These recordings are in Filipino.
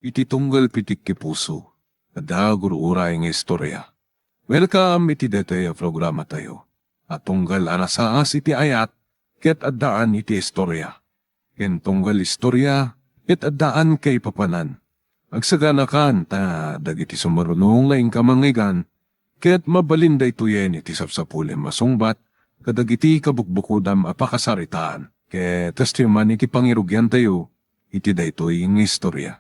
iti tunggal pitik ki puso, kada uray ng istorya. Welcome iti detoy programa tayo. At tunggal anasaas iti ayat, ket addaan iti istorya. Ken tunggal istorya, ket addaan kay papanan. Agsaganakan ta dagiti sumarunong laing kamangigan, ket mabalinday tuyen iti sapsapulem masungbat, kadagiti kabukbukudam apakasaritaan. Ket testiman iti pangirugyan tayo, iti daytoy ng istorya.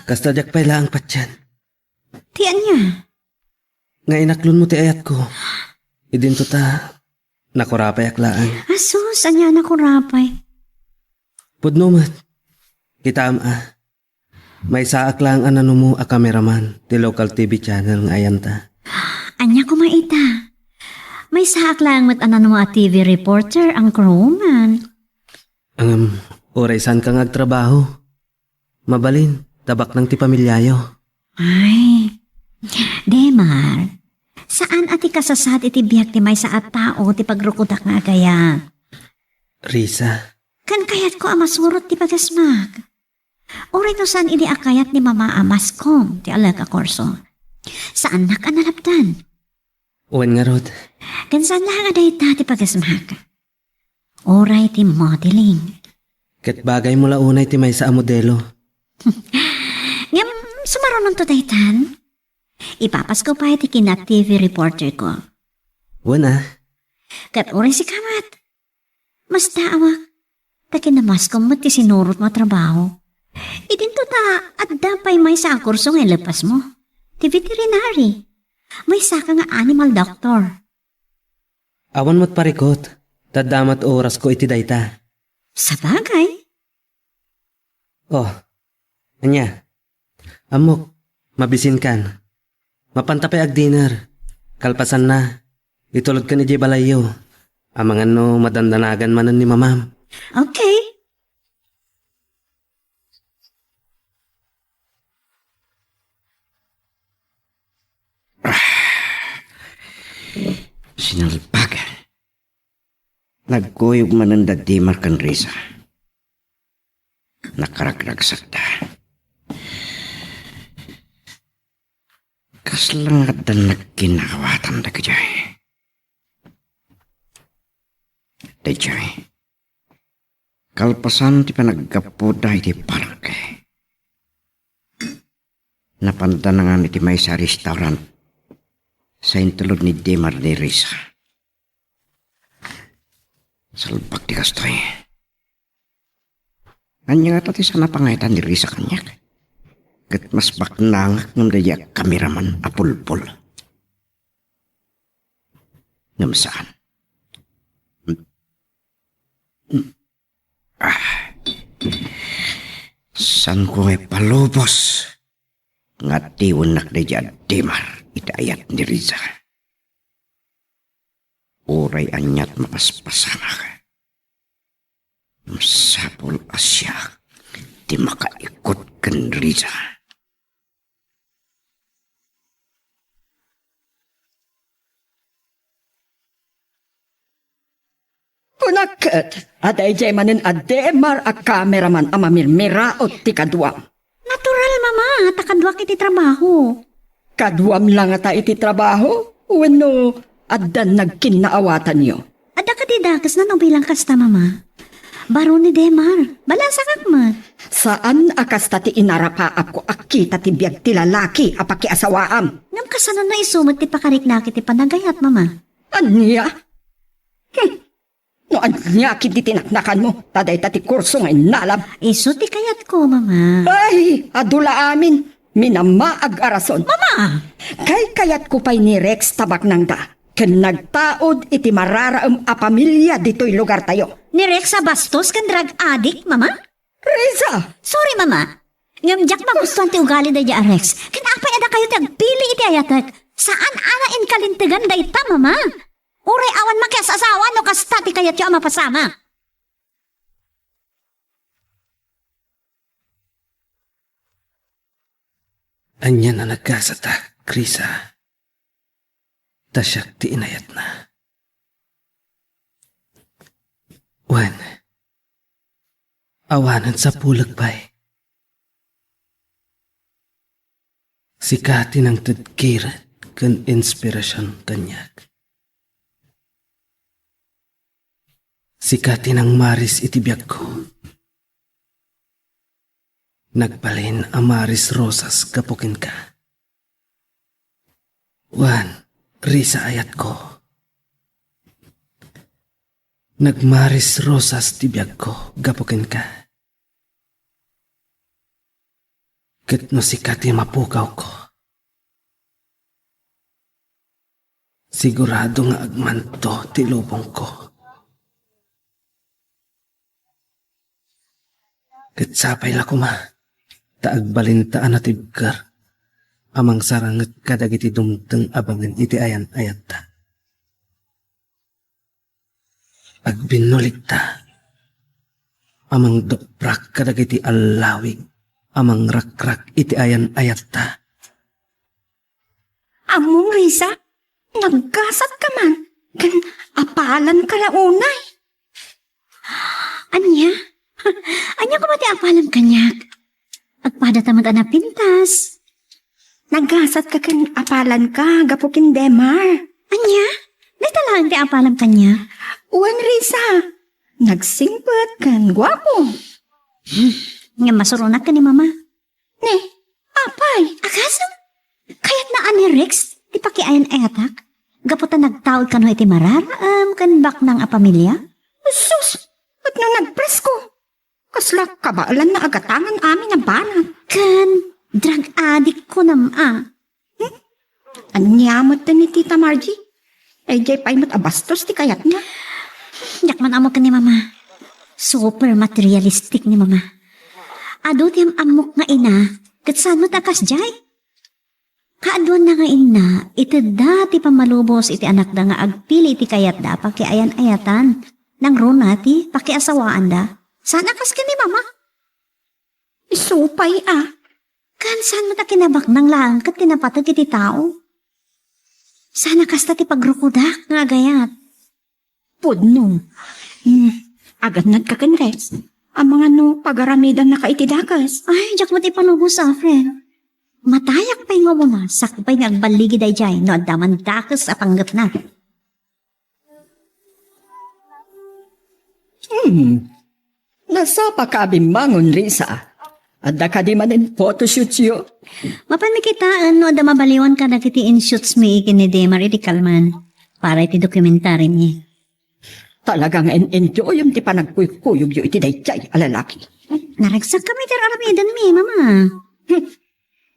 Kastadyak pa'y laang patyan. Tiyan niya. Nga inaklon mo ti ayat ko. Idinto ta, nakurapay aklaan. Asus, anya na kurapay. Pudno mat, kita may saak lang anano mo a kameraman ti local TV channel nga ayan ta. Anya ko maita. May saak lang mat anan mo a TV reporter ang crewman. Oray saan kang agtrabaho? Mabalin, tabak ng ti pamilyayo. Ay, Demar, saan ati kasasat iti biyak ti may saat tao ti pagrukudak nga gaya? Risa, Kan kayat ko amasurot ti pagasmag. Oray no saan ini akayat ni mama amaskom ti alaga korso. Saan nakanalaptan? uwan nga rod. Kan saan lang aday ta ti pagasmag? Oray ti modeling. Ket bagay mo launay ti may sa modelo. Ngam, sumaronon to daytan. Ipapas ko pa iti kinat TV reporter ko. Uwan Kat oray si kamat. Mas daawak. Takinamas ko mo ti sinurot mo trabaho. Idinto ta at dapay may sa kurso nga lepas mo. Ti veterinary. May saka nga animal doctor. awan mo't parikot. Tadamat oras ko iti dayta. Sa bagay. Oh, anya. Amok, mabisin kan. Mapantapay ag dinner. Kalpasan na. Itulod ka ni Jay Balayo. Amangan no madandanagan manan ni mamam. Okay. Sinalpagan. Nagkuyog man ang dadimar kan Risa. Nakaragdagsag ta. Kaslangat dan nagkinakawatan da kajay. Dajay. Kalpasan ti panaggapoda iti parke. Napantanangan iti may sa restaurant sa intulod ni Demar de Risa. Salbak di kastoy. Anya nga tati sana pangaitan ni Risa kanyak. Kat mas baknangak ng daya kameraman apulpul. Ngam saan? San ko ngay palubos. Nga tiwan nakdaya Demar itayat ni Risa. Oray anyat mapaspasana ka. Masapol asya di makaikot kan Risa. Punaket, aday jay manin Demar a kameraman amamirmiraot ti kaduam. Natural, mama. Takadwak iti trabaho. Kaduam lang ata iti trabaho, wano addan nagkinaawatan niyo. Ada ka di dakas na bilang kasta, mama. Baro ni Demar. Balansa kakmat. Saan akas tati inarapaap ko akita ti biyag ti lalaki apaki asawaam? Ngam kasanon na isumot ti pakariknaki ti panagayat, mama. Anya? No anya kiti tinaknakan mo, taday tati kurso nga inalab. Iso ti kayat ko, mama. Ay, adula amin, minamaag arason. Mama! Kay kayat ko pa'y ni Rex tabak nang da. Ken nagtaod iti mararaam a pamilya dito'y lugar tayo. Ni Rexa Bastos kan drug addict, mama? Reza! Sorry, mama. Ngam jak magustuhan ti ugali da ja Rex. Kinapay ada kayo ti agpili iti ayatek. Saan ana in kalintigan da ita, mama? Uray awan makias asawa no kasta ti kayat yung mapasama. Anya na nagkasata, Krisa. Tasyak ti inayat na. awanan sa pulagbay. Sikati ng tadkir kan inspirasyon kanyag. Sikati ng maris itibiyag ko. Nagbalin ang maris rosas kapukin ka. Wan, risa ayat ko. Nagmaris rosas tibiyag ko gapukin ka. Ket no sikati mapukaw ko. Sigurado nga agmanto ti lubong ko. Ket sapay la kuma, taagbalintaan na tibkar, amang sarangat kadagiti dumteng abangan iti ayan ayat ta. Agbinulik ta, amang doprak kadagiti alawig, amang rakrak iti ayan ayat ta. Among Risa, nagkasat ka man. Kan apalan ka launay. Anya? Anya ko mati apalam kanyak. Agpada tamat na pintas. Nagkasat ka kan apalan ka, gapukin Demar. Anya? Nagtalaan ti apalam kanya. Uwan Risa, nagsingpet kan gwapo. Nga masurunak ka ni mama. Ne, apay. Akaso? Kaya't na ani Rex, di pakiayan etak. Gaputa nagtaod ka no iti mararaam kan bak ng apamilya. Sus, ba't na nagpresko? Kasla kabaalan na agatangan amin ang banat. Kan, drug addict ko naman. Anyamot ni Tita Margie. Ay jay pa'y abastos ti kayat niya. Yakman amok ka ni mama. Super materialistic ni mama. Ado tiyam amok nga ina, kat saan mo takas jay? Kaadwan na nga ina, iti dati pamalubos iti anak da nga agpili iti kayat da, pakiayan-ayatan. Nang runati, pakiasawaan da. Saan akas ka ni mama? Isupay Kan saan mo ta kinabak ng lang kat kinapatag iti tao? Sana kasta ti pagrukudak nga gayat. Pudno. Agad nagkakanres. Ang mga pagaramidan na kaitidakas. Ay, jak mo ti panubos sa friend. Matayak pa'y nga mo na, sakpay nga agbaligi day jay, no adaman dakas a panggap na. Nasa pakabimbangon, Risa. Adda ka di manin photoshoot yun. Mapan mikitaan no ada mabaliwan ka nagiti in-shoots mi ikini Demar iti kalman para iti dokumentary niya. Talagang enjoy yung ti panagkuyog yung iti dayjay alalaki. Naragsak kami iti aramidan mi, mama.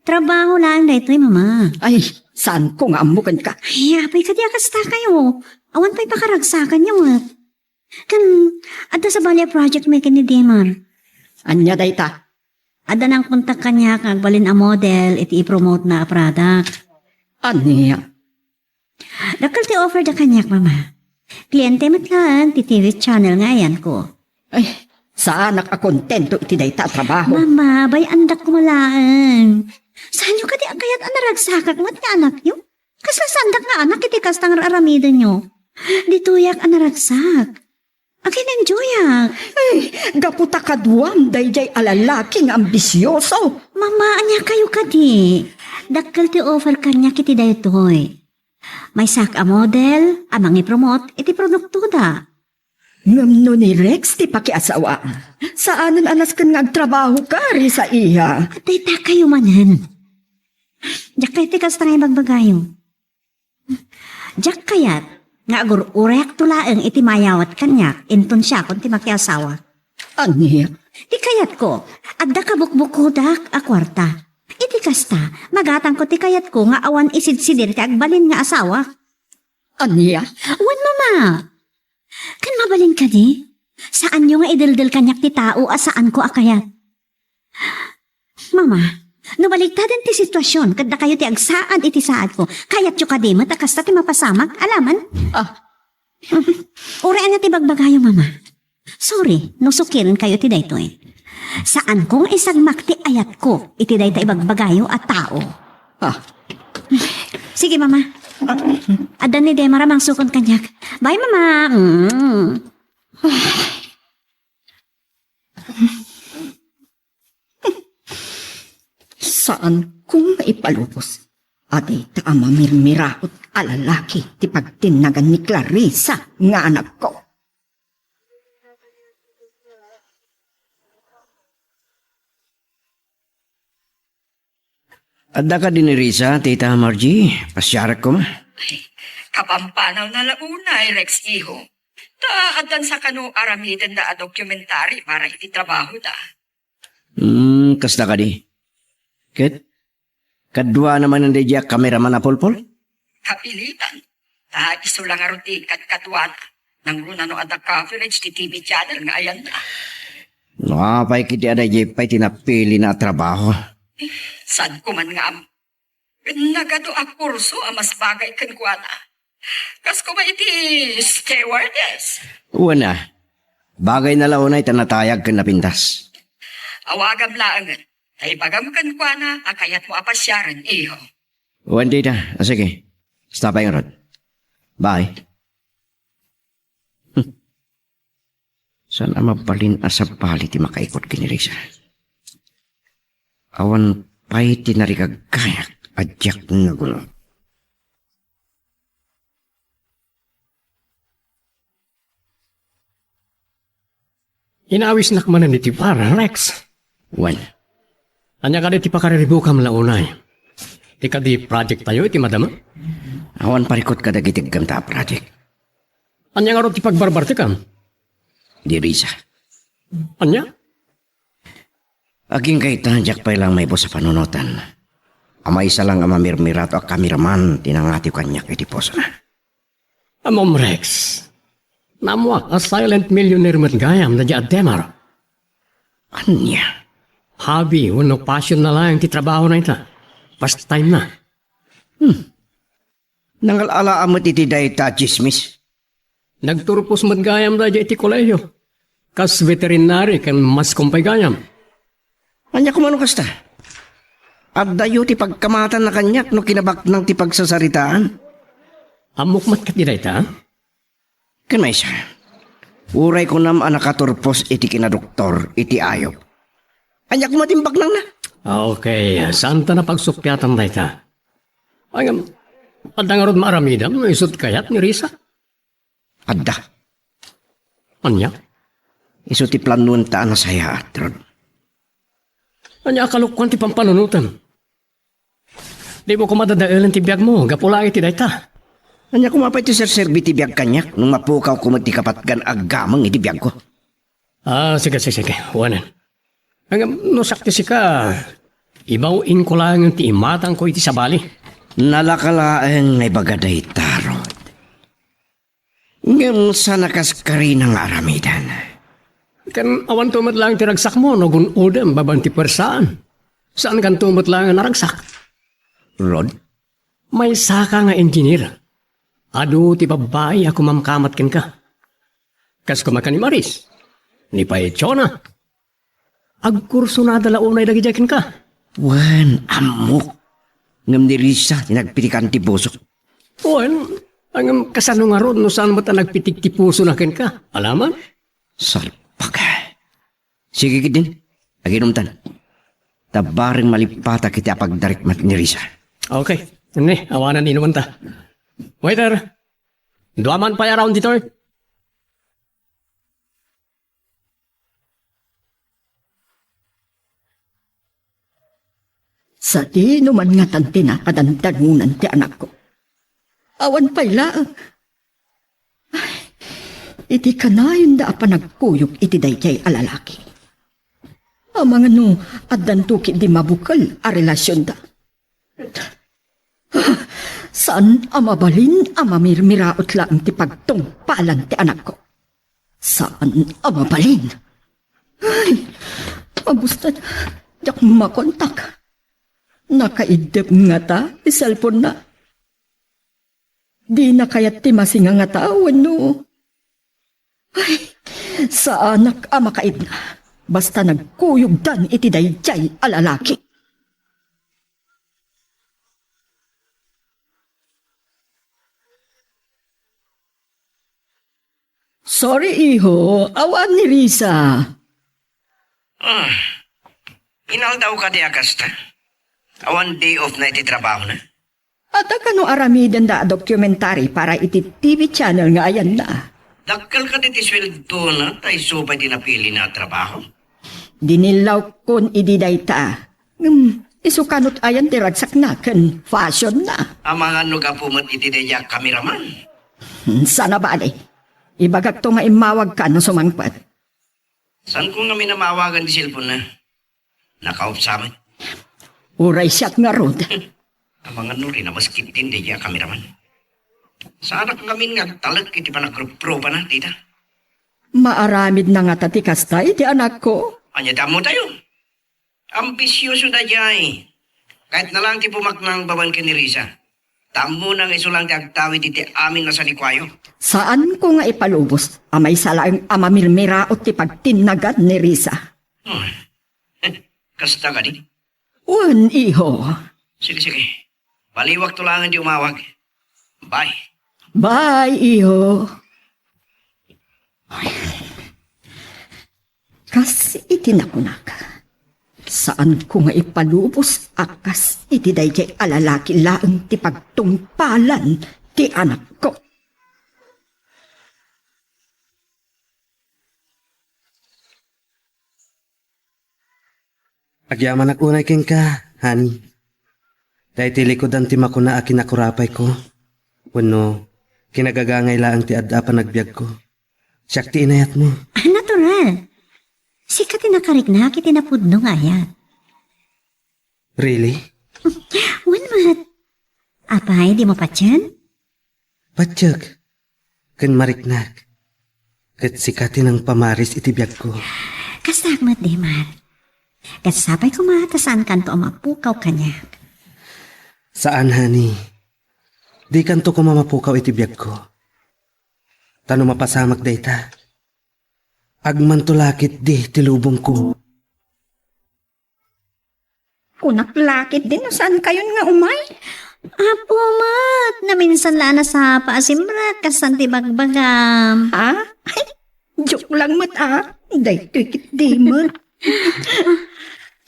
Trabaho lang dahito mama. Ay, saan ko nga amukan ka? Ay, apay ka di akasta kayo. Awan pa'y pakaragsakan niyo at. Kan, ada sa balya project mi ikini Demar. Anya dayta? Ada nang kontak kanya kag balin a model iti i-promote na a product. Anya? Dakal ti offer da kanyak, mama. Kliyente met lang, ti TV channel nga yan ko. Ay, saan nakakontento iti dayta trabaho? Mama, bay andak ko malaan. Saan nyo ka di agayat anaragsakak mo ti anak nyo? Kasasandak nga anak iti kastang aramidan nyo. Dituyak anaragsak. Akin enjoyak. Ay, gaputa kaduam dayjay alalaki nga ambisyoso. Mama, anya kayo ka di. Dakal ti offer kanya kiti daytoy. May sak a model, amang i-promote, iti produkto da. Ngam no ni Rex ti pakiasawa. Saanan anas kan nga agtrabaho ka, Risa iya? At dayta kayo manan. Diyak kayo ti kasta nga bagbagayo. Diyak kayat, nga agur urek tulaeng iti mayawat kanyak, inton siya kung ti makiasawa. Anya? Di kayat ko, adda ka bukbukudak a kwarta. Iti kasta, magatang ko ti kayat ko nga awan isidsidir ti agbalin nga asawa. Anya? Wan mama, kan mabalin ka di? Saan nyo nga idildil kanyak ti tao a saan ko akayat? Mama, nubaligtadan ti sitwasyon kadda kayo ti agsaan iti saad ko. Kayat yo kadi matakasta ti mapasamak, alaman? Ura na ti bagbagayo, mama. Sorry, nusukirin kayo ti daytoy. Saan kong isagmak ti ayat ko, iti day ta ibagbagayo at tao. Sige, mama. Adan ni Demar amang sukon kanyak. Bye, mama. Saan kung maipalubos? Adi ta mamirmiraot alalaki ti pagtinagan ni Clarissa nga anak ko. Adda ka din ni Risa, Tita Margie. Pasyarak ko ma. Kapampanaw na launay, Rex Iho. Taadan sa kanu aramidan da dokumentary para iti trabaho da. Kasta ka di. Ket? Kadwa naman ang dedya kameraman na pulpol? Kapilitan. Iso lang aron ti kadkadwan. Nang runa no ada coverage ti TV channel nga ayan na. Napay kiti ada jepay tinapili na trabaho. San ko man nga am. Nagado a kurso a mas bagay kan kuana. Kas ko ba iti stewardess? Una, bagay na launay tanatayag kan napintas. Awagam laangan. Ay bagam kan kuana akayat mo apasyaran iho. Uwan, Tita. Sige. Stop ang rod. Bye. Saan mapalin asap pali ti makaikot kini Risa? Awan pa'y tinarikagkayak adyak na gulo. Inawis na kamanan ni Tipara, Rex. Wan, Anya ka di ti pakaribukam launay. Di ka di project tayo iti madama. awan parikot ka dagitig gamta project. Anya nga ro ti pagbarbarte kam. Di Risa. Anya? Aging kay tanjak pa'y lang may sa panunutan. Ama isa lang ang mamirmirato at kamiraman tinangati kanyak iti posa na. Amom Rex. Namwa a silent millionaire mat gayam na di ademar. Anya? Hobby, uno passion na lang ti trabaho na ita. Pastime na. Nangalala amat iti dayta chismis. Nagturpos mat gayam na di iti koleyo. Kas veterinary kan mas kumpay gayam. Anya kumano kasta? At dayo ti pagkamatan na kanyak no kinabak ng ti pagsasaritaan. Amok mat kat di ita. Kanay siya. Uray ko nam anakaturpos iti kinadoktor iti ayop. Anya kumatimbak nang na. Okay, santa na pagsupyatan na ita. Ay, padangarod maaramidam, isot kayat ni Risa. Adda. Anya? Iso ti planuan taan na saya atrod. Anya akalukwan ti pampanunutan. Di mo kumadadailan ti biyag mo, gapula iti dayta. Anya kumapay ti serserbi ti biyag kanyak nung mapukaw kumati kapatgan agamang iti biyag ko. Sige. Wanan. Ang nusak ti sika, ibawin ko lang yung ti imatang ko iti sabali. Nalakalaeng ngay bagaday tarot. Ngam sa nakaskari ng aramidan. Kan awan tumat lang ti ragsak mo, no gun udem, babanti persaan. Saan kan tumat lang ang naragsak? Rod? May saka nga engineer. Ado ti babae ako mamkamat ken ka. Kas kumakan ni Maris. Ni Paechona. Agkurso na dala unay dagijakin ka. Wan, amok. Ngam ni Risa, tinagpitikan ti busok. Wan, ang kasano nga ron no saan mo ta nagpitik ti puso na ken ka. Alaman? Salpag. Sige din, aginumtan. Tabaring malipata kita pagdarikmat ni Risa. Okay, ini awanan inuman ta. Waiter, duaman pa around dito. Sa di naman nga tanti na padandanunan ti anak ko. Awan pa'y laang. Iti kanayon da pa nagkuyog iti dayjay alalaki. Ang mga no, adantuki di mabukal a relasyon da. Saan amabalin amamirmiraot lang ti pagtungpalan ti anak ko? Saan amabalin? Ay, mabusta na. Diyak makontak. Nakaidep nga ta, isalpon na. Di na kayat ti masinga nga tawan no. Ay, sa anak makaid na. Basta nagkuyog dan iti dayjay alalaki. Sorry, iho. Awan ni Risa. Inal daw ka di agasta. Awan day off na iti trabaho na. At kano aramidan da dokumentary para iti TV channel nga ayan na. Dakkel ka diti sweldo na, tayo subay di napili na trabaho. Dinilaw kon ididay ta. Isukanot ayan ti ragsak na ken fashion na. Ang mga nuga pumat iti deya kameraman. Sana bali. Ibagak to nga imawag ka no sumangpat. Saan ko nga minamawagan di cellphone na? Nakaop sa amin. Uray siyat nga rod. Ang mga nuri na mas kitin deya kameraman. Sa anak ngamin nga talag iti pa nagpro pa na, tita. Maaramid na nga tati kastay ti anak ko. Anya damo tayo. Ambisyoso na jay. Kahit na lang ti pumaknang baban ka ni Risa. Tamo nang isulang ti agtawid iti amin na sa likwayo. Saan ko nga ipalubos? Amay salaang amamirmira o ti pagtinagad ni Risa. Oh. Kasta ka di. Un iho. Sige. Baliwag tulangan di umawag. Bye. Bye, iho. Kasi itinakunak. Saan ko nga ipalubos akas iti dayjay alalaki laeng ti pagtungpalan ti anak ko. Agyaman ak unay ken ka, honey. Dahil ti likodan ti makuna a kinakurapay ko. Wano, kinagagangay laang ti adda pa nagbiag ko. Siyak ti inayat mo. Natural. Sikat tinakarik na kiti napudno nga yan. Really? Wan mat. Apay, di mo pa tiyan? Patsyag. Ken mariknak. Kat sikatin ang pamaris iti biag ko. Kasagmat di man. Kasabay ko matasan kanto ang mapukaw kanya. Saan, honey? Di kanto ko mamapukaw iti biag ko. Tano mapasamak dayta. Agmantulakit di tilubong ko. Kunaklakit din, saan kayon nga umay? Apo mat, na minsan la na sa paasimrat kasan ti bagbagam. Ha? Ay, joke lang mat Day tukit di mat.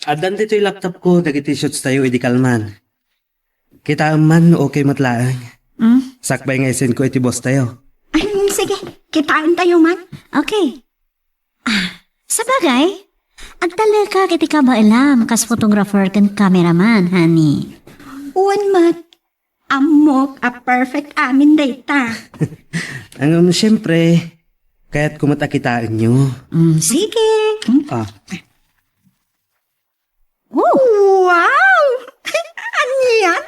Adan dito yung laptop ko, dagiti shoots tayo idikalman. Kita man okay matlaang. Sakbay nga isin ko iti boss tayo. Ay, sige, kitaan tayo man. Okay. Sa bagay, agtala ka kiti ka ba alam kas photographer kan cameraman, honey. Uwan mat. Amok a perfect amin data. Ang siyempre, kaya't kumatakitaan nyo. Sige. Ah, Wow! Ano yan?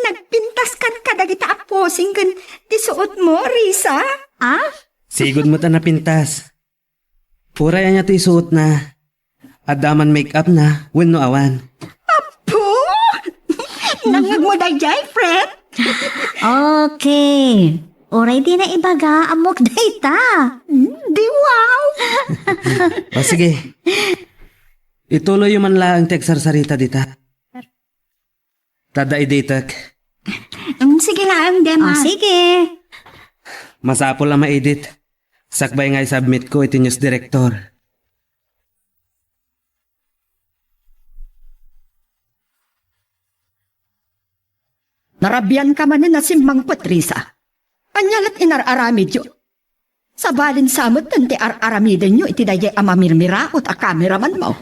Nagpintas kan kadagita a posing kan tisuot mo, Risa? Ah? sigod mo ta napintas. Puray niya to isuot na. Adaman makeup na, no awan. Po? Nangag mo dayjay, Fred? Okay. Oray di na ibaga amok data. Di wow! O sige. Ituloy yung man lang tegsarsarita dita. Tada idetak. Sige lang, Dema. Sige. Masapol na ma-edit. Sakbay nga i-submit ko iti news director. Narabyan ka man na simbang Patrisa. Anyalat inararamid yun. Sa balin samot tanti araramiden nyo iti dayay amamirmiraot a kameraman mo.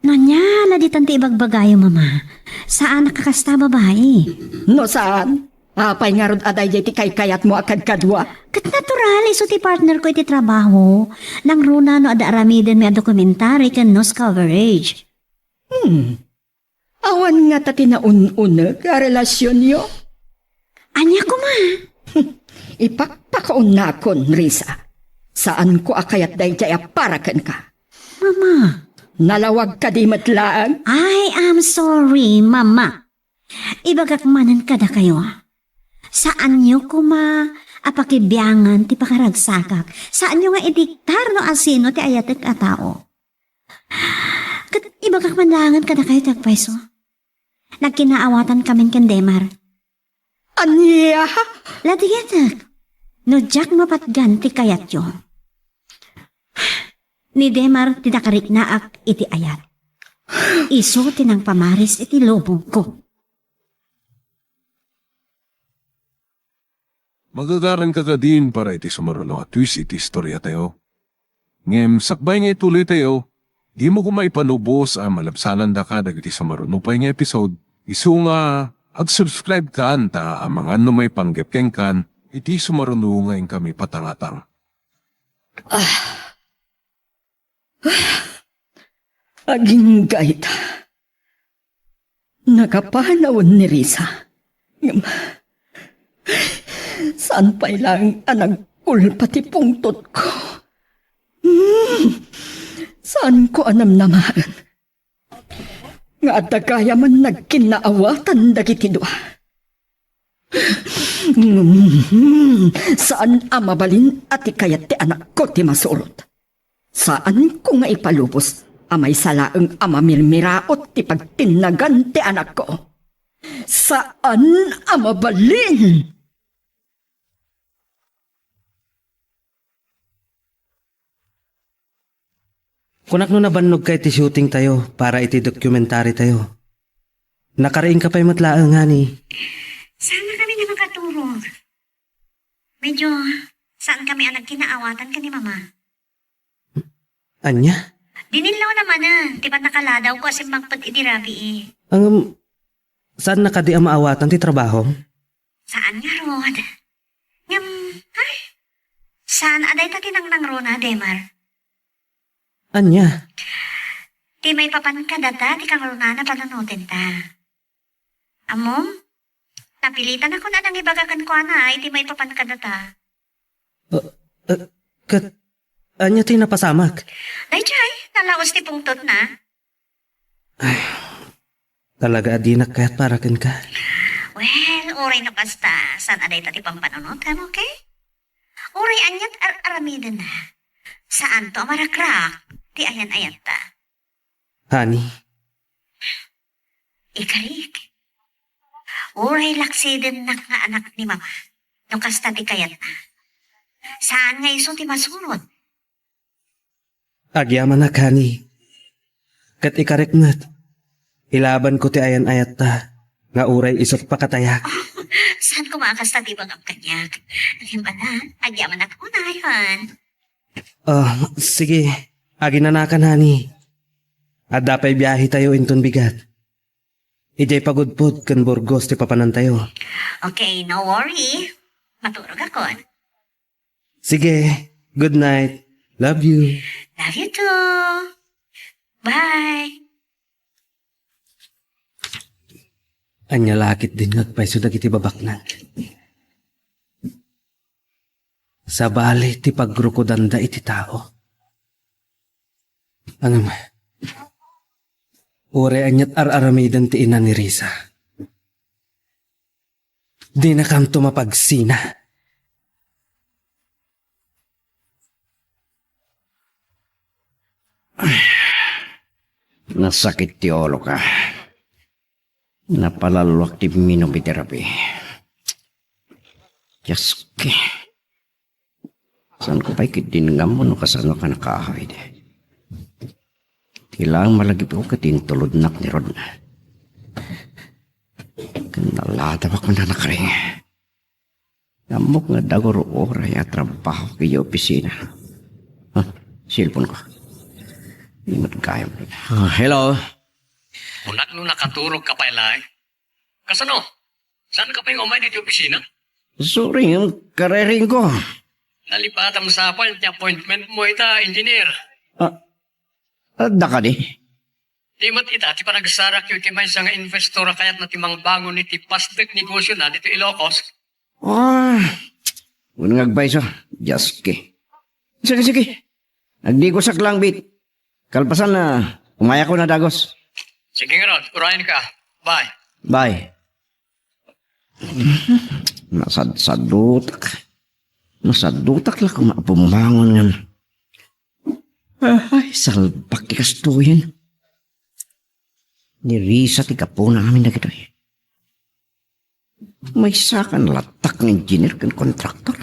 Nanya, laditan ti ibagbagayo, mama. Saan nakakasta babae? No saan? Apay nga rod aday ti kay-kayat mo akad kadwa. Kat natural, iso ti partner ko iti trabaho. Nang runa no ada aramiden may dokumentary kan news coverage. Awan nga tati na ununag a relasyon yo. Anya ko ma. Ipakpakaon na kon, Risa. Saan ko akayat dayjay aparakan ka? Mama. Nalawag ka di matlaan? I am sorry, mama. Ibagak manan kada kayo. Saan nyo kuma apakibiyangan ti pakaragsakak? Saan nyo nga idiktar no asino ti ayatek a tao? Kat ibagak mandangan kada kayo tagpaiso. Nagkinaawatan kami ken Demar. Anya? Latigetek. No jak mapatgan ti kayat yo. Ni Demar tinakarik na ak iti ayat. Iso tinang pamaris iti lubong ko. Magagaran ka ka din para iti sumaruno at twist iti istorya tayo. Ngem sakbay nga ituloy tayo, di mo kumay panubos ang malabsanan da ka dagiti sumaruno pa nga episode. Isu nga, ag-subscribe ka anta ang mga may panggepkeng kan, iti sumaruno nga kami patangatang. Aging gaita. Nakapanawon ni Risa. Saan pa'y lang anag-ul pati pungtot ko? Saan ko anam naman? Nga at kaya man nagkinaawatan dagiti dua. Saan amabalin at ikayat ti anak ko ti masurot? Saan ko nga ipalubos amay salaeng amamirmiraot ti pagtinagan ti anak ko? Saan amabalin? Kunak no nabannog kay ti shooting tayo para iti dokumentary tayo. Nakaraing ka pa'y matlaang hani. Sana kami na makaturog. Medyo, saan kami ang nagkinaawatan ka ni Mama? Anya? Dinilaw naman na. Di ba nakaladaw ko asim magpad idirabi eh. Saan nakadi ang maawatan ti trabaho? Saan nga, Rod? Ngam, ay, saan aday ta tinangnang Rona, Demar? Anya? Di may papan ka data, di kang Rona na pananutin ta. Amom, napilitan ako na nang ibagakan ko na, ay di may papan ka data. Anya ti napasamak? Day, Chay, nalaos ti pungtot na. Talaga di nakayat para ken ka. Well, oray na basta, saan aday ta ti pampananutan, okay? Oray anyat aramiden na. Saan to amarakrak? Ti ayan-ayan ta. Hani? Ikarik. Uray laksiden na nga anak ni Mama. Nung kasta ti kayat na. Saan nga iso ti masurod? Agyaman na kani. Kat ikarik ngat. Ilaban ko ti ayan-ayat ta. Nga uray isot pakatayak. Saan ko makakasta ti bagam kanyak? Alim ba na? Agyaman na ko na yun. Sige. Aginanakan hani. At dapay biyahe tayo inton bigat. Ijay pagudpod kan Burgos ti papanan tayo. Okay, no worry. Maturog ako. Sige. Good night. Love you. Love you too. Bye. Anya lakit din nagpaiso dagiti babaknan. Sa bali ti pagrukodanda iti tao. Anam, ure anyat aramidan ti ina ni Risa. Di na kam tumapagsina. Nasakit ti olo ka. Napalalwak ti minumbi-therapy. Diyos ka. Saan ko pa'y kitiningam mo no kasano ka nakahay de. Kailangan malagi po katintulod nak ni Rod na. Kanalada ako na nakaring. Namok nga dagor oray at trabaho kayo opisina. Silpon ko. Hindi mo kaya mo. Hello? Unak nung nakaturog ka pa ilay. Kasano? Saan ka pa yung umay dito opisina? Sorry, yung karering ko. Nalipatan mo sa appointment mo ita, engineer. Da ka di? Di mat ita, ti panagsarak yung timay sa nga investor kayat na timang bangon ni ti pastek negosyo na dito Ilocos. Unang agbay so. Just ki. Sige. Nagdi ko sa klangbit. Kalpasan na, umaya ko na dagos. Sige nga Rod, urayan ka. Bye. Bye. Nasadsadutak. Nasadutak lang kung mapumangon nga. Ay, salpak ti kastuyan. Ni Risa ti kapo na amin na kito eh. May sakan latak ng engineer kan kontraktor.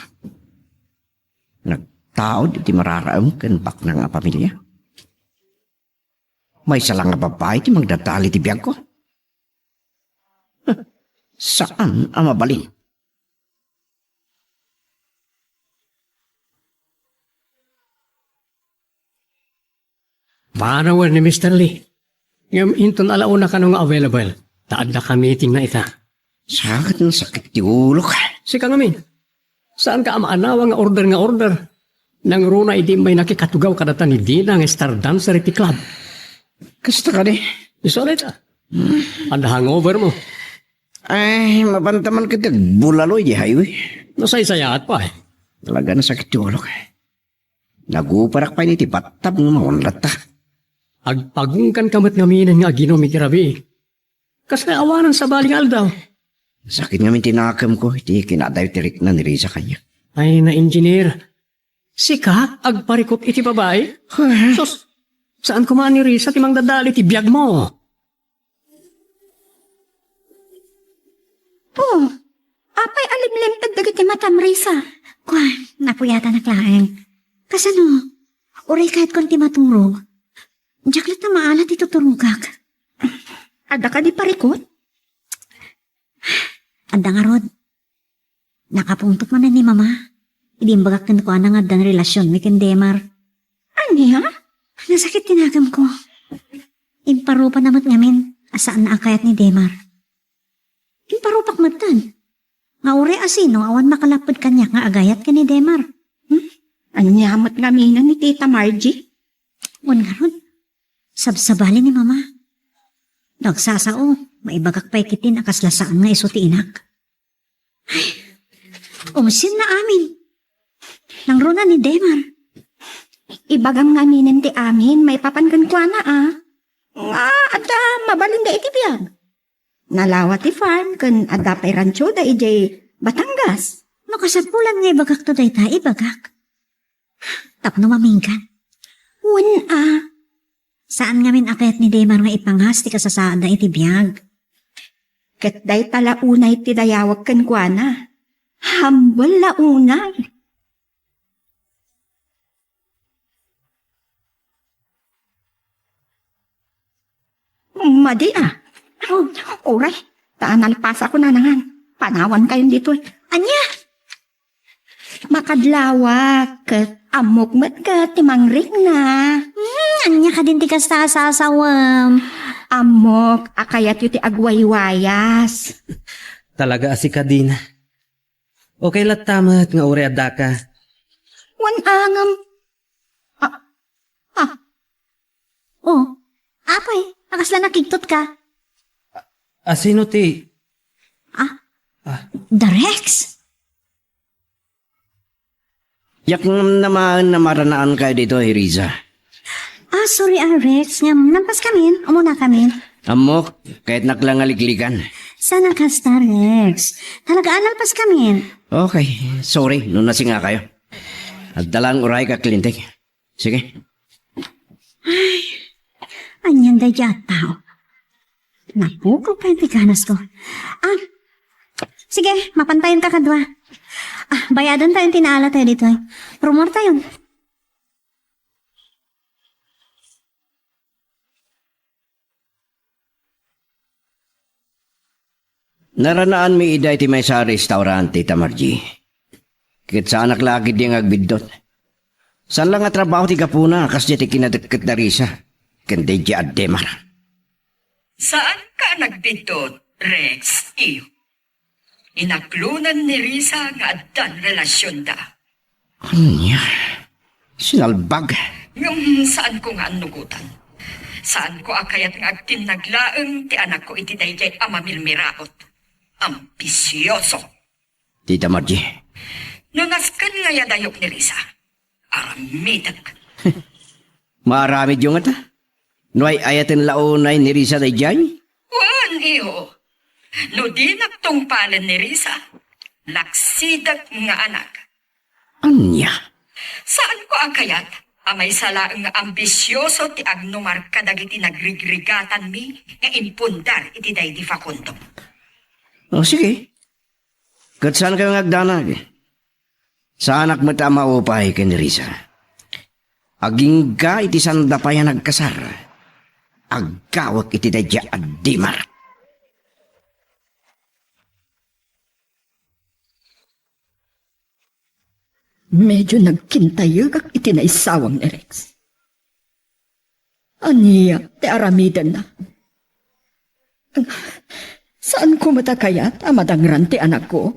Nagtao di mararaam kan bak na nga pamilya. May salang nga babae ti magdadali ti biyag ko. Saan ang mabalin? Manawan ni Mr. Lee. Ngam inton alauna ka nung available. Taad na ka meeting na ita. Sakit ng sakit ti ulo ka. Sika ngamin. Saan ka amaanawa nga order? Nang runa idi may nakikatugaw kadata ni Dina ng Star Dancer iti club. Kasta ka di? Isolit ah. Ang hangover mo. Ay, mapantaman kita. Bulaloy di highway. Nasaysayaat pa eh. Talaga na sakit ti ulo ka. Naguparak pa ni ti patab ng maunlat ta. Agpagungkan kamat ngaminan nga aginom iti rabi. Kas awanan sa baling aldaw. Sakit nga min tinakam ko. Iti kinadaytirik na ni Risa kanya. Ay na engineer. Sika, agparikot iti babae. Sus, saan kumaan ni Risa timang dadali ti biyag mo? Oh, apay alimlim tagdagat ti matam, Risa. Kwan, napuyata na klaeng. Kasano, uray kahit konti maturog. Jaklat na maalat ito turugak. Ada ka di parikot? Anda nga rod. Nakapungtot man na ni mama. Idimbagak kan ko anang adan relasyon mi ken Demar. Anya? Nasakit tinagam ko. Imparupa namat ngamin asaan na akayat ni Demar. Imparupak matan. Nga ure asino awan makalapad kanya nga agayat ka ni Demar. Anyamat nga mina ni Tita Margie? Wan nga rod. Sabsabali ni mama. Nagsasao, maibagak pa ikitin akaslasaan nga iso ti inak. Ay, umsin na amin. Nang runa ni Demar. Ibagam nga minin ti amin, may papangan kwa na Nga, ada mabalinda iti biyag. Nalawa ti farm, kan ada pa'y rancho da ijay Batangas. Makasapulan nga ibagak to day ta, ibagak. Tapno mamingkan. Wan Saan nga min akayat ni Demar nga ipanghas ti kasasaan na iti biyag? ket day tala unay ti dayawag kan kwa na. Hambal la unay. Madi Oh, oray. Taan nalpas ako na nangan. Panawan kayo dito eh. Anya? Makadlawak. Ket amok mat ka timangrik na. Anya ka din ti kasasasawam. Amok akayat yu ti agwaywayas. Talaga asika din. Okay lat tamat nga uri adda ka. Wan angam. Oh, apay, akasla nakigtot ka. Asino ti? The Rex? Yak naman namaranaan kayo dito, Riza. Sorry Rex. Nampas kami. Umuna kami. Amok, kahit naklangaligligan. Sana ka, Star Rex. Talaga analpas kami. Okay, sorry, nunasi nga kayo. At dalang uray ka, Klintek. Sige. Anyan da tao. Napukaw pa yung tikanas ko. Sige, mapantayin ka kadwa. Bayadan tayong tinaala tayo dito. Promor tayo. Naranaan mi iday ti may sa restaurant, Tita Margie. Kit sa anak lagi di nga agbidot. San lang nga trabaho ti kapuna, kas di ti kinadagkat na Risa. Kanday di Demar. Saan ka nagbidot, Rex? Iyo. Inaklunan ni Risa nga addan relasyon da. Anya? Sinalbag. Saan ko nga anugutan? Saan ko akayat nga agtinaglaeng ti anak ko iti dayjay amamilmiraot? Ambisyoso. Tita Margie. Nunaskan nga yadayok ni Risa. Aramidag. Maramid yung ata. Nuay ayatin launay ni Risa day jay? Wan, iyo. No di nagtungpalan ni Risa, laksidag nga anak. Anya? Saan ko akayat? Amay sala nga ambisyoso ti agnumar kadagiti nagrigrigatan mi nga impundar iti day di Facundo. O sige. Kat saan kayo ngagdanag? Sa anak mo tama upay ka ni Risa. Aging ka iti sanda pa yan nagkasar. Agkawak iti dadya at Demar. Medyo nagkintayag iti naisawang ni Rex. Aniya, ti aramidan na. Saan ko matakayat amadangran ti anak ko?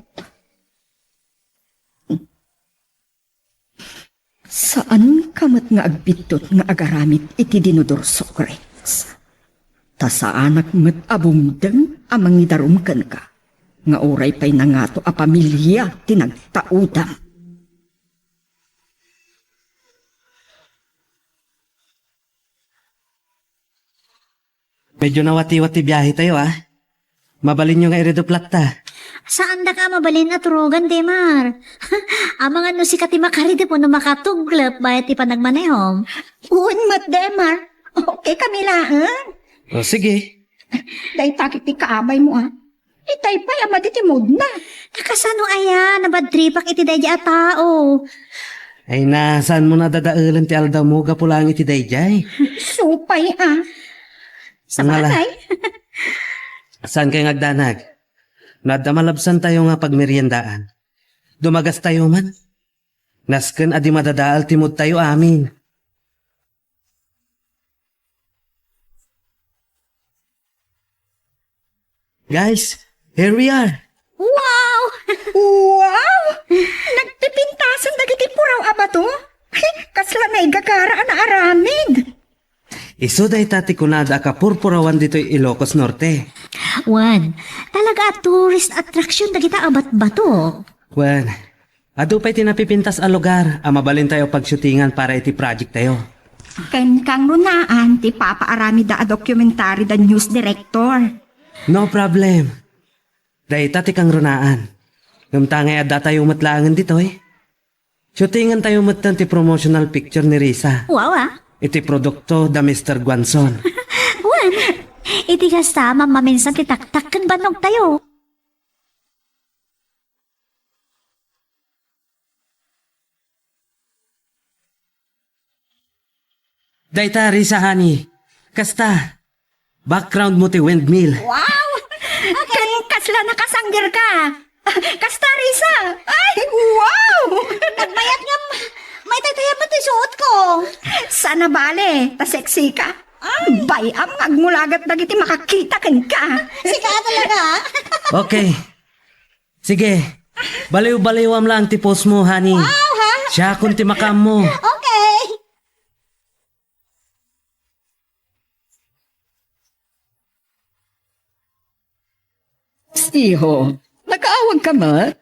Saan kamat nga agbitot nga agaramit iti dinudurso, Rex? Ta sa anak met abumdeng amang idarumkan ka. Nga oray pa'y nangato a pamilya tinagtaudam. Medyo nawati-wati biyahe tayo Mabalin nyo nga iredoplat ta. Saan da ka mabalin at rogan, Demar? Amang ano si Katimakari di po na makatuglap bayat ipanagmanehom. Uwan mat, Demar. Okay kami lahat. O sige. Dahil takit ti kaabay mo Itay pa'y amaditimod na. Nakasano aya, nabadripak iti dayja a tao. Ay saan mo na dadaalan ti aldaw mo gapulang iti dayjay? Supay Sa Ang ala. bagay. Saan kayo ngagdanag? Nadamalabsan tayo nga pagmeryendaan. Dumagas tayo man. Nasken adi madadaal timod tayo amin. Guys, here we are. Wow! Wow! Nagpipintasan dagiti puraw abato? Kasla na igakaraan na aramid. Iso day tati kunada ka purpurawan dito Ilocos Norte. Juan, talaga tourist attraction da kita abat bato. Wen, ado pa'y tinapipintas a lugar. Mabalin tayo pagshootingan para iti project tayo. Ken kang runaan, ti papaarami da a documentary da news director. No problem. Day tati kang runaan. Ngumtangay adda tayo matlangan dito Shootingan tayo matan ti promotional picture ni Risa. Wow Iti produkto da Mr. Guanzon. Juan, iti kasama maminsan ti taktakan banog tayo. Dayta Risa honey. Kasta. Background mo ti windmill. Wow! Ken kasla nakasanggir ka. Kasta Risa. Ay, wow! Nagbayat nga, may taytaya ba suot ko? Sana bale, ta sexy ka. Bayam agmulagat dagiti makakita ken ka. Sika talaga. Okay. Sige. Baliw-baliwam lang ti post mo, honey. Siya kung ti makam mo. Okay. Iho, nakaawag ka mat?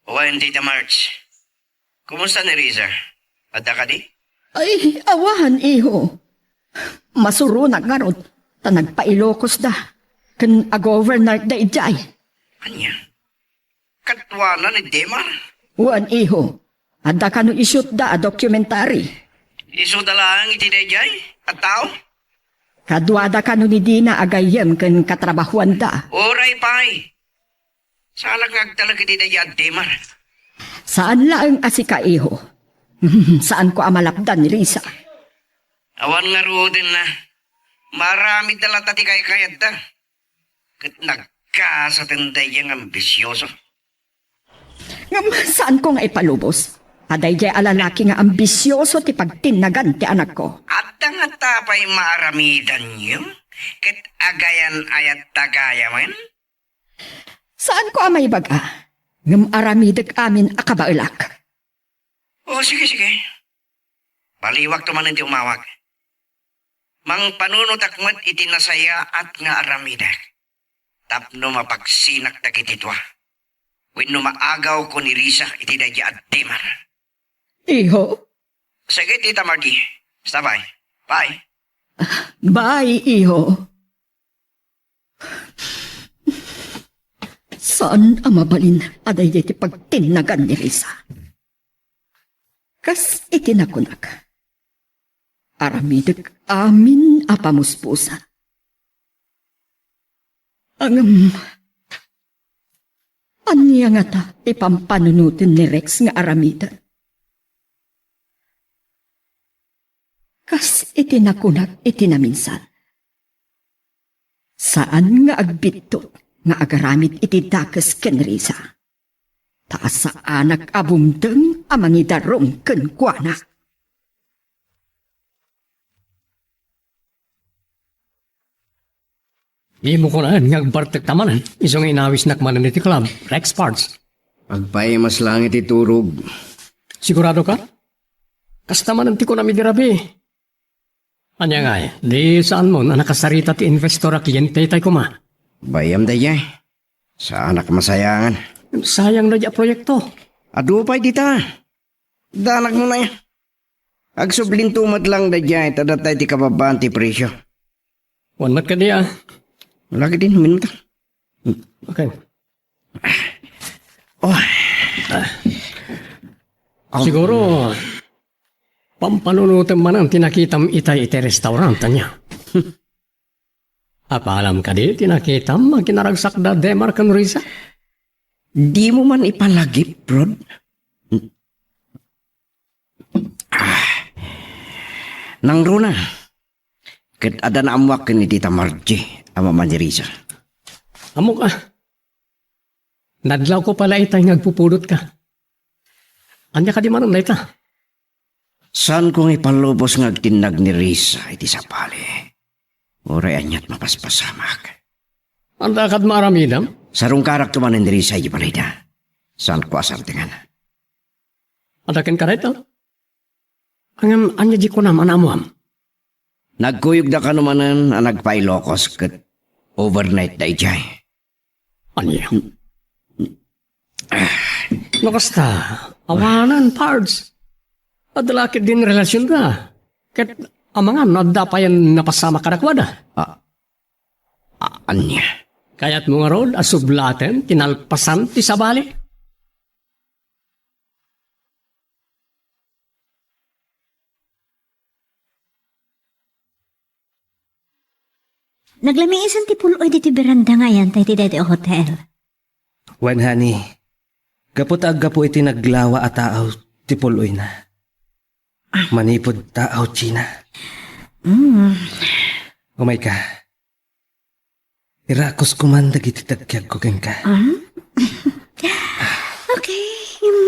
Wan, Tita March. Kumusta ni Riza? Adda ka di? Ay, awahan iho. Masurunag nga ron, ta nagpailokos da. Ken a governor da ijay. Anya? Katwana ni Demar? Wan iho, adda ka no ishoot da a documentary. Iso dalang iti dayjay? At tao? Kadwada ka no ni Dina agayem ken katrabahuan da. Oray pay. Sana kagtalag iti dayjay at Demar. Saan laang asika iho? Saan ko amalapdan ni Risa? Awan nga din na. Marami dala tati kayat da. Kat nagkasatan dayjay ambisyoso. Ngam, saan ko nga ipalubos? Aday jay alalaki nga ambisyoso ti pagtinagan ti anak ko. At nga tapay maramidan niyo? Kat agayan ayat tagaya man? Saan ko amay baga? Ngam aramidag amin akabailak. O sige. Baliwag to man hindi umawag. Mang panunot akmat itinasaya at nga aramidak. Tapno mapagsinak na kititwa. Wenno maagaw ko ni Risa iti dadya at Demar. Iho, Sige, Tita Margie. Basta bye. Bye. bye iho. Saan ang mabalin aday ti pagtinagan ni Risa? Kas itinakunak. Aramidag amin apamuspusa. Anya nga ta ipampanunutin ni Rex nga aramida. Kas itinakunak itinaminsan. Saan nga agbito nga agaramit iti dakas ken Risa? Taas sa anak abumdeng amangidarong ken kuana. Imo ko na ngagbartek tamanan. Isong inawis nakmanan iti club, Rex Parts. Agpay mas langit iturog. Sigurado ka? Kastamanan ti ko na midirabi. Anya nga di saan mo na nakasarita ti investor a kliyente tay ko ma. Bayam dayay. Sa anak masayangan. Sayang na di a proyekto. Adupay dita. Danak mo na yan. Agsubling tumat lang dayay. Tadatay ti kababaan ti presyo. One mat ka di ah. Lagi din, humin mo ta. Okay. Oh, Siguro, pampanunutan man ang tinakitam itay iti restaurant niya. Apalam ka di, tinakitam makinaragsak da Demar kan Risa? di mo man ipalagip, Rod. Nang runa. Kat ada na amwak ni Tita Margie, ama manjerisa. Amo ka. Nadlaw ko pala itay ngagpupulot ka. Anya ka di man na ita? Saan kong ipalubos ng tinag ni Risa iti sa pali? Oray anyat mapaspasamak. Anda kad maaramidam? Sarong karak tumanin ni Risa iti palida. Saan ko asartingan? Anda ken ka rito? Angam anya di ko naman amuam. Nagkuyog da ka numanan ang nagpailokos kat overnight da ijay. Anya? Nakasta, awanan, pards. Adalakit din relasyon ka. Ket amangan, nadapayan napasama karakwada. Anya? Kaya't mga rod, asublaten, tinalpasan, ti sabali. Naglamiisan ti puloy dito beranda nga yan tayo ti dede hotel. Wen honey, kapot aggapo iti naglawa at taaw ti puloy na. Manipod taaw China. Umay ka. Irakos kumandag iti tagkyag ko ken ka. Okay,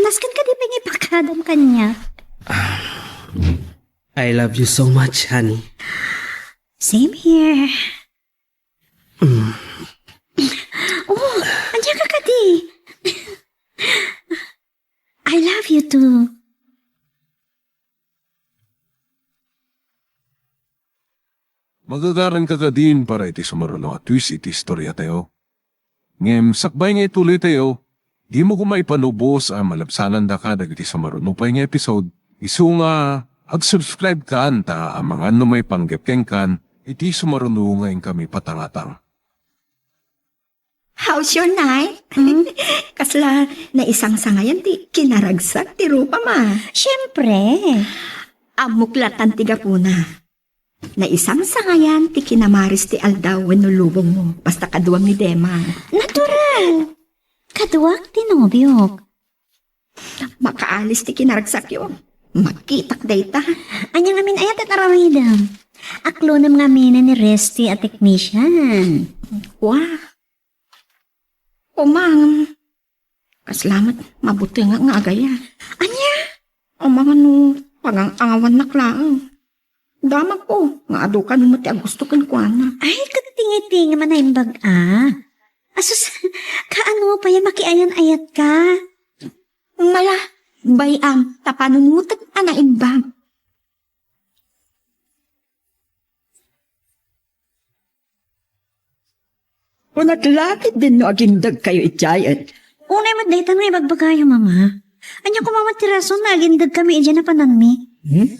naskan ka di pingipakadam kanya. I love you so much, honey. Same here. Oh, andiyan ka kadi. I love you too. Magagaran ka din para iti sumaruno at twist iti istorya tayo. Ngem, sakbay nga ituloy tayo, di mo kumaipanubos ang malapsanan da ka dagiti sumaruno pa nga episode. Isu nga, ag-subscribe ka anta ang mga ano may panggepkeng kan, iti sumaruno ngayon kami patangatang. How's your night? Kasla na isang sangayan ti kinaragsak ti rupa ma. Siyempre. Amuklatan ti gapuna. Na isang sangayan ti kinamaris ti aldaw wenno lubong mo. Basta kaduwang ni Dema. Natural. Kaduwag tinubyok. Makaalis ti kinaragsak yun. Makitak dayta. Anya ngamin ayat at aramidam. Aklo na mga mina ni Resty at technician. Wah. Umang. Kaslamat, mabuti nga agaya. Anya? O mga no, pagang-angawan na klaang. Damag ko, nga adukan mo ti agusto kan kuana. Ay, katitingi-tingi man na imbag Asus, kaano pa yan makiayan-ayat ka? Mala, bayam, tapanunutat ana imbang. O naglakit din no agindag kayo itjayat. Unay madaytan mo ibagbagayo, mama. Anya ko mama tirason na agindag kami idyan na pananmi.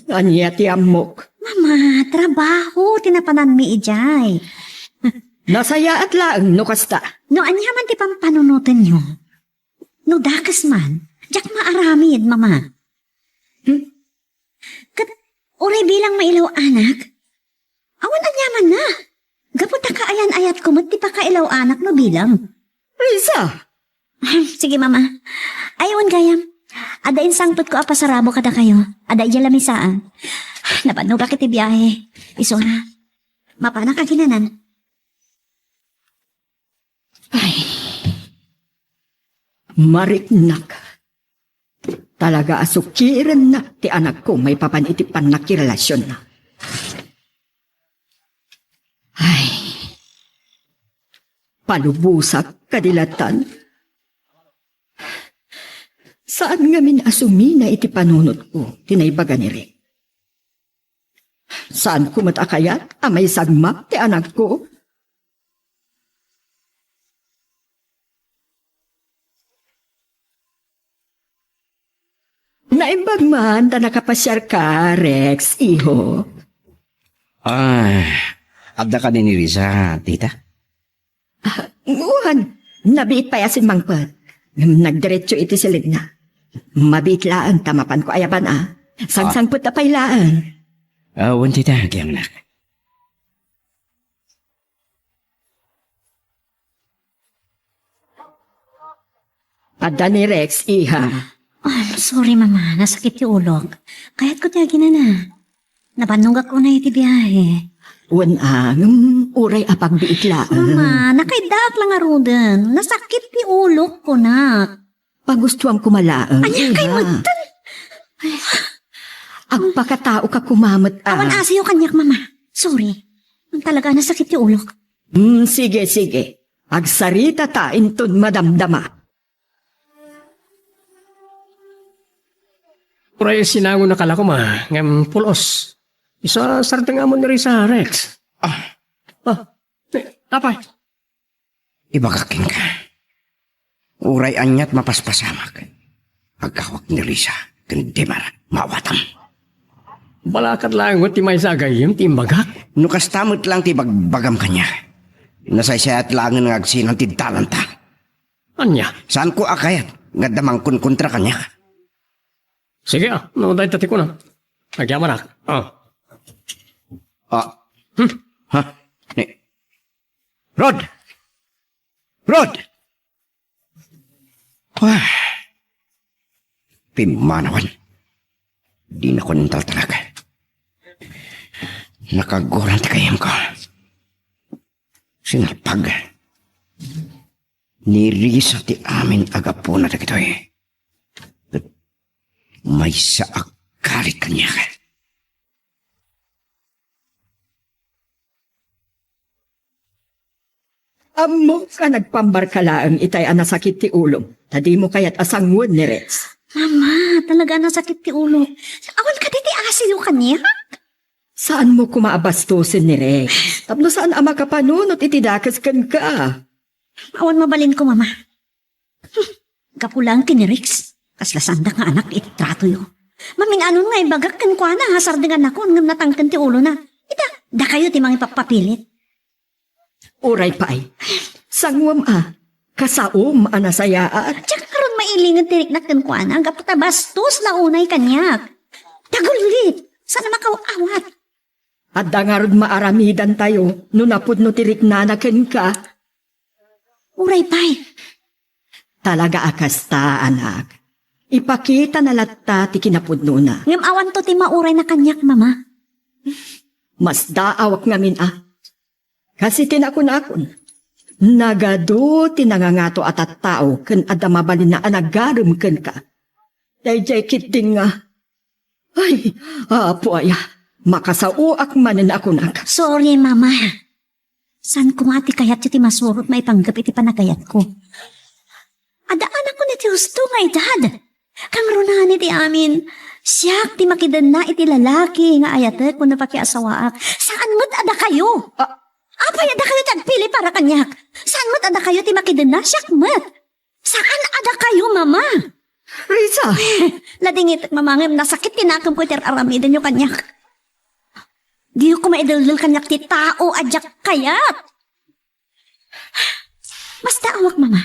Anya ti amok. Mama, trabaho, tinapananmi ijay. Nasaya at laang no kasta. No anya man ti pampanunutan nyo. No dakas man, jak maaramid, mama. Kat, uray bilang mailaw anak. Awan anya man na. Gaputa ka ayan-ayat ko, ti pa kailaw anak no bilang. Risa, Sige, mama. Ayawan gayam. Ada insangpot ko apasarabo kada kayo. Ada iya lamisaan. Napad no bakit ibiyahe. Iso na. Mapana ka ginanan. mariknak. Talaga asukiran na ti anak ko may papanitipan na kirelasyon na. Ay, palubusak kadilatan. Saan nga min asumi na iti panunot ko, tinaybaga ni Rick? Saan ko matakayat amay sagmak ti anak ko? Naimbag man ta nakapasyar ka, Rex, iho. Adda ka din ni Risa, tita? Nguhan, nabiit pa yasin mangpad. Nagdiretso iti silig na. Mabitlaan tamapan ko ayaban Sangsangput na pailaan. Awan tita, kiyang nak. Adda ni Rex, iha. Sorry mama, nasakit yung ulog. Kaya't ko tiyagin na. Napanunggak ko na iti biyahe. Uray apang biitlaan. Mama, nakaidak lang arudan. Nasakit ti ulog ko na. Pagustuhan kumalaan. Anya kay magtan. Ang pagkatao ka kumamot Awan asiyo kanyak mama. Sorry. Ang talaga nasakit yung ulog. Sige. Agsarita ta inton madamdama. Uray sinangon na kala ko ngam pulos. Isa sarteng amon ni sa Rex. Tapay. Ibagaking ka. Uray anyat mapaspasamak. Agkawak ni Risa, kendemar, mawatam. Balakat lang ti may sagayim, ti imbagak. Nukas tamot lang ti bagbagam kanya. Nasaysayat lang ng agsinang tidtalanta. Anya? Saan ko akayat? Nga damang kontra kanya. Sige no day tati ko na. Agyaman ak. Ni. Rod! Wah. Pimanawan. Di na ko nintal talaga. Nakagurang tikayam ko. Sinalpag. Nirisa ti amin agapo na dagito May saakarit kanya ka. Amo ka nagpambarkalaang itay anasakit ti ulong. Tadi mo kaya't asangwod ni Rex. Mama, talaga nasakit ti ulog. Awan ka di asiyo kanya. Saan mo kumaabastusin ni Rex? Tapno saan ama ka panunot itidakas kan ka? Awan mabalin ko mama. Kapulang kinirix. Kaslasanda nga anak ititrato yo. Mamin anon nga ibagak kan kwa na hasar dengan ako ngam natangkan ti ulo na. Da kayo ti mga ipapapilit. Uray pa ay. Sangwam kasaom anasayaat. Tsaka karon mailingan tirik na kan kwa na. Gaputa bastos na unay kanyak. Tagulit. Sana makawawat. At dangarod maaramidan tayo no napudno tirik na naken ka. Uray pay. Talaga akasta anak. Ipakita na latta ti kinapudno na. Ngam awan to ti mauray na kanyak mama. Mas daawak ngamin Kasi tinakon-akon. Nagado tinangangato at tao ken adamabalin na anagarum ken ka. Dayjay kiting nga. Ay, apo aya. Makasauak manin ako nak. Sorry mama. San kumati kayat ti masurot maipanggap iti panagayat ko. Adaan ako ni ti husto nga edad. Kang runani ti amin. Siyak ti makidan na iti lalaki nga ayatek kung napakiasawaak. Saan mo't ada kayo? Apay ada kayo tagpili para kanyak. Saan mo't ada kayo ti makidan na? Siyak mo't. Saan ada kayo, mama? Risa! Ladingit mamangim nasakit tinakam ko iti aramidan yung kanyak. Di ko maidaldal kanyak ti tao adyak kayat. Basta awak, mama.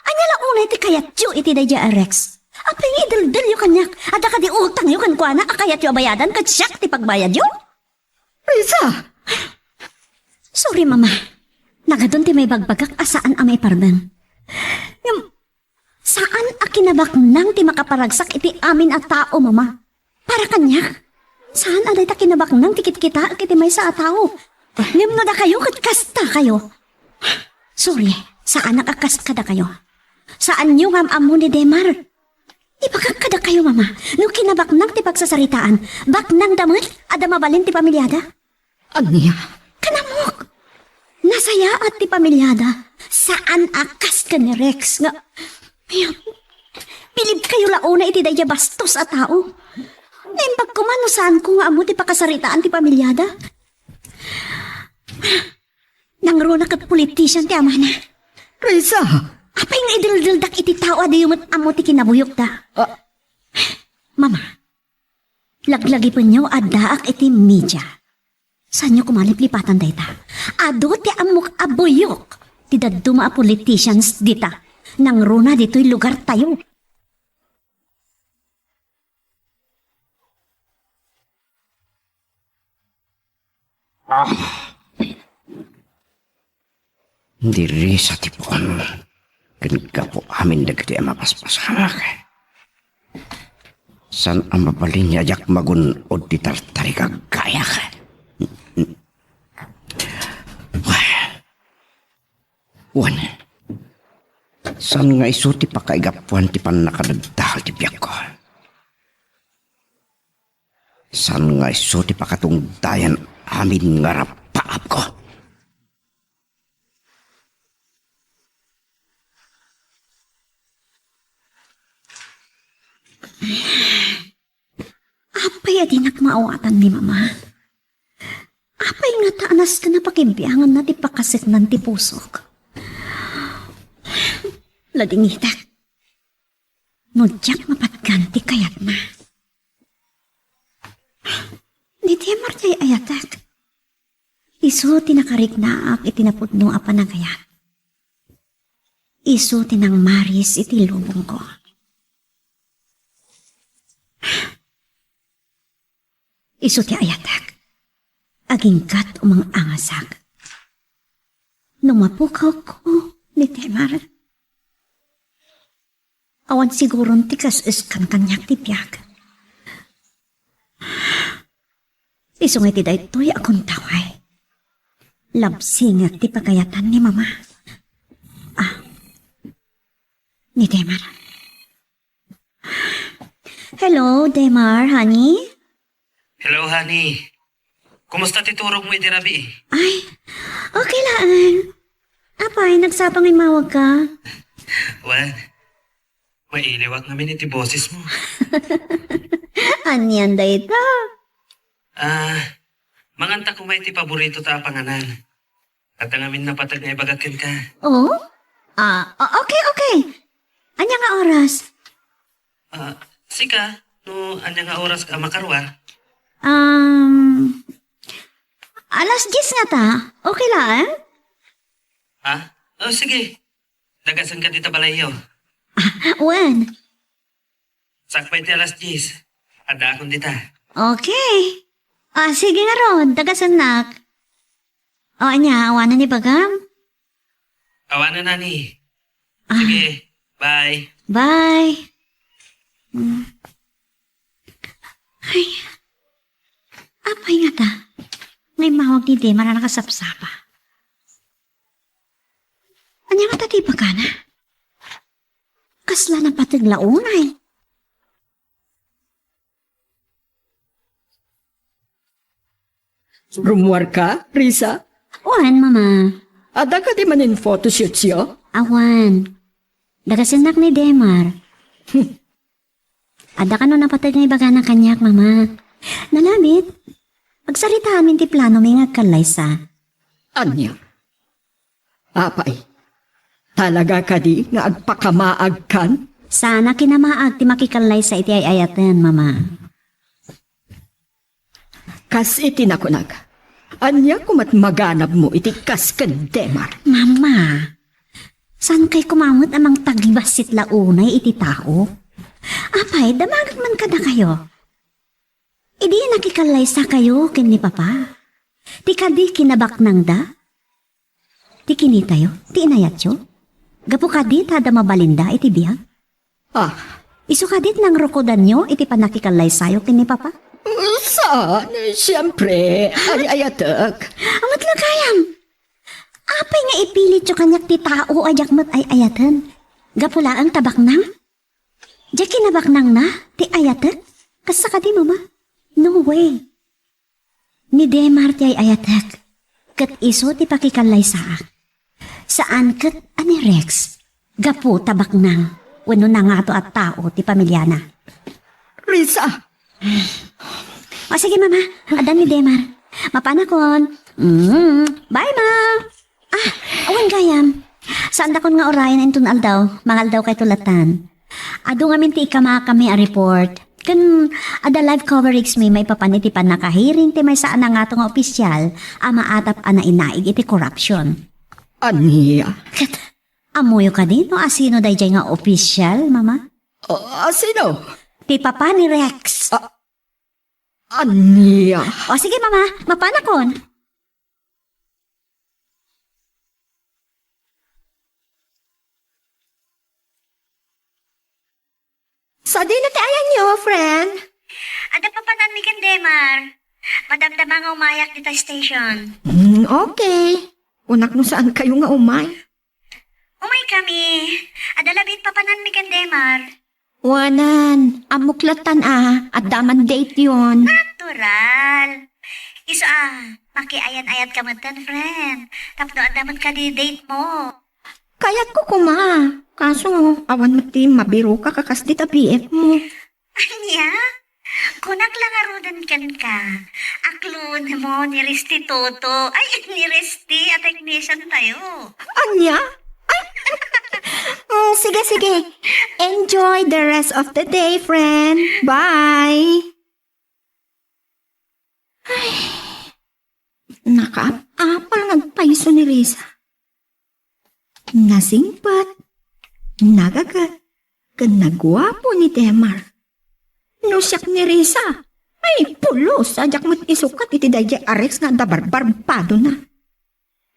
Anya lang unay ti kayat yu iti dadya Rex. Apay nga idaldal yung kanyak. Ada ka di utang yung kankwana akayat yung bayadan katsyak ti pagbayad yung. Risa! Sorry, mama. Nagadon ti may bagbagak asaan amay parban. Yung, saan akinabak nang ti makaparagsak iti amin at tao, mama? Para kanyak. Saan aday ta kinabak nang tikit kita kiti may sa tao? Ngim na da kayo kat kasta kayo. Sorry, saan nakakasta kayo? Saan yung amamo ni Demar? Ipagkakada kayo, mama. Nung kinabak nang ti pagsasaritaan, bak nang damot, ada mabalin ti pamilyada? Anya? Kanamok. Nasaya at ti pamilyada. Saan akas ka ni Rex nga? Ayun, bilib kayo launa iti daya bastos a tao. Naimbag ko man no saan ko nga amo ti pakasaritaan ti pamilyada. Nangruna kat politician ti ama na. Risa, Apay nga idildildak iti tao adi yung amo ti kinabuyok ta. Mama, laglagi pa niyo adaak iti media. Saan niyo kumaliplipatan dayta? Ado ti amok abuyok. Ti daduma a politicians dita. Nangruna dito'y lugar tayo. Diri sa tipon. Kaniga po amin dagiti ang mapaspasak. San ang mabalin niya jak magun o di tartari kagayak. Wan. San nga isuti pa kaigapuan ti pan nakadagdahal ti biyak ko. San nga isuti pa katungdayan amin nga rapaap ko. Apay adinak maawatan ni mama. Apay nga taanas ka na pakimbiangan na ti pakasit ng ti pusok. Ladingitak. Nudyak mapatganti kayat na. Di temar tay ayatak. Isu tinakarik na ak itinapudno a panagayat. Isu tinang maris iti lubong ko. Isu ti ayatak. Agingkat umang angasak. Nung mapukaw ko ni temar. Awan siguron ti kas-iskan kanyak ti piyak. Isungay ti daytoy akong taway. Labsing at ti pagayatan ni mama. Ni Demar. Hello, Demar, honey? Hello, honey. Kumusta titurog mo Rabi? Ay, okay lang. Apay, nagsapang imawag ka. Wan, mailiwat namin iti boses mo. Anyan da ito? Manganta ko may iti paborito ta panganan. At ang amin napatag na ibagakin ka. Oh? Okay. Anya nga oras? Sika, no anya nga oras ka makarwar? Alas 10 nga ta. Okay lang? Sige. Dagasan ka dito balayo. When? Sakpay ti alas 10. Ada akong dita. Okay. Sige nga ron. Dagasanak. Anya, awanan ni Bagam? Awanan na ni. Sige, bye. Bye. Ay. Apay nga ta. May mahawag ni Demar na nakasapsapa. Anya nga ta di ba ka na? Kasla na patiglaunay. rumuar ka, Risa? Wan, mama. Ada ka di manin photoshoot siya? Awan. Dagasanak ni Demar. Ada ka no napatag nga ibaga na kanyak, mama. Nalamit. Pagsarita amin ti plano may ngagkalay sa. Anya? Apay, talaga ka di nga agpakamaag kan? Sana kinamaag ti makikalay sa iti ayayatan, mama. Kas iti nakunag. Anya kumat maganap mo iti kas ken Demar. Mama, saan kay kumamot amang tagibasit launay iti tao? Apay, damagat man kada kayo. Idi nakikalay sa kayo ken ni Papa. Ti kadi kinabak nang da? Ti kinitayo? Ti inayatyo? Gapo kadi tada mabalinda iti biyag? Isu kadit nang rokodan nyo iti panakikalay sayo ken ni Papa? Saan? Siyempre, ayatak. Amat lagayam. Apay nga ipilit yung kanyak ti tao ajak mat ay ayatan. Gapula ang tabak nang? Diya kinabak nang na ti ayatak? Kasa ka di mama? No way. Ni Demar ti ay ayatak. Kat iso ti pakikalay saak. Saan kat ani Rex? Gapo tabak nang. Wano na nga to at tao ti pamilyana. Risa, O sige mama, adan ni Demar. Mapanakon. Bye ma. Awan gayam. Saan dakon nga orayan intun aldaw, mangaldaw kay tulatan. Ado nga minti ikama kami a report. Kan ada live coverage may papanitipan na kahiring ti may saan nga to nga opisyal ama atap ana inaig iti corruption. aniya. Kat, amuyo ka din no asino dayjay nga opisyal, mama? Sino? Ti papa ni Rex. Aniya. O sige mama, mapanakon. Sa di na tayan niyo, friend. Ada pa panan mi Demar. Madamdama nga umayak dito station. Okay. Unak no saan kayo nga umay? Umay kami. Ada labit pa panan mi Demar. Wanan, amuklatan at daman date yon. Natural. Iso makiayan-ayat ka man tan, friend. Tapno andaman ka di date mo. Kayat ko kuma. Kaso, awan mo ti mabiro ka kakas di BF mo. Anya? Kunak lang arudan kan ka. Aklon mo ni Risti Toto. Ay, ni Risti at technician tayo. Anya? Ay. Sige. Enjoy the rest of the day, friend. Bye. Ay. Nakaapal nagpaiso ni Risa. Nasingpat. Nagagat. Kanagwapo ni Demar. Nusak ni Risa. Ay, pulos. Sajak mo't isukat iti dayjay Arex nga dabar-barbado na.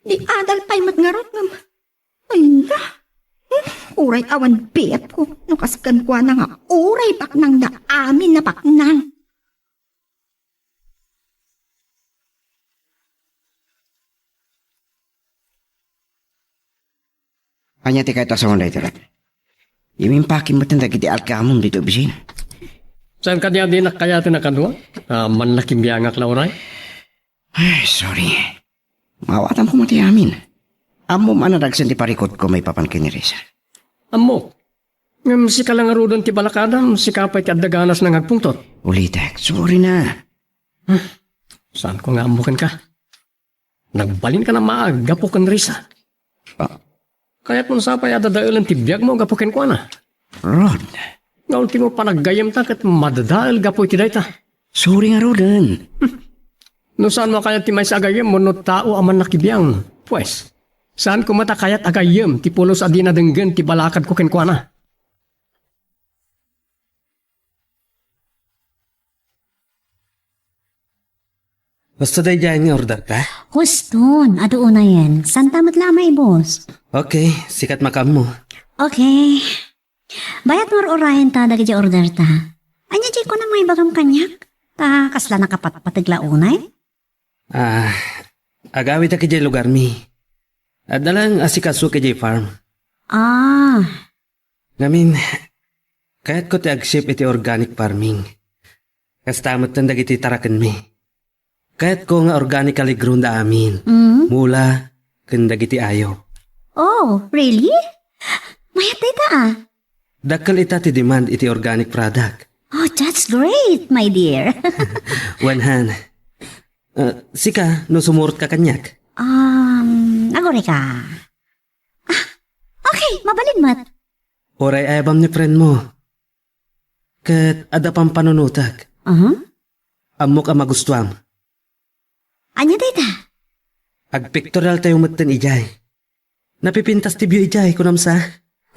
Di adal pa'y matngarot nga. Ay na. Uray awan biat ko. Nukaskan ko na nga. Uray paknang da amin na paknang. Anya ti kahit asawan da ito. Imimpakin mo tindag iti alkamon dito bisin. Saan ka niya din kaya tinakadwa? Man nakimbiangak lauray? Ay, sorry. Mawatan ko mati amin. Amo manadagsan ti parikot ko may papan kay ni Risa. Amo, ngam si kalangarudan ti balakadam, si kapay ti adaganas ng agpungtot. Ulitek, sorry na. Saan ko nga amukin ka? Nagbalin ka na maaga po kan Risa. Kaya kung sapay adadailan ti biyag mo, gapukin ko na. Rod, Nga ultimo pa naggayam ta kat madadail gapoy ti dayta. sorry nga Rodan. No saan mo kaya ti may sa agayam mo no tao aman nakibiyang? Pues, saan ko mata kayat agayam ti pulos adi na denggen ti balakad ko kenkwana? Gusto dayjay nga order ka? Huston, ado una yan. Santa matlamay, boss. Okay, sikat makam mo. Okay. Bayat mo orayan ta dagi order ta. Anya jay ko na may bagam kanyak. Ta kasla nakapatpatigla unay. Agawit ta kajay lugar mi. Adalang asikaso kajay farm. Ngamin, kayat ko ti agship iti organic farming. Kastamot tan dagiti taraken mi. Kayat ko nga organically grown da amin. Mula, kandagiti ayo. Oh, really? Mayat data Dakal ita ti demand iti organic product. Oh, that's great, my dear. Wanhan. Sika, no sumurot ka kanyak. Agore ka. Okay, mabalin mat. Oray ayabam ni friend mo. Kat ada pang panunutak. Amo ka magustuam. Anya data? Agpictorial tayo matan ijay. Napipintas ti biyo ijay kunam sa.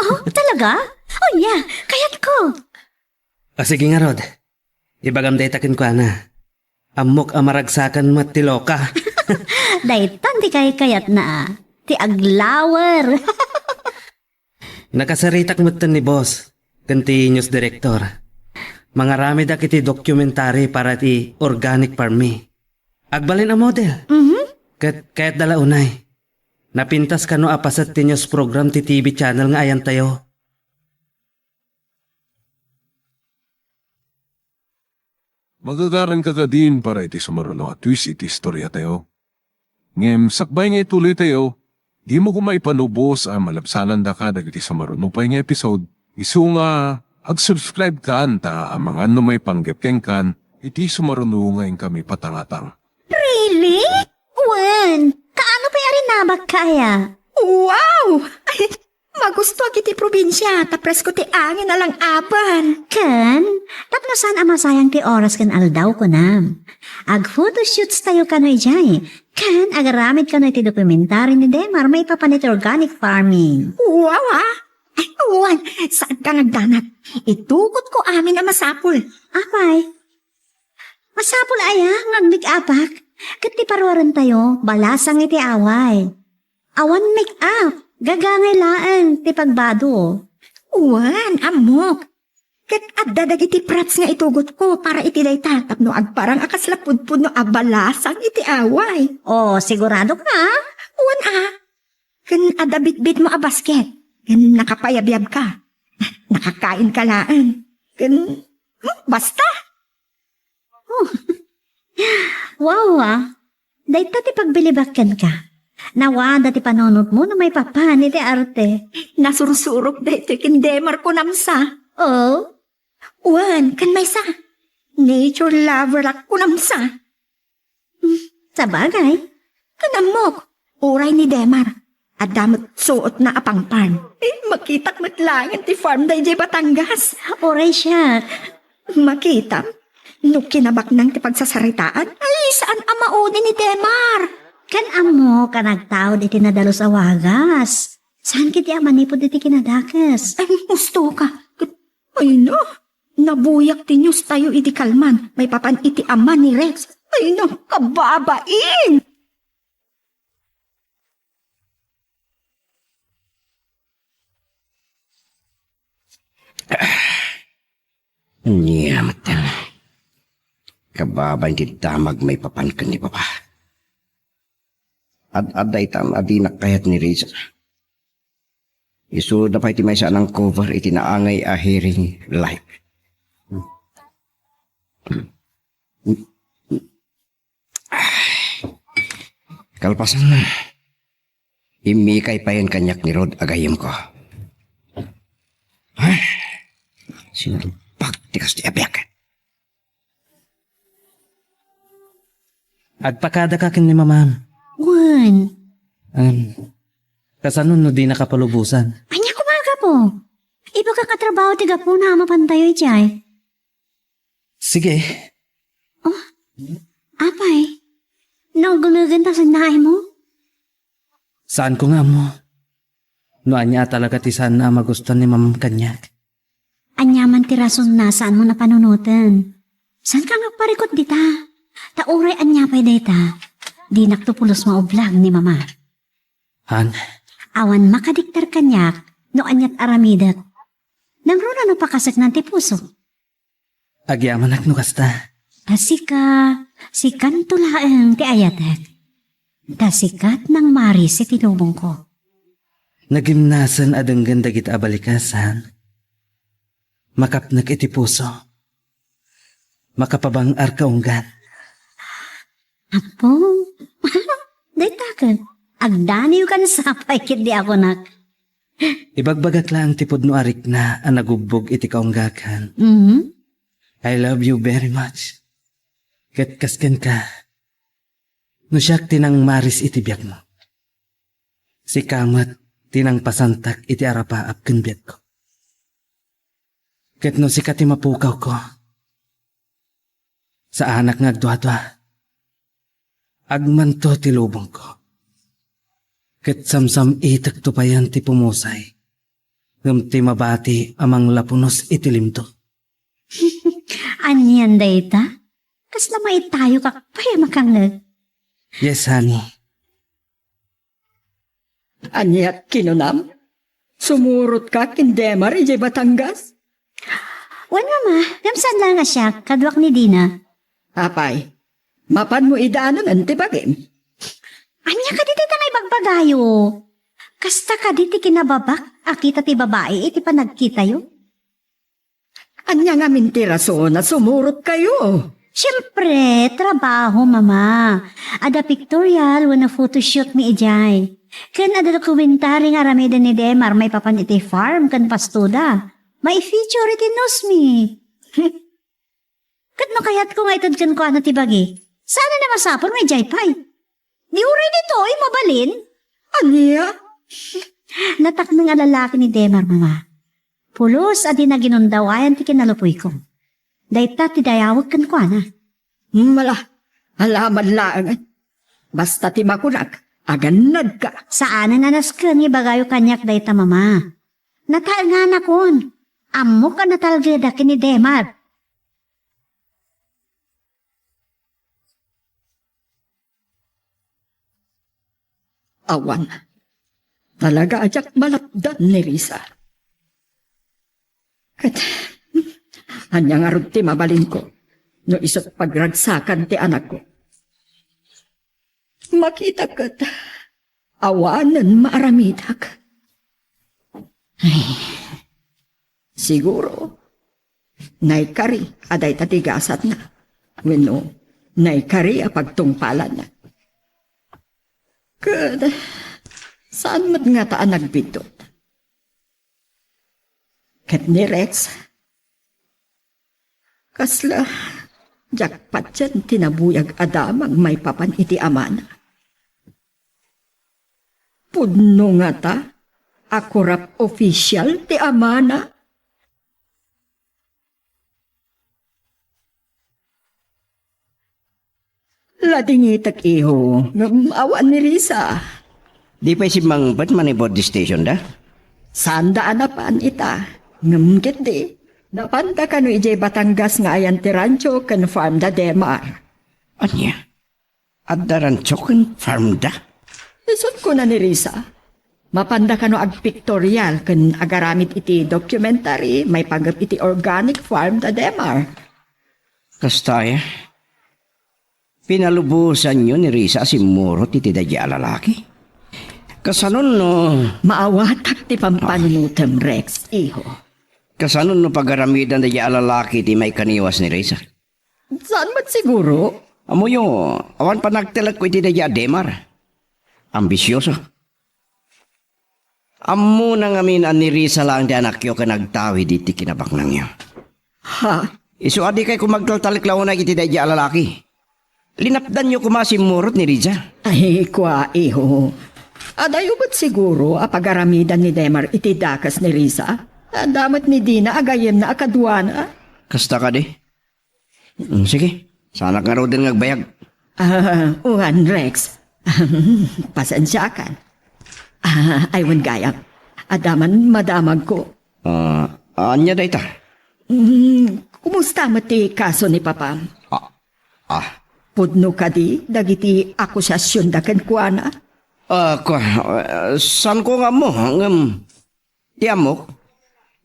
Oh, talaga? Oh, yeah. Kayat ko. Sige nga Rod. Ibagam day takin ko na. Amok amaragsakan mat ti loka. Daytan di kayat na. Ti aglawer. Nakasaritak matan ni boss. Kanti news director. Mga rami da kiti dokumentary para ti organic farming. Agbalin ang model. Kahit dala unay. Napintas ka no apasat ti news program ti TV channel nga ayan tayo. Magagaran ka din para iti sumarulo at twist iti istorya tayo. Ngem sakbay nga ituloy tayo, di mo kumaipanubos ang malabsanan da ka dagiti sa marunupay nga episode. Isu nga, ag-subscribe ka ta ang mga ano may panggapkeng kan, iti sumarunungayin kami patangatang. Really? Wen, kaano pa yari nabag kaya? Wow! Ay, magusto kiti probinsya, tapres ko ti angin na lang aban. Ken, tapno saan ang masayang ti oras kan aldaw ko nam. Ag photoshoots tayo kanoy jay. Ken, agaramid kanoy ti dokumentary ni Demar may papanit organic farming. Wow ah! Ay, Juan, saan ka nagdanat? Itukot ko amin na masapul. Apay, masapul aya, ngagmig apak. Kat ti parwaran tayo, balasang iti away. Awan make up, gagangay laan, ti pagbado. Juan, amok. Kat adda dagiti prats nga itugot ko para iti day tatap no agparang akaslapudpud no abalasang iti away. Oh, sigurado ka? Juan ah, kan adda bitbit mo a basket. Kan nakapayabyab ka. Nakakain ka laan. Kan, basta. Wow Dayta ti pagbilibakan ka. Nawada ti panonot mo na may papan iti arte. Nasursurok da ito kindemar ko namsa. Oh, Juan, kan may sa. Nature lover ako namsa. sa bagay. Kanamok, oray ni Demar. At damot suot na apangpan. Makitak matlangan ti farm day jay Batangas. Oray siya. Makita, no kinabak nang ti pagsasaritaan, ay saan ang mauni ni Demar? Kan amo ka nagtao iti nadalo sa wagas. Saan kiti amanipod iti kinadakas? Ay, gusto ka. Ay no, nabuyak ti news tayo iti kalman. May papan iti ama ni Rex. Ay no, kababain! Niyamatan. Kababay di damag may papankan ni Papa. Ad-aday tam adinak kayat ni Riza. Isu na pa iti may sanang cover iti naangay a hearing live. Kalpasan na. Imikay pa yan kanyak ni Rod agayim ko. Ay, sinalpak tikas di abyak. Agpakada ka kin ni mamam. Juan, Kasanon no di nakapalubusan. anya kumaga po. Iba ka katrabaho tiga po na mapantayo ijay. Sige, Apay, naugulugan ta sa naay mo? saan ko nga mo? No anya talaga ti saan na magustuhan ni mamam kanyak. Anyaman ti rason na saan mo napanunutan. Saan ka nagparikot dita? Tauray anyapay data. Di naktupulos maublag ni mama. Han, Awan makadiktar kanyak no anyat aramidat. Nangruna no pakasak ng ti puso. agyaman ak no kasta. Tasika, sikan tulaang ti ayatek. Tasikat ng maris si tinubong ko. Nagimnasan adang ganda kita abalikasan. Makapnak iti puso. Makapabang arkaunggan. Apo, daytakan. Agdaniw kan sapay kit di ako nak. Ibagbagak lang tipod no arik na ang nagugbog iti kaunggakan. I love you very much. Katkaskan ka. No siyak tinang maris iti biyak mo. Si kamat tinang pasantak iti arapaap kunbiat ko. Ket no si kati mapukaw ko. Sa anak nga agdwa-dwa. Agmanto ti lubong ko. Ket samsam itak to payan ti pumusay. Ngam ti mabati amang lapunos iti limto. Anyan dayta? Kas na may tayo kakpay makangag. Yes, honey. Anyat kinunam? Sumurot ka kindemar ijay Batangas? Wan mama, gamsan lang nga siya, kadwak ni Dina. Apay, mapan mo idaanon ang tibagim. Anya ka diti tangay bagbagayo. Kasta ka diti kinababak, akita ti babae, iti panagkita yo. Anya nga mintiraso na sumurot kayo. Siyempre, trabaho, mama. Ada pictorial, wana photoshoot mi ijay. Kan ada dokumentary nga ramida ni Demar may papan iti farm kan pastuda. May feature iti news mi. Kat no kayat ko nga itod kan ko ano ti bagi. Sana na masapon may jay pay. Di uray dito ay mabalin. Aniya? Natak ng alalaki ni Demar, mama. Pulos adi na ginundawayan ti kinalupoy ko. Dayta ti dayawag kan ko ana. Mala, alaman lang. Basta ti makunak, aganad ka. Saan na nanas ka ni bagayo kanyak dayta, mama. Natal nga na kon. Amo ka natalgada ni Demar. Awan. Talaga ajak malapdan ni Risa. Kat, hanya nga ti mabalin ko, no isot pagragsakan ti anak ko. Makita kat, awanan maaramidak. Siguro, naikari aday tatigasat na. Weno, naikari a pagtungpalan na. Kat, saan mat nga taan nagbitot? Kat ni Rex, kasla, jakpat dyan tinabuyag adamag may papan iti amana. Pudno nga ta, ako rap official ti amana. Ladingitak iho, awan ni Risa. Di pa si Mangbat manibod di station da? Saan daan na paan ita? Ngamgit di. Napanta ka no ijay Batangas nga ayan ti rancho kan farm da Demar. Anya? At daran choken farm da? Isot ko na ni Risa. Mapanda ka no ag pictorial kan agaramit iti documentary may panggap iti organic farm da Demar. Kastaya? Pinalubusan nyo ni Risa si Murot iti dadya lalaki? Kasanon no... Maawatak ti pampanunutem Rex, iho. Kasanon no pagaramidan dadya lalaki ti may kaniwas ni Risa? Saan mat siguro? Amo yo, awan pa nagtilag ko iti dadya Demar. Ambisyoso. Amo nang amin ni Risa lang di anak yo ka nagtawid iti kinabak nang yo. Ha? Isu adi kay kumagtaltalik launa iti dadya lalaki. Linapdan nyo kumasimurot ni Riza. Ay, kwa, iho. Adayo ba't siguro apagaramidan ni Demar iti dakas ni Risa? Damat ni Dina agayem na akadwana. Kasta ka di? Sige, sana ka raw din ngagbayag. Uwan, Rex. Pasensya ka. Aywan gayam. Adaman madamag ko. Anya da ita? Kumusta mati kaso ni Papa? Pudno ka di, dagiti akusasyon da ken kuana? San ko nga mo? Di amok?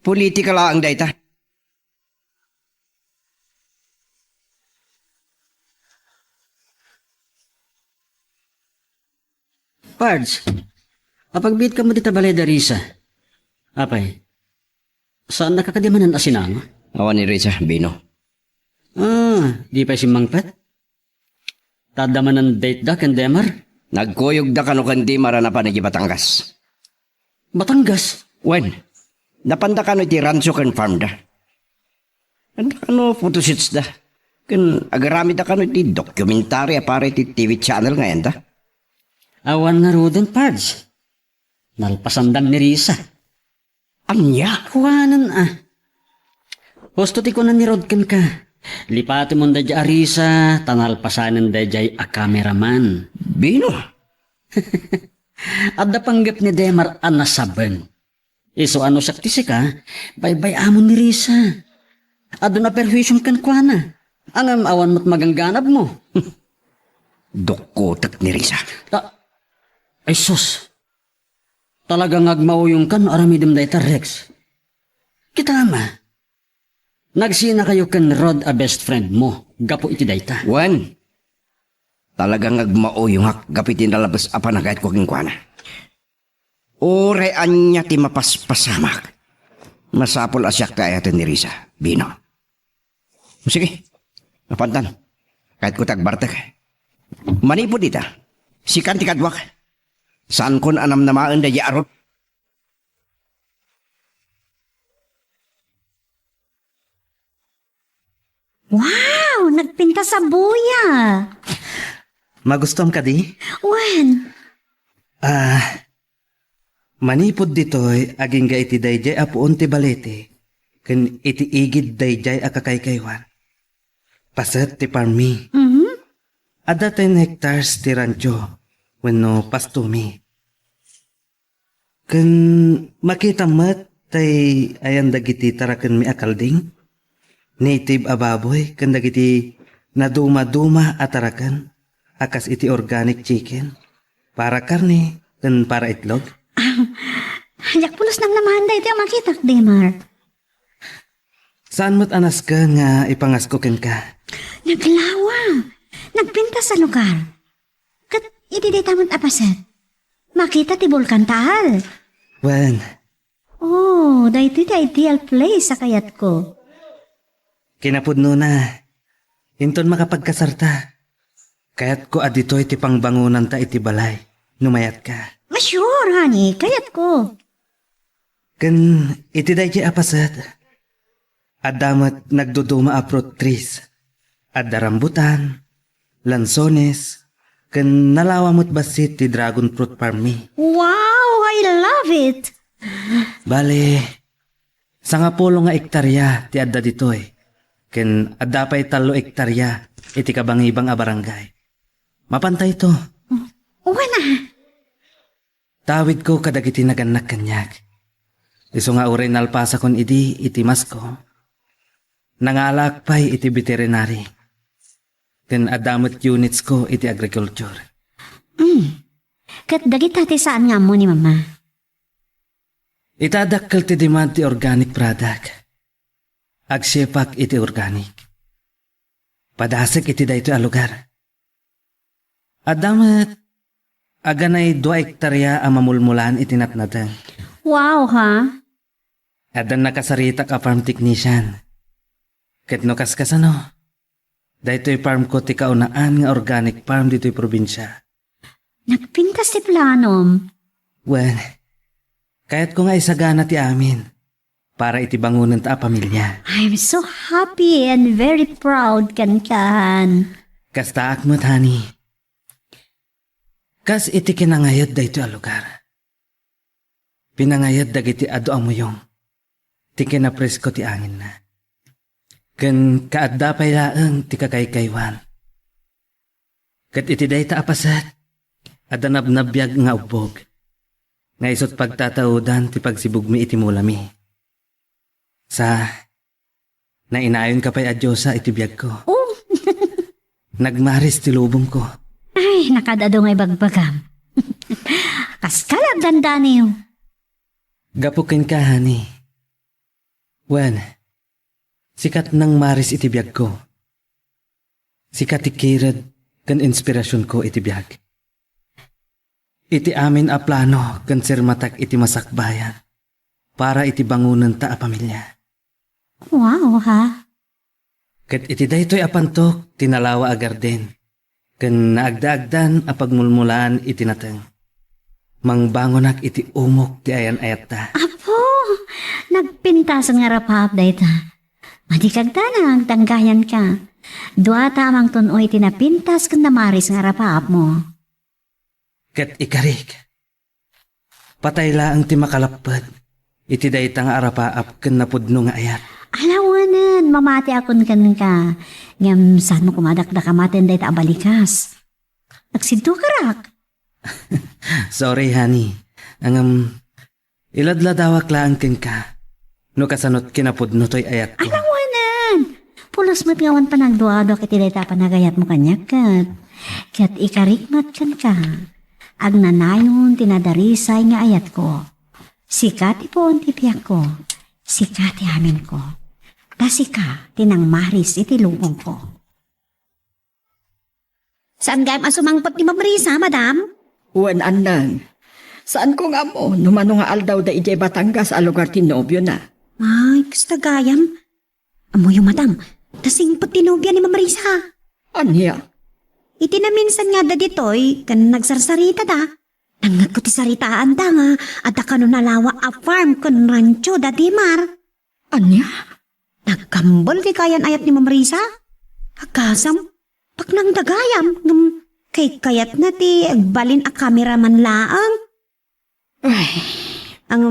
Politika lang da ita. Pards, apagbit ka mo dita balay da Risa. Apay, saan nakakadimanan asinang? Awan ni Riza, Bino. Di pa si Mangpet? Tadaman ng date da ken Demar? Nagkuyog da kano kandi marana pa na Batangas. Batangas? Wen, napanda kano iti rancho ken farm da. Anda kano photoshoot da. Ken agarami da kano iti dokumentary apare iti TV channel ngayon da. Awan nga rodon, Pards. Nalpasandan ni Risa. Anya? Kuwanan Husto ti ko na ni Rodken ka. Lipati mo dadya Risa, tanalpasanan dadyay a cameraman. Bino? Adda panggap ni Demar anasaben. Iso ano saktisi ka, baybay amon ni Risa. Ado na perwisyon kan kuana. Ang awan mo't magangganab mo. Dukotak ni Risa. Ay sus. Talagang agmauyong kan aramidem dayta Rex. Kita ama. Nagsina kayo kan Rod a best friend mo. Gapo iti dayta. Wen, talagang agmao yung hakapitin na labas apa na kahit kuking kuana. Ore anya ti mapaspasamak. Masapol asyak kaya ni Risa, Bino. Sige, mapantan. Kahit ko tagbartak. Manipod ita. Sikan ti kadwak. Saan kon anam namaan da yarot. Wow! Nagpinta sa buya! Magustom ka di? Wen! Manipod ditoy aging ga iti dayjay apuon ti balete ken iti igid dayjay a kakaykaywan. Paset ti parmi. Adda 10 hectares ti rancho wenno pastumi. Ken makita met tay ayan dagiti taraken mi akalding. Native ababoy ken dagiti naduma-duma ataraken akas iti organic chicken para karne ken para itlog. Hayak pulos nang namahan da ito ang makitak, Demar. Saan mo't anas ka nga ipangasko ken ka? Naglawa! Nagpinta sa lugar. Kat iti tamot apaset. Makita ti Bulkan Taal. Wen, Oh, da iti the ideal place sa kayat ko. kinapudno na. Hinton makapagkasarta. Kayat ko aditoy ti pangbangunan ta iti balay. Numayat ka. Sure, honey. Kayat ko. Ken iti dayjay apasat. Adamat nagduduma a fruit trees. Adda rambutan, lansones, ken nalawamot basit ti dragon fruit farm mi. Wow, I love it. Bale, sangapulo nga ektarya ti adda ditoy. Ken adda pay 3 ektarya iti kabangibang a barangay. Mapantay to. Wala. Tawid ko kadagiti naganak kanyag. Iso nga uray nalpasa kon idi iti masko. Nangalak pay iti veterinary. Ken adamot units ko iti agriculture. Kat dagita ti saan nga mo ni mama. Itadakkel ti demand ti organic product. Agsipak iti organic. Padasek iti dayto a lugar. Adamat aganay 2 ektarya a mamulmulan iti natnateng. Wow, ha? Adan nakasarita ka farm technician. Ket no kaskasano. Daytoy farm ko ti kaunaan nga organic farm dito'y probinsya. Nagpintas ti planom. Well, kahit ko nga isagana ti amin para iti bangunan ta a pamilya. I'm so happy and very proud kan. Kastaak mo't honey. Kas iti kinangayad dayto a lugar. Pinangayad dagiti ado amuyong. Ti kinapresko ti angin na. Ken kaadda pay laeng ti kakaykaywan. Ket iti dayta apasat. Adda nabnabiyag nga ubog. Nga isot pagtataudan ti pagsibugmi iti mulami. Sa nainayon ka pay adyosa iti biyag ko. Oh, Nagmaris ti lubong ko. ay, nakadado nga'y bagbagam. Kaskalab dandaniw. Gapukin ka, honey. Wen, sikat nang maris iti biyag ko. Sikat ikirad kan inspirasyon ko iti biyag. Iti amin a plano kan sirmatak iti masakbayan para iti bangunan ta a pamilya. Wow, ha? Ket iti daytoy apantok tinalawa a garden. Ken naagdaagdan a pagmulmulan iti nateng. Mangbangonak iti umok ti ayan-ayat ta. Apo, nagpintasan nga rapap dayta. Madikag tanang tanggayan ka. Dua tamang tunoy tinapintas kung namaris nga rapap mo. Ket ikarik. Patay laang ti makalapad. Iti dayta nga arapaap ken napudno nga ayat. Alawanan, mamati akon kan ka. Ngam saan mo kumadakdak amatin dayta abalikas. Agsidto karak. Sorry, honey. Ang iladladawak laang ken ka. No kasanot kinapudno toy ayat ko. Alawanan, pulos mo't ngawan panagduado kiti dayta panagayat mo kanyak kat. Kat ikarikmat kan ka. Ag nanayon tinadarisay nga ayat ko. Sikat ipoon ti piyak ko. Sikat ti amin ko. Dasika tinang maris iti lubong ko. Saan gayam asumangpot ni Mamarisa, madam? Wen anang. Saan ko nga mo, numano nga aldaw da ijay Batangas a lugar ti nobyo na. Ay, kasta gayam. Amo yung madam, tasing pati nobya ni Mamarisa. Anya? Iti na minsan nga da ditoy, kan nagsarsarita da. Nangat ko ti saritaan da nga, at kano nalawa a farm kun rancho da Dimar. Anya? Nagkambal ti kayan ayat ni Mamarisa. Agkasam, pag nang dagayam, kay kayat na ti agbalin a kameraman laang. Ay, Ang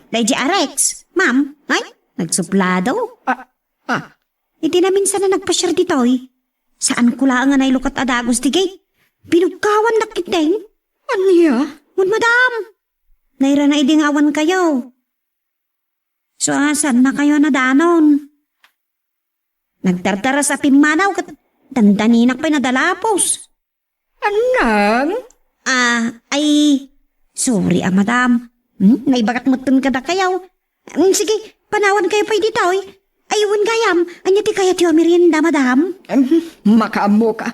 Daiji Arex, ma'am, ay, nagsuplado. Iti na minsan na nagpasyar ditoy. Saan ko lang nga nailukat adagos ti gate? Pinugkawan na kiteng. anya? Ngun madam, naira na idingawan kayo. So asan na kayo na danon? Nagtartara sa pimanaw kat dandaninak pa'y nadalapos. Anang? Ay, sorry madam. Naibagat mo ka na kayo. Sige, panawan kayo pa'y dito eh. Ayun gayam, anya ti kaya tiyo merienda madam. Makaamo ka.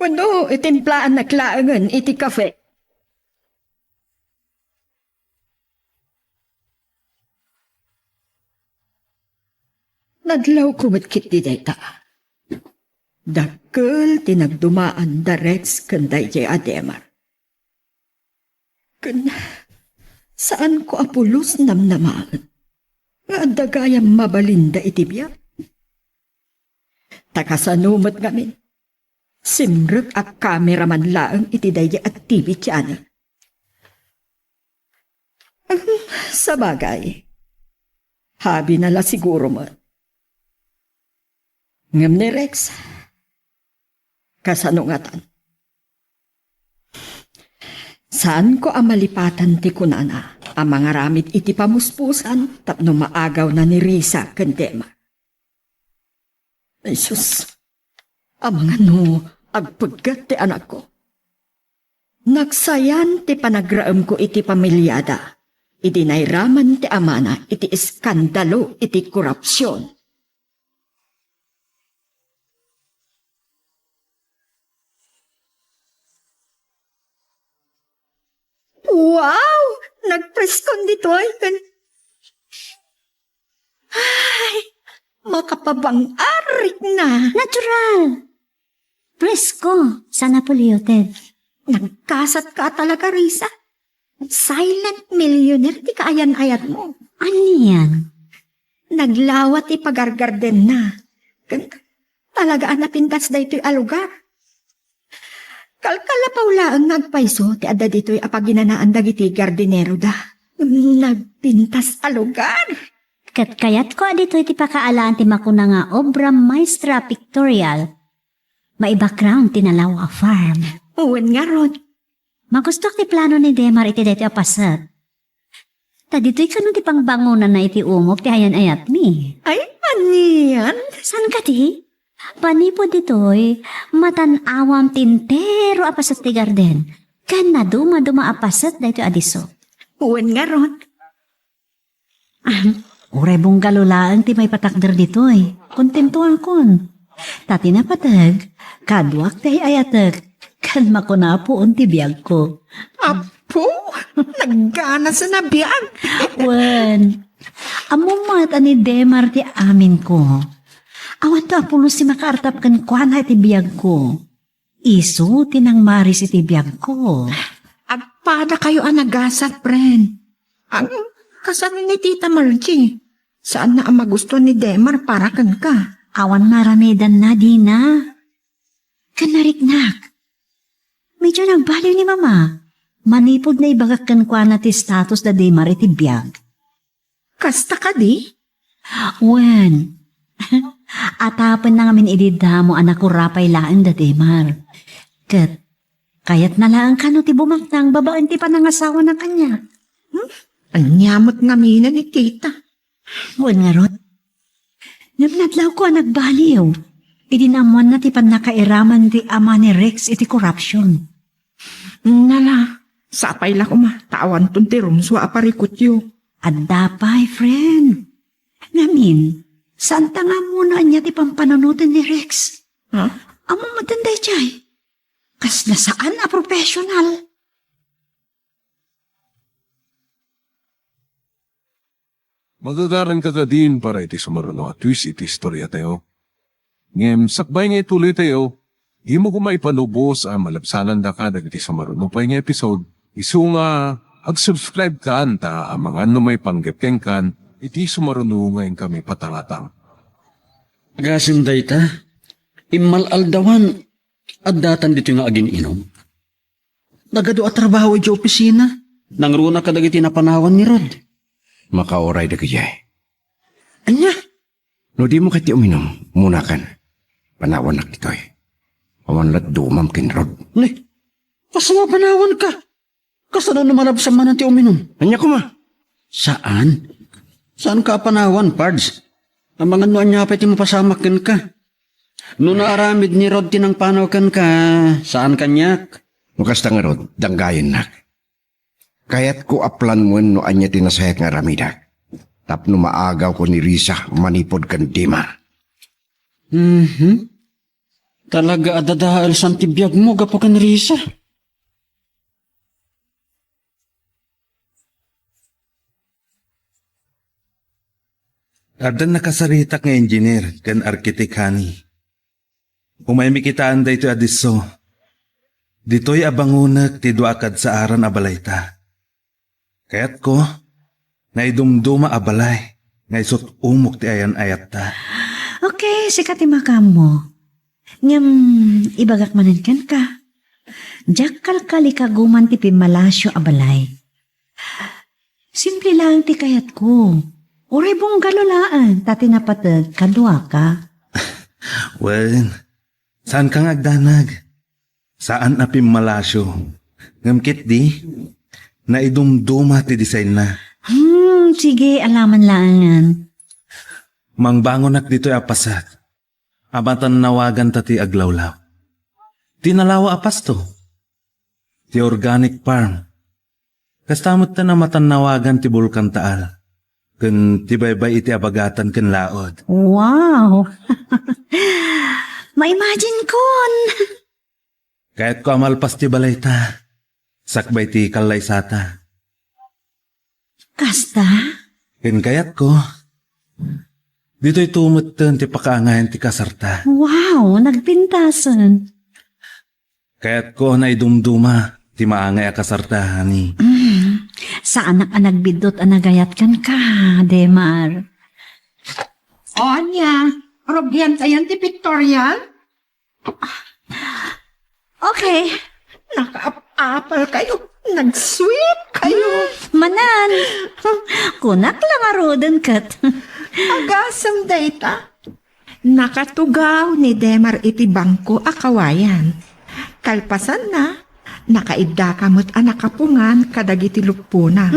Wano, itimplaan na klaangan iti kafe. Nadlaw kumatkit di dayta. Dakkel tinagdumaan da Rex kanday jay Ademar. Saan ko apulos namnamaan? Nga dagayang mabalinda iti biyak. Takasanumat ngamin. Simrek at kameraman laang iti daya activity ana. Sa bagay, habi nala siguro mo. Ngam ni Rex, kasanungatan. Saan ko amalipatan ti kunana ang mga ramit iti pamuspusan tapno maagaw na ni Risa kandema. Ay sus, ang mga agpagkat ti anak ko. Nagsayan ti panagraam ko iti pamilyada, iti nairaman ti amana iti iskandalo iti korupsyon. Wow! Nagpreskon dito ay. Ay, makapabang-arik na. Natural. Presko, sa Napolioted. Nagkasat ka talaga, Risa. Silent millionaire, di kaayan-ayat mo. Ano yan? Naglawat ipagargarden na. Talagaan na pintas da ito'y alugar. Kalkalapaw laang nagpaiso, ti adda dito'y apaginanaan dagiti gardinero da. Nagpintas alugar. Kat kayat ko dito iti pakaalaan ti makuna nga obra maestra pictorial. May background tinalaw a farm. Uwan nga ron. Magustok ti plano ni Demar iti dito apasat. Ta dito'y kano ti pangbangunan na iti umok ti ayan-ayat mi. Ay, aniyan? San ka ti? Panipod dito'y matanawam tintero apasat ti garden. Kan na duma apasat dito adiso. Uwan nga ron. Uray bong galulaan ti may patakder dito'y. Kontentuan kon. Tati na patag, kadwak ti ayatag. Kan makunapoon ti biyag ko. Apo, naggana sa nabiyag. Wan, amumat ani Demar ti amin ko. Awan to apulos si makartap kan kuana iti biyag ko. Isu tinang maris iti biyag ko. Agpada kayo anagasat, friend. Ang kasano ni Tita Margie. Saan na ang magusto ni Demar para kan ka? Awan maramidan na di na. Kanariknak. Medyo nagbaliw ni mama. Manipod na ibagak kan kuana ti status da Demar iti biyag. Kasta ka di? Wen. Atapan na ngamin ididamo anak ko rapay laan da Demar. Kat, kayat na lang kano ti bumaktang babaan ti panangasawa na kanya. Anyamot nga mina ni Tita. Wen nga rot. Nabnadlaw ko nagbaliw. Idinamuan na ti panakairaman ti ama ni Rex iti corruption. Nala, sapay la ko tawan ton ti rumswa aparikutyo. Adapay, friend. Ngamin, saan ta nga muna niya ti pampanunutin ni Rex? Ha? Amo matanday chay. Kasla saan a professional? Magagaran ka ka din para iti sumaruno at twist iti istorya tayo. Ngem, sakbay nga ituloy tayo, imo ko maipalubos ang malabsanan da ka dagiti sa marunupay nga episode, isu nga ag-subscribe ka ta ang mga may panggapkeng kan, iti sumarunungay kami patangatang. Gasim dayta, imalaldawan at datan dito nga agin inom. Nagado at trabaho di opisina, nangruna ka dagiti napanawan ni Rod. Makaoray da kajay. Anya, No di mo kiti uminom, muna kan. Panawan nak ditoy. Pamanlat dumam kin Rod. ni, kasama panawan ka. Kasano na malabsa man ti uminom? Anya ko ma? Saan? Saan ka panawan, Pards? Ang mga nuan niya pati mo pasamakin ka. No naaramid ni Rod tinang panawakan ka, saan kanyak? Mukas nga Rod, danggayin nak. Kayat ko aplan mo no anya tinasayat nga ramida. Tapno maagaw ko ni Risa manipod kan Dima. Talaga adadahal sa tibiyag mo gapo kan Risa. Adan nakasarita nga engineer kan arkitek hani. Umay mikitaan da ito adiso. Dito'y abangunak ti duakad sa aran abalayta. Kayat ko, naidumduma abalay, nga isot umok ti ayan ayat ta. Okay, sikat imakam mo. Ngam, ibagak manan kan ka. Jakal kalikaguman ti pimalasyo abalay. Simple lang ti kayat ko. Uray bong galulaan, tati napatag, kadwa ka. Well, saan kang agdanag? Saan na pimalasyo? Ngamkit di, naidumduma ti design na. Sige, alaman langan. Mangbangon ak dito'y apasat. Abatan nawagan ta ti aglawlaw. Tinalawa apas to. Ti organic farm. Kastamot ta na matanawagan ti bulkan taal. Kun tibaybay iti abagatan ken laod. Wow! Ma-imagine kon! Kahit ko amalpas ti balay ta, sakbay ti kalay sata. Kasta? Ken kayat ko, dito'y tumutten ti pakaangayan ti kasarta. Wow! Nagpintasan. Kayat ko na idumduma ti maangay a kasarta, hani. Sa anak nagbidot anagayat kan ka, Demar. O, anya, Robyan tayan ti pictorial? Okay. Naka-apple kayo. Nag-sweet kayo. Manan. Kunak lang arodan kat. Agasam dayta. Nakatugaw ni Demar iti bangko akawayan. Kalpasan na, nakaidda kamot anakapungan kadagiti lupuna.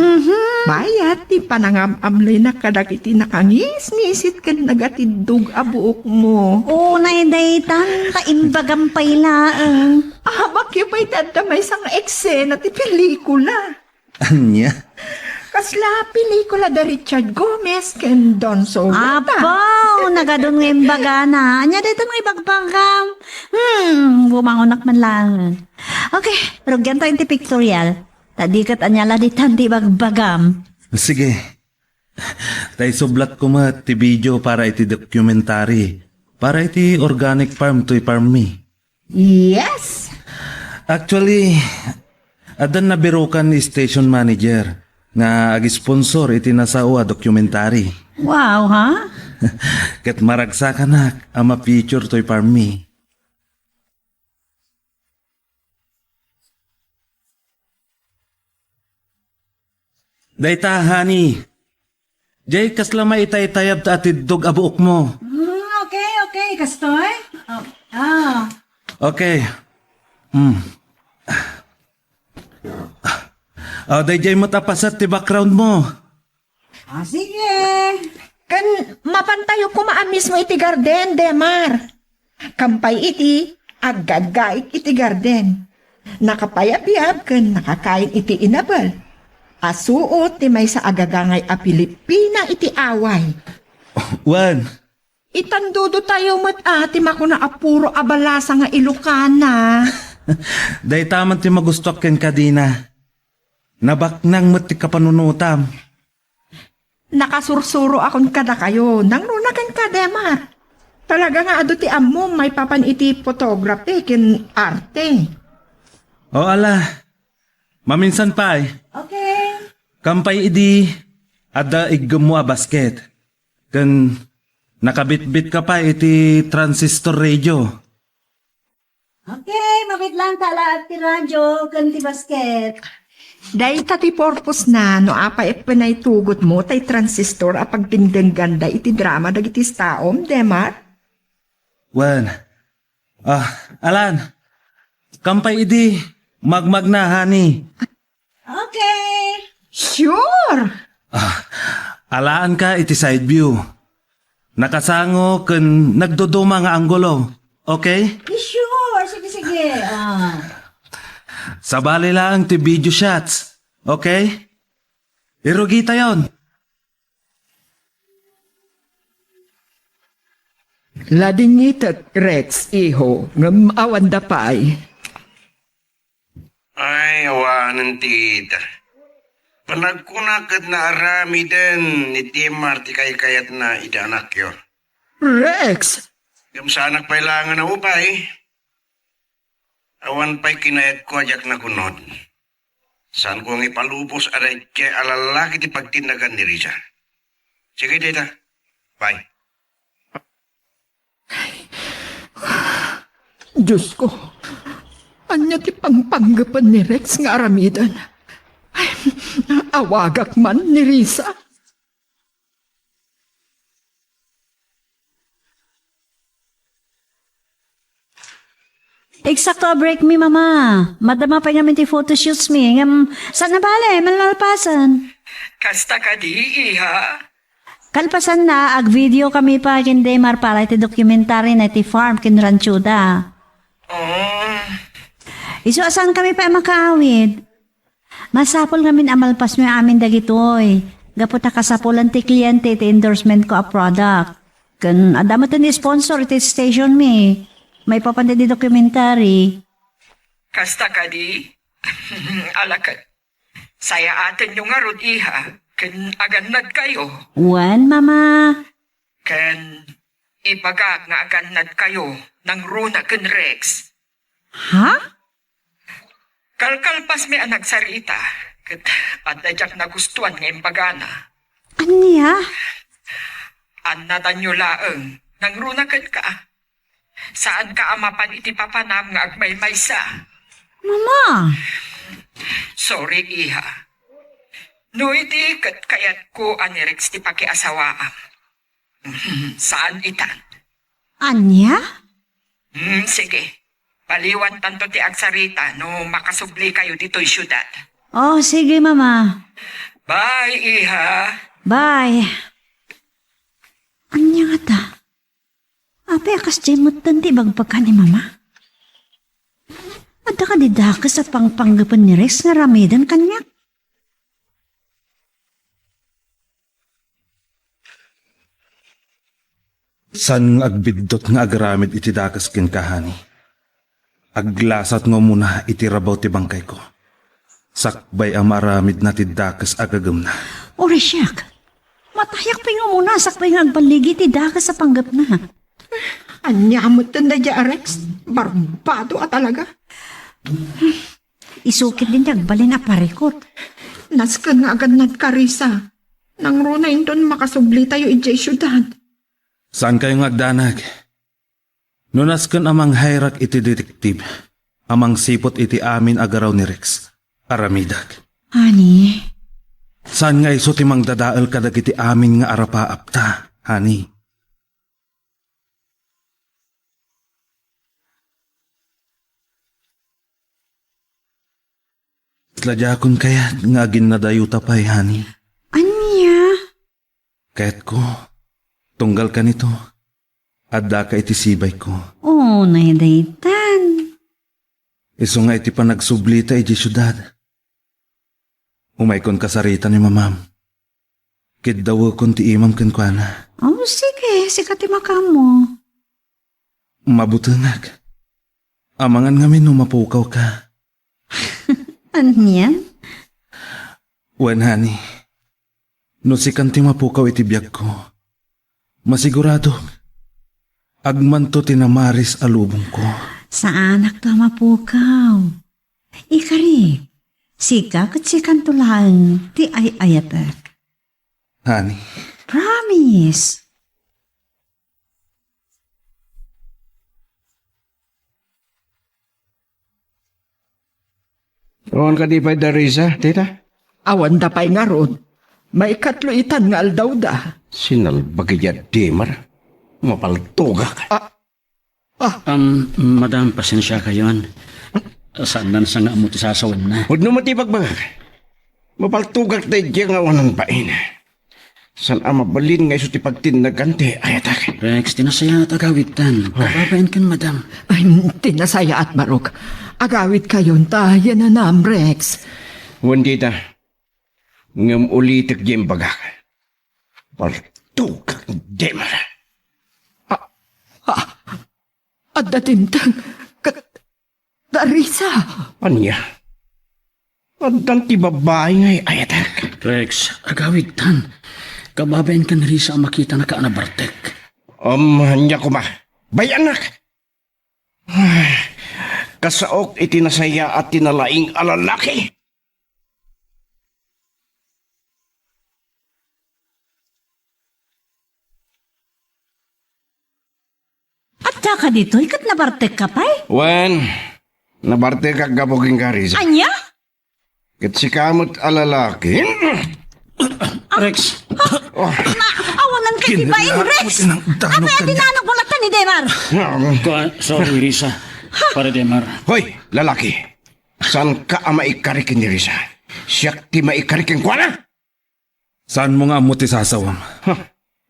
Bayat ti panangamamloy na kadagiti nakangis-ngisit kan nagatidug abuok mo. Unay daytan, kaimbagam pailaan. Bakit ba'y dadamay sang eksena ti pelikula? Anya? Kasla pelikula da Richard Gomez ken Don Sogata. Apaw, nagadon nga imbagana. Anya dito nga ibagbagam. Bumangonak man lang. Okay, rugyan tayo ti pictorial. Tadikat anyala di tanti bagbagam. Sige. Tay sublat ko ma ti video para iti documentary. Para iti organic farm to farm me. Yes! Actually, adan na birukan ni station manager nga ag-sponsor iti nasawa documentary. Wow, ha? Ket maragsakan nak ama feature to farm me. Dayta, honey. Jay, kasla maitay-tayab ta atidog abuok mo. Okay, kastoy. Okay. Day jay mo tapasat ti background mo. Sige. Kan mapantayo ko maamis mo iti garden, Demar. Kampay iti, agaggaik iti garden. Nakapayap-yap kan nakakain iti inabal. Asuot ti may sa agagangay a Pilipina iti away. Wan. Itandudo tayo mat ati makuna apuro abalasa nga Ilocana. Day taman ti magustok ken kadina. Nabaknang mat ti kapanunutam. Nakasursuro akon kada kayo, nang runakan ka, Demar. Talaga nga ado ti amo, may papan iti photography kin arte. O ala, maminsan pa eh. Okay. Kampay idi, ada iggam mo a basket. Kan nakabitbit ka pa iti transistor radio. Okay, mabit lang tala ti radyo, kanti basket. Dahil tati purpose na, no apa ipinay tugot mo, tay transistor apag ganda iti drama dagiti staom, Demar? Wan. Alan. Kampay idi, magmag na, honey. Okay. Sure! Alaan ka iti side view. Nakasango kun nagduduma nga anggulo. Okay? Sure, sige. Sabali lang ti video shots. Okay? Irugita yon. Ladingitat Rex, iho, ngam awan dapay. Ay, awanan tita. Panagkunakad na arami din ni Timar ti kayat na idanak yun. Rex! Yung sa anak pailangan na upay, awan pa'y kinayat ko ajak na kunod. Saan ko ang ipalubos aray kay alalaki ti pagtinagan ni Risa. Sige, tita. Bye. Diyos ko, anya ti pangpanggapan ni Rex nga aramidan. Ay, awagak man ni Risa. Eksakto break mi, mama. Madama pa namin ti photoshoots mi. Saan na bale, malalpasan. Kasta ka di, iha. Kalpasan na, ag video kami pa kin Demar para iti dokumentary na iti farm kin Ranchuda. Oh, Iso asan kami pa makaawid? Masapol namin amalpas mo yung amin dagitoy. Gapot na kasapulan ti kliyente ti endorsement ko a product. Kan adama ti ni sponsor iti station mi. May papanda di dokumentary. kasta ka di. Alakat. Saya atin yung arod, iha. Ken aganad kayo. Wan, mama. Ken ipagak nga aganad kayo ng runa ken Rex. Ha? Kalkalpas may anak sarita. Ket adajak na gustuan nga impagana. Anya? Annatan nyo laeng. Nang runa ken ka. Saan ka amapan iti papanam nga agmay-maysa? Mama. Sorry, iha. No iti kat kayat ko ani Rex ti pakiasawaam. Saan itan? Anya? Sige. Paliwan tanto ti agsarita no makasubli kayo dito'y syudad. Oh, sige, mama. Bye, iha. Bye. Anya nga ta? Ape, akas jemot tanti bagpagka ni mama. Ada ka didaka sa pangpanggapan ni Rex nga ramidan kanya. San agbidot nga agaramid iti dakas ken kahani. Aglasat nga muna iti rabaw ti bangkay ko. Sakbay ang maramid na ti dakas agagam na. Ore siyak. Matayak pa nga muna sakbay nga agbaligi ti daka sa panggap na. Anya mo tanda dya, Rex. Barbado ka talaga. Isukit din nagbalin a parikot. Naskan nga agad nat karisa. Nang runa doon makasubli tayo ijay syudad. Saan kayo ngagdanag? Nunas kan amang hayrak iti detektiv. Amang sipot iti amin agaraw ni Rex. Aramidag. Ani? Saan nga iso timang dadaal kadag iti amin nga arapaapta, hani? Tladyakon kayat nga ginadayuta pa'y, hani? Anya? Kaya't ko, tunggal ka nito. Adda ka iti sibay ko. Oh, naidaytan. Iso nga iti panagsublita iti syudad. Umaykon kasarita ni mamam. Kiddawa kon ti imam ken kuana. Oh, sige. Sikati makamo. Mabutangag. Amangan ngamin mapukaw ka. Anya? Wen, hani. No si kanti mapukaw iti biyag ko. Masigurado. Agmanto tinamaris alubong ko. Sa anak to mapukaw. Ikari, sika kat sikan tulaan ti ay ayatak. Honey, Promise. Roon ka di pa Darisa, tita? Awan da pa'y nga ron. May katluitan nga aldaw da. Sinalbagaya Demar. Mapaltuga ka. Madam, pasensya kayon. Saan na sa nga mo ti sasawan na? Huwag naman tipagbagag. Mapaltugak tayo diyan nga walang bain. San mabalin nga iso ti pagtinagan ti ayatak. Rex, tinasaya at agawitan. Kapapain kan, madam. Ay, tinasaya at barok. Agawit kayon tayo na Rex. Wandita, ngam ulitik diyan bagak. Paltugak Demar. At datintang Darisa. Anya? Adang ti babae nga ayatak. Rex, agawitan. Kababain kan Risa ang makita na kaanabartek. Hanya ko ma. Bayanak! Kasaok itinasaya at tinalaing alalaki. At ka dito, ikat nabartek ka pa'y? Wan, nabarte ka gaboging Risa. Anya? Kat si kamot alalaki. Rex, Awanan ka di ba in Rex? Apa yung dinanong bulatan ni Demar? sorry Risa. Para Demar. Hoy, lalaki. Saan ka ang maikarikin ni Risa? Siyak ti maikarikin ko na? Saan mo nga mo ti sasawam?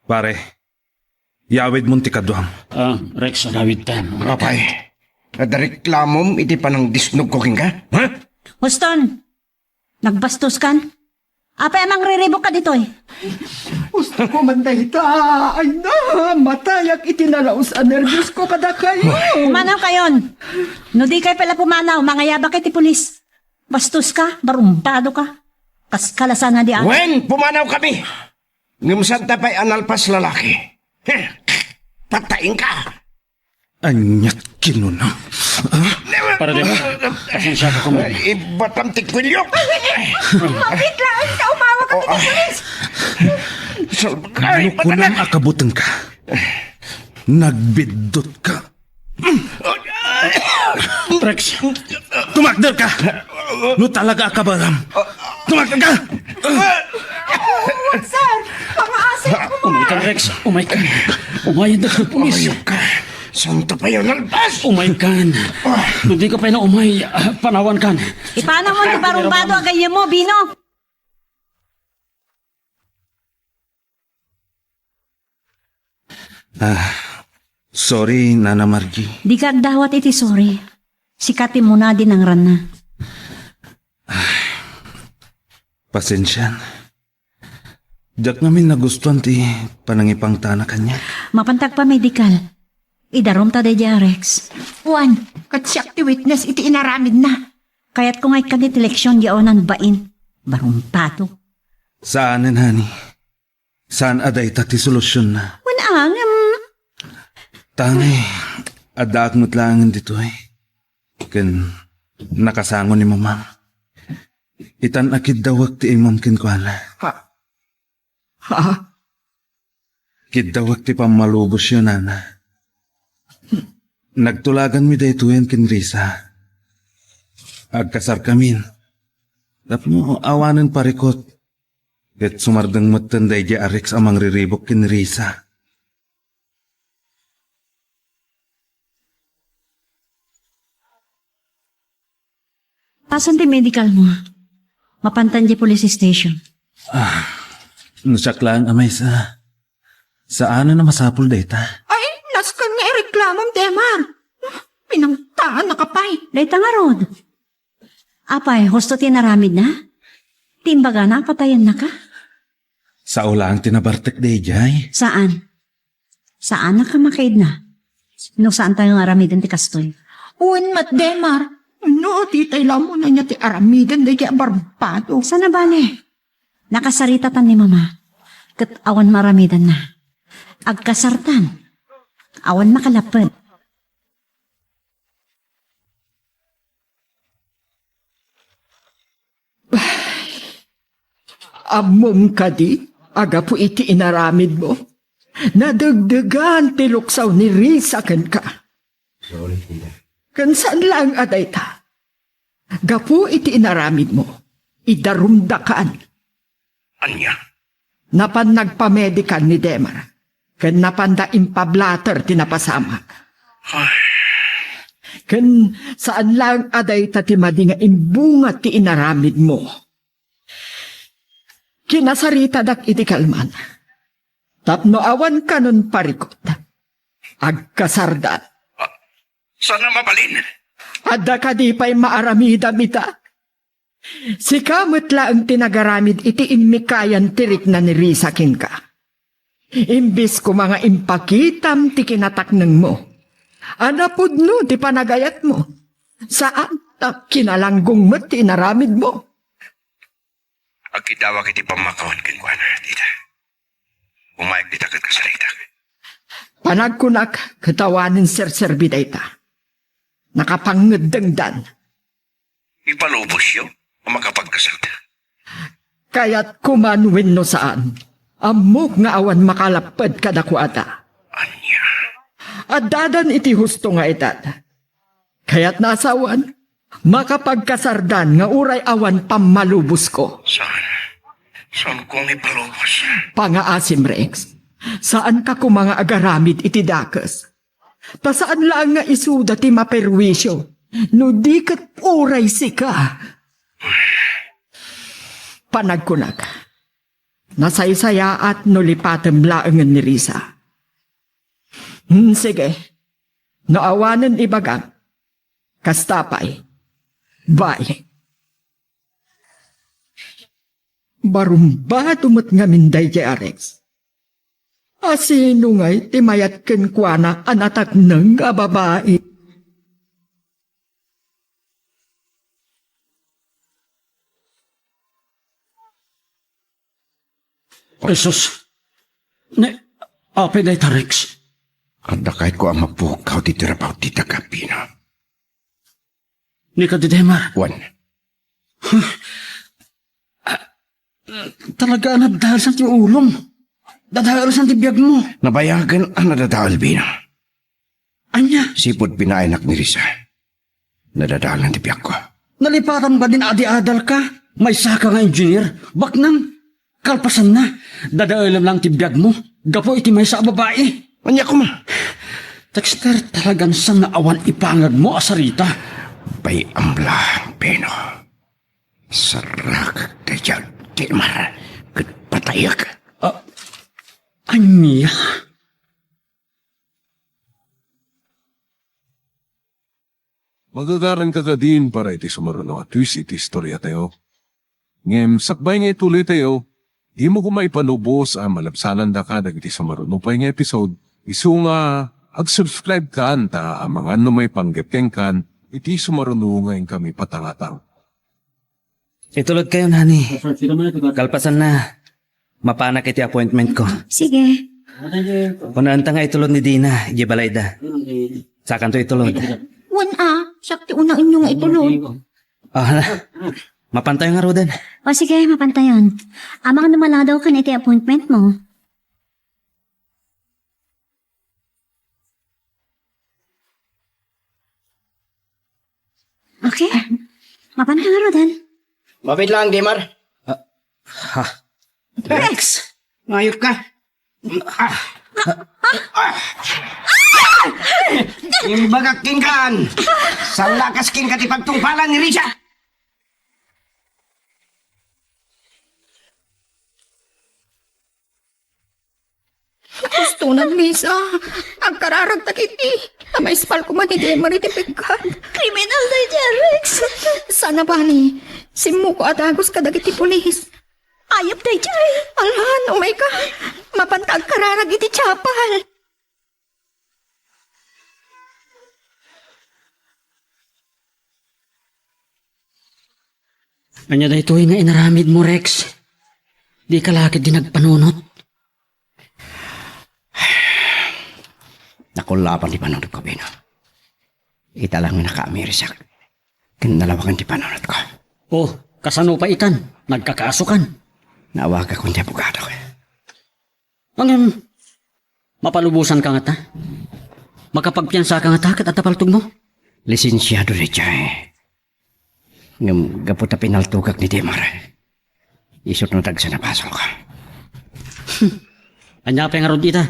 Pare, yawid mo ti kadwam. Rex, agawitan. Apay, nadareklamom iti panang disnog ko king ka? Ha? Houston, nagbastos kan? Apa emang riribok ka dito eh? Gusto ko man dahita. Ay na, matayak itinalaos ang nervyos ko kada kayo. Pumanaw kayon. No di kayo pala pumanaw, mga yabak iti pulis. Bastos ka, barumbado ka. Kaskalasan na di ako. Wen, pumanaw kami. Ngumsad tapay analpas lalaki. Patayin ka. Anyat kinuna. Para Demar, pasensya ka kung Ibatam tikwilyo. Mabit lang ka, umawag ka ito pulis. Ano ko nang akabutan ka? Nagbidot ka. Rex, Tumakder ka! No talaga akabaram. Tumakder ka! Sir, mga asin ko mo. umay ka Rex, umay ka. Umayan na ka, pulis. Ayok ka. Santa pa yun alpas. Umay kan. Hindi ka pa na umay. Panawan kan. Ipanaw mo ni barumbado agay mo, Bino. Sorry, Nana Margie. Di ka agdawat iti sorry. Sikatin mo na din ang rana. Pasensyan. Diyak namin nagustuhan ti panangipang tana kanya. Mapantag pa medical. Idarom ta de Rex. Juan, katsyak ti witness iti inaramid na. Kaya't kung ay kanit eleksyon yaonan bain. Barumbado. Saanin, honey? Saan aday ti solusyon na? Wanang, Tangay, adaaknot lang dito eh. Ken nakasangon ni mamam. Itan akid dawag ti imam kinkwana. Ha? Kidawag ti pamalubos yun, Nana. Nagtulagan mi daytoyen kin Risa. Agkasar kamin. Tap mo awanan parikot. Ket sumardang matanday di Rex amang riribok kin Risa. pasan ti medical mo. Mapantan di police station. Nasyak lang amay sa ano na masapul dayta. Ay, naskan nga ireklamam, Demar. Pinangtaan na kapay. Dayta nga rod. Apay, husto tinaramid na? Timbaga na, patayan na ka? Sa ulang tinabartek dayjay. Saan? Saan na ka makaid na? No saan tayo nga aramidan ti kastoy? Uwan mat, Demar. No, titay lang mo na niya ti aramidan da kaya barbado. Sana bale? Nakasarita tan ni mama. Kat awan maramidan na. Agkasartan. awan makalapad. Amom ka di, aga po iti inaramid mo. Nadagdagan ti luksaw ni Risa ken ka. Kan saan lang aday ta? Gapu iti inaramid mo, idarumdakaan. Anya? Napan nagpamedical ni Demar, ken napanda impablater tinapasama. Ken saan lang aday ta ti madi nga imbunga ti inaramid mo. Kinasarita dak iti kalman. Tapno awan kanon parikot. Agkasardat. Sana mabalin? Adda ka di pa'y maaramida mita. Si kamot laang tinagaramid iti imikayan tirik na ni Risa kin ka. Imbis ko mga impakitam ti kinatakneng mo. Anapod no ti panagayat mo. Saan ta kinalanggong mo ti inaramid mo. Agkitawag iti pamakawan ken kuana, tita. Umayag dita kat kasalita. Panagkunak katawanin serserbiday ta. Nakapangedengdan. Ipalubos yun o makapagkasalta. Kaya't kumanwin no saan. Amok nga awan makalapad kadakwata. Anya? At dadan iti husto nga edad. Kaya't nasawan, makapagkasardan nga uray awan pamalubos ko. Saan kong ipalubos? Pangaasim, Rex. Saan ka mga agaramid iti dakes? Ta saan lang nga isuda ti maperwisyo? No di kat uray sika. Panagkunag. Nasaysaya at nulipatem laangan ni Risa. Sige. Naawanan ibagang. Kastapay. Bye. Barumba tumot nga minday kay Arex. Asino nga'y timayat ken kuana anatak nang nga babae. Jesus, apay day Rex. Anda kahit ko ang mapukaw di tirapaw di tagapino. Ni ka di Demar. Juan, Talaga nadahal sa ti ulong. Dadahal sa ti biyag mo. nabayagan ang nadadahal bina. Anya, Sipod pinainak ni Risa. Nadadahalan ti biyak ko. nalipatan ba din adi-adal ka? May saka nga engineer. Baknang, kalpasan na. Dadaalam lang ti biyag mo. Gapo iti may sa babae. Anya ko ma. Dexter, talagang sang naawan ipangag mo asarita. Bay amblang peno. Sarak tayo. Timar. Patayag. Anya? Magagaran ka din para iti sumaruno at twist iti istorya tayo. Ngem, sakbay nga ituloy tayo, di mo kumaipanubos ang malabsanan da ka dagiti sumaruno pa nga episode. Isu nga, ag-subscribe ka ta ang mga may panggepkeng kan, iti sumaruno nga kami patangatang. Itulod kayo, nani. Kalpasan na. Mapanak iti appointment ko. Sige. Unaan ta nga itulod ni Dina, Ibalayda. Sakan to itulod. Sakti una inyong itulog. Ah, mapantay nga rodan. O sige, mapantayon. Amang namala daw ka na iti appointment mo. Okay. Mapantay nga rodan. Mapit lang, Demar. Ha? Rex! Ngayot ka. Imbagak king-kan! Sang lakas king ka ti pagtungpalan ni Risa! Gusto na, Lisa. Ang kararagtag iti. May spal ko man iti maritipigkan. Criminal na dyan, Rex. Sana ba ni? Simu ko at agos ka dagiti pulis. Ayop na dyan. Alhan, umay ka. Mapantag kararag iti chapal. Anya da ito nga inaramid mo, Rex. Di ka lakit din nagpanunot. Nakulapan di panunod ko, Bino. Ita lang naka-Amerisak. Kinalawakan di panunod ko. Oh, kasano pa itan? Nagkakasukan. Nawag akong di abogado ko. Ang mapalubusan ka nga ta? Makapagpiyansa ka nga ta kat atapaltog mo? Lisensyado rin siya eh. Ngam gaputa pinaltugak ni Demar. Isot no tag sa napasol ka. Anya pa nga rod ita?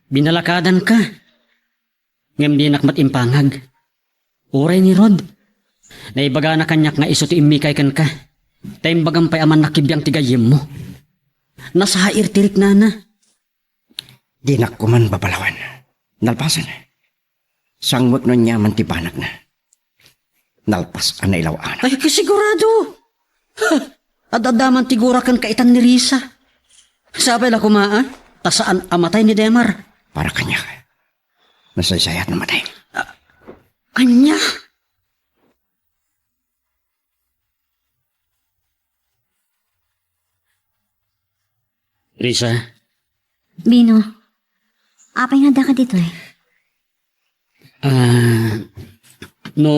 Binalakadan ka. Ngam di nakmat impangag. Uray ni Rod. Naibaga na kanyak nga iso ti imikay kan ka. Taimbagang pay aman nakibiyang tigayim mo. Nasa hair tirik na na. Di nakuman babalawan. Nalpasan. Sangwag nun niya mantibanak na. Nalpas ang nailawaan. Ay, kasigurado. Adadaman tigura kan kaitan ni Risa. Sabay la kumaan. Tasaan amatay ni Demar. Para kanya. Nasaysayat na matay. Anya? Risa, Bino, apay nga da ka dito eh. no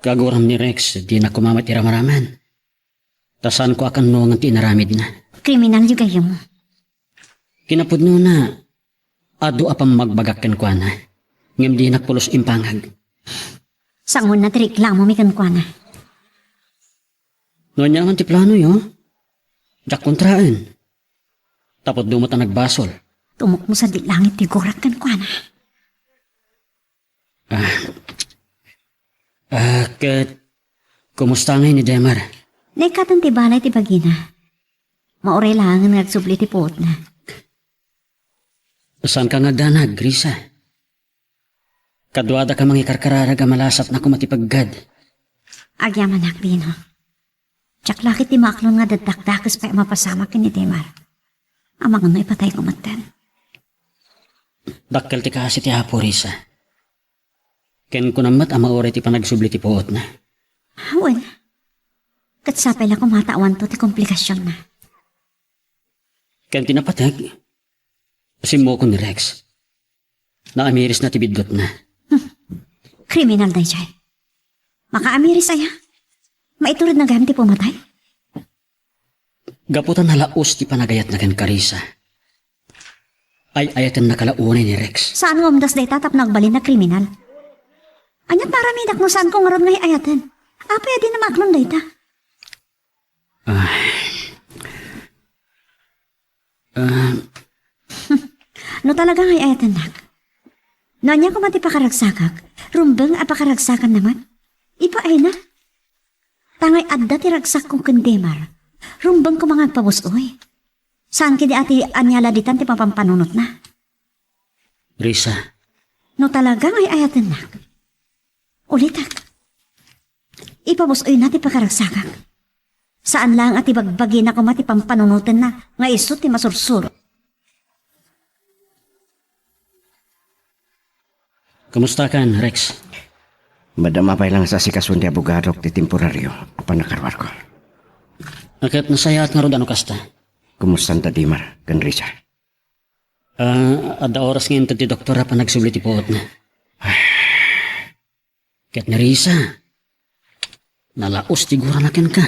kaguram ni Rex, di na kumamat iramaraman. Tasan ko akan no nga tinaramid na. Kriminal yung kayo mo. Kinapod no na, ado apang magbagakan kwa na. Ngam di nakpulos impangag. Sangon na reklamo mi kan kwa na. No niya naman ti plano yo. Jak kontraan. Tapos dumot ang nagbasol. Tumok mo sa di langit ti gurak kan kwa na. Kumusta ngayon ni Demar? Naikatan ti balay ti bagina. Maoray lang ang nagsubli ti pot na. Saan ka ngagdanag, Risa? Kadwada ka mangikarkarara ga malasap na kumatipaggad. Agyaman ak, Bino. Tsak lakit ti maklon nga dadakdakas pa mapasama kin ni Demar. Amang ano ipatay ko matan. Dakkel ti kasi ti hapo, Risa. Ken ko namat ama oray ti panagsubli ti poot na. Well, katsapay lang kumatawan to ti komplikasyon na. Ken tinapatag. Simo ko ni Rex. Naamiris na ti bidgot na. Kriminal day siya. Makaamiris aya. Maitulad na gam ti pumatay. Gaputan halaos ti panagayat na ken Karisa. Ay ayatan nakalaunay ni Rex. Saan ngomdas day tatap nagbalin na kriminal? Anyat naramidak no saan kong ngaron ngay ayatan. Apay din na maklon day ta. No talaga ngay ayatan nak. No niya ko mati pakaragsakak. Rumbeng at pakaragsakan naman. Ipaay na. Tangay adda ti ragsak kong kendemar. Rumbeng ko mga pabusoy. Saan kidi ati anyala ditan ti papampanunot na? Risa, No talaga ngay ayatan nak. Ulitak. Ipabusoy na ti pakaragsakan. Saan lang at ibagbagi na kumati pampanunutan na nga iso ti masursuro. kumusta kan, Rex? Madamapay lang sa sikasun di abogado ti temporaryo. Apan nakarwar ko. Akit nasaya at nga rod ano kasta? Kumusta ta Dimar? Kan Risa? Ada oras ngayon ti doktora pa nagsubli ti poot na. Ket na Risa. Nalaos ti gura na ken ka.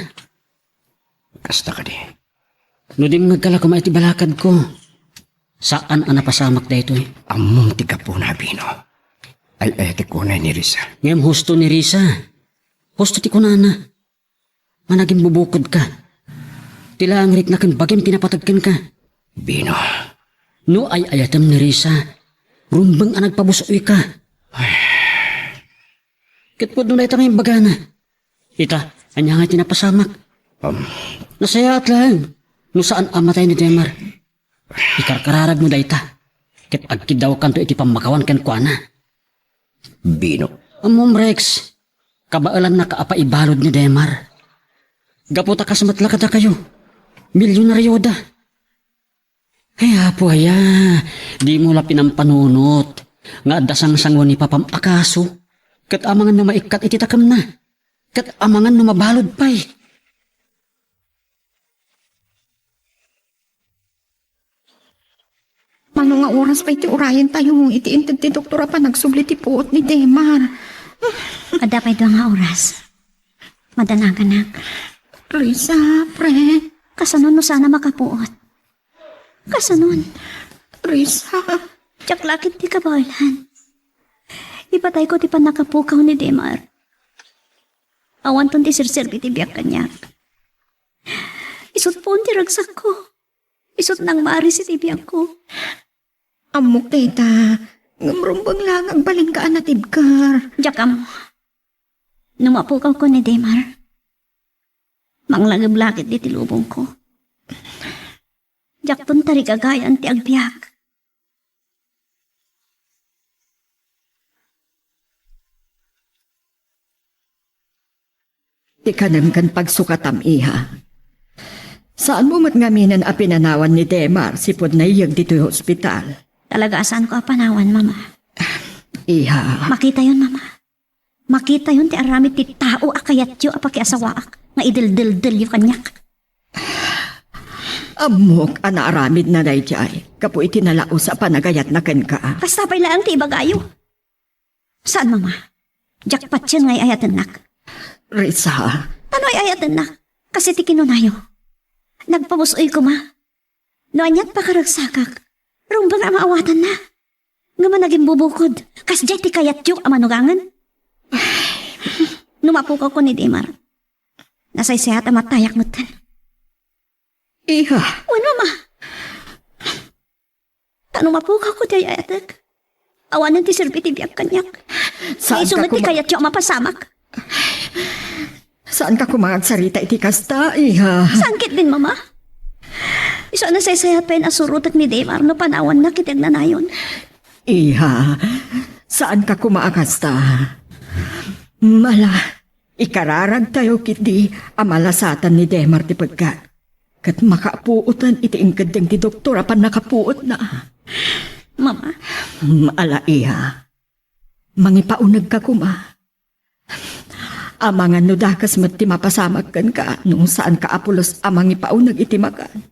Kasta ka di. No di magkala ko maiti balakad ko. Saan ang napasamak da ito eh? Among tiga po na Bino. Ay ti kunay ni Risa. Ngem husto ni Risa. Husto ti kunana. Managing bubukod ka. Tila ang rik na kan bagim pinapatagkan ka. Bino. No ay ayatam ni Risa. Rumbang ang nagpabusoy ka. Kitpod nun ay tanging bagana. Ita, anya nga tinapasamak. Nasaya at lang. No saan amatay ni Demar. Ikarkararag mo da ita. Kit agkid daw kanto iti pamakawan ken kuana. Bino. Amom Rex, kabaalan na kaapaibalod ni Demar. Gaputa kasmatla kada kayo. Milyonaryo da. Ay apo aya, di mo la pinampanunot. Nga dasang sangwan ni papam akaso. Kat amangan na maikat ititakam na. Kat amangan na mabalod pa'y. Ano nga oras pa iti urayan tayo mong iti ti doktora pa nagsubli ti puot ni Demar. Ada pa ito nga oras. Madanagan. Risa, pre. Kasanon no sana makapuot. Kasanon. Risa. Tsak lakit ti kabalan. Ipatay ko ti panakapukaw ni Demar. Awan ton ti sirserbi ti biyak kanyak. Isot po ti ragsak ko. Isot nang maari si ti biyak ko. Amok tita. Ngamrumbang lang ang balingkaan na tibkar. Jakam. Numapukaw ko ni Demar. Manglagab-lakit di tilubong ko. Jak ton tari kagayan ti agbiyak. Di ka kan pagsukatam iha. Saan mo matngaminan a pinanawan ni Demar sipod na iyag dito yung ospital? Talaga asan ko apanawan, mama. Iha. Makita yun, mama. Makita yun ti aramid ti tao akayat yu apakiasawaak. Nga idil-dil-dil yu kanyak. Amok anaaramid na dayjay. Kapo itinalao sa panagayat na ken ka. Kasta pa'y laang ti ibagayo. Saan, mama? Jackpot yun ngay ayatan nak. Risa. Ano ay ayatan nak? Kasi ti kinunayo. Nagpamusoy ko ma. No anyat pa karagsakak. Rumba na maawatan na. Nga man naging bubukod. Kas jay ti kayat yu amanugangan. Numapukaw ko ni Demar. Nasaysayat ang matayak mutan. Iha. Uwan, mama. Numapukaw ko di ayatak. Awanan ti sirbi ti biyak kanyak. Saan ka Isunod ti kayat yu mapasamak. Saan ka kumagsarita iti kasta, iha? Sangkit din, mama. Iso na saysayat pa yun asurutak ni Demar no panawan na kitag na nayon. Iha, saan ka kumaakasta? Mala, ikararag tayo kiti amalasatan ni Demar ti pagkat. Kat makapuutan iti ingkadeng ti doktora pan nakapuot na. Mama. Ala, iha. Mangipaunag ka kuma. Amangan no dakas mat ti mapasamag kan ka nung saan ka apulos amang ipaunag iti makan.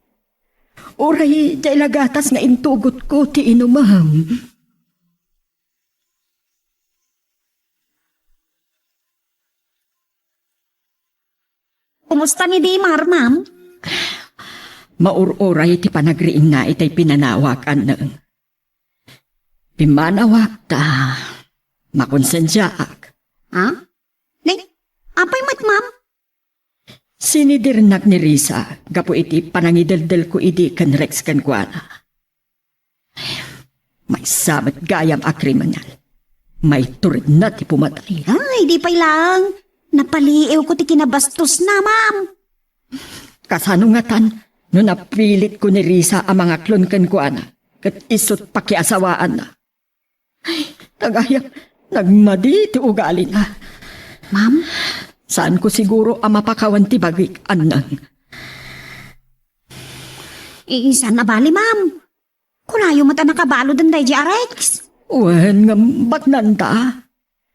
Uray, jay lagatas nga intugot ko ti inumam. Kumusta ni Demar, ma'am? Maururay ti panagriing na itay pinanawakan nang. Pimanawak ta, makonsensyaak. Ha? Apay mat, ma'am? Sinidirnak ni Risa, gapo iti panangideldel ko idi kan Rex kan kuana. May samat gayam a kriminal. May turid na ti pumatay. Ay, di pa'y lang. Napaliiw ko ti kinabastos na, ma'am. Kasano nga tan, no napilit ko ni Risa ang mga klon kan kuana, kat isot pakiasawaan na. Ay, tagayam, nagmadi ti ugali na. Ma'am? Saan ko siguro ang mapakawan ti bagik anang? Iisa na bali, ma'am. Kulayo mo ta nakabalo dan day Rex. Wen nga baknanda.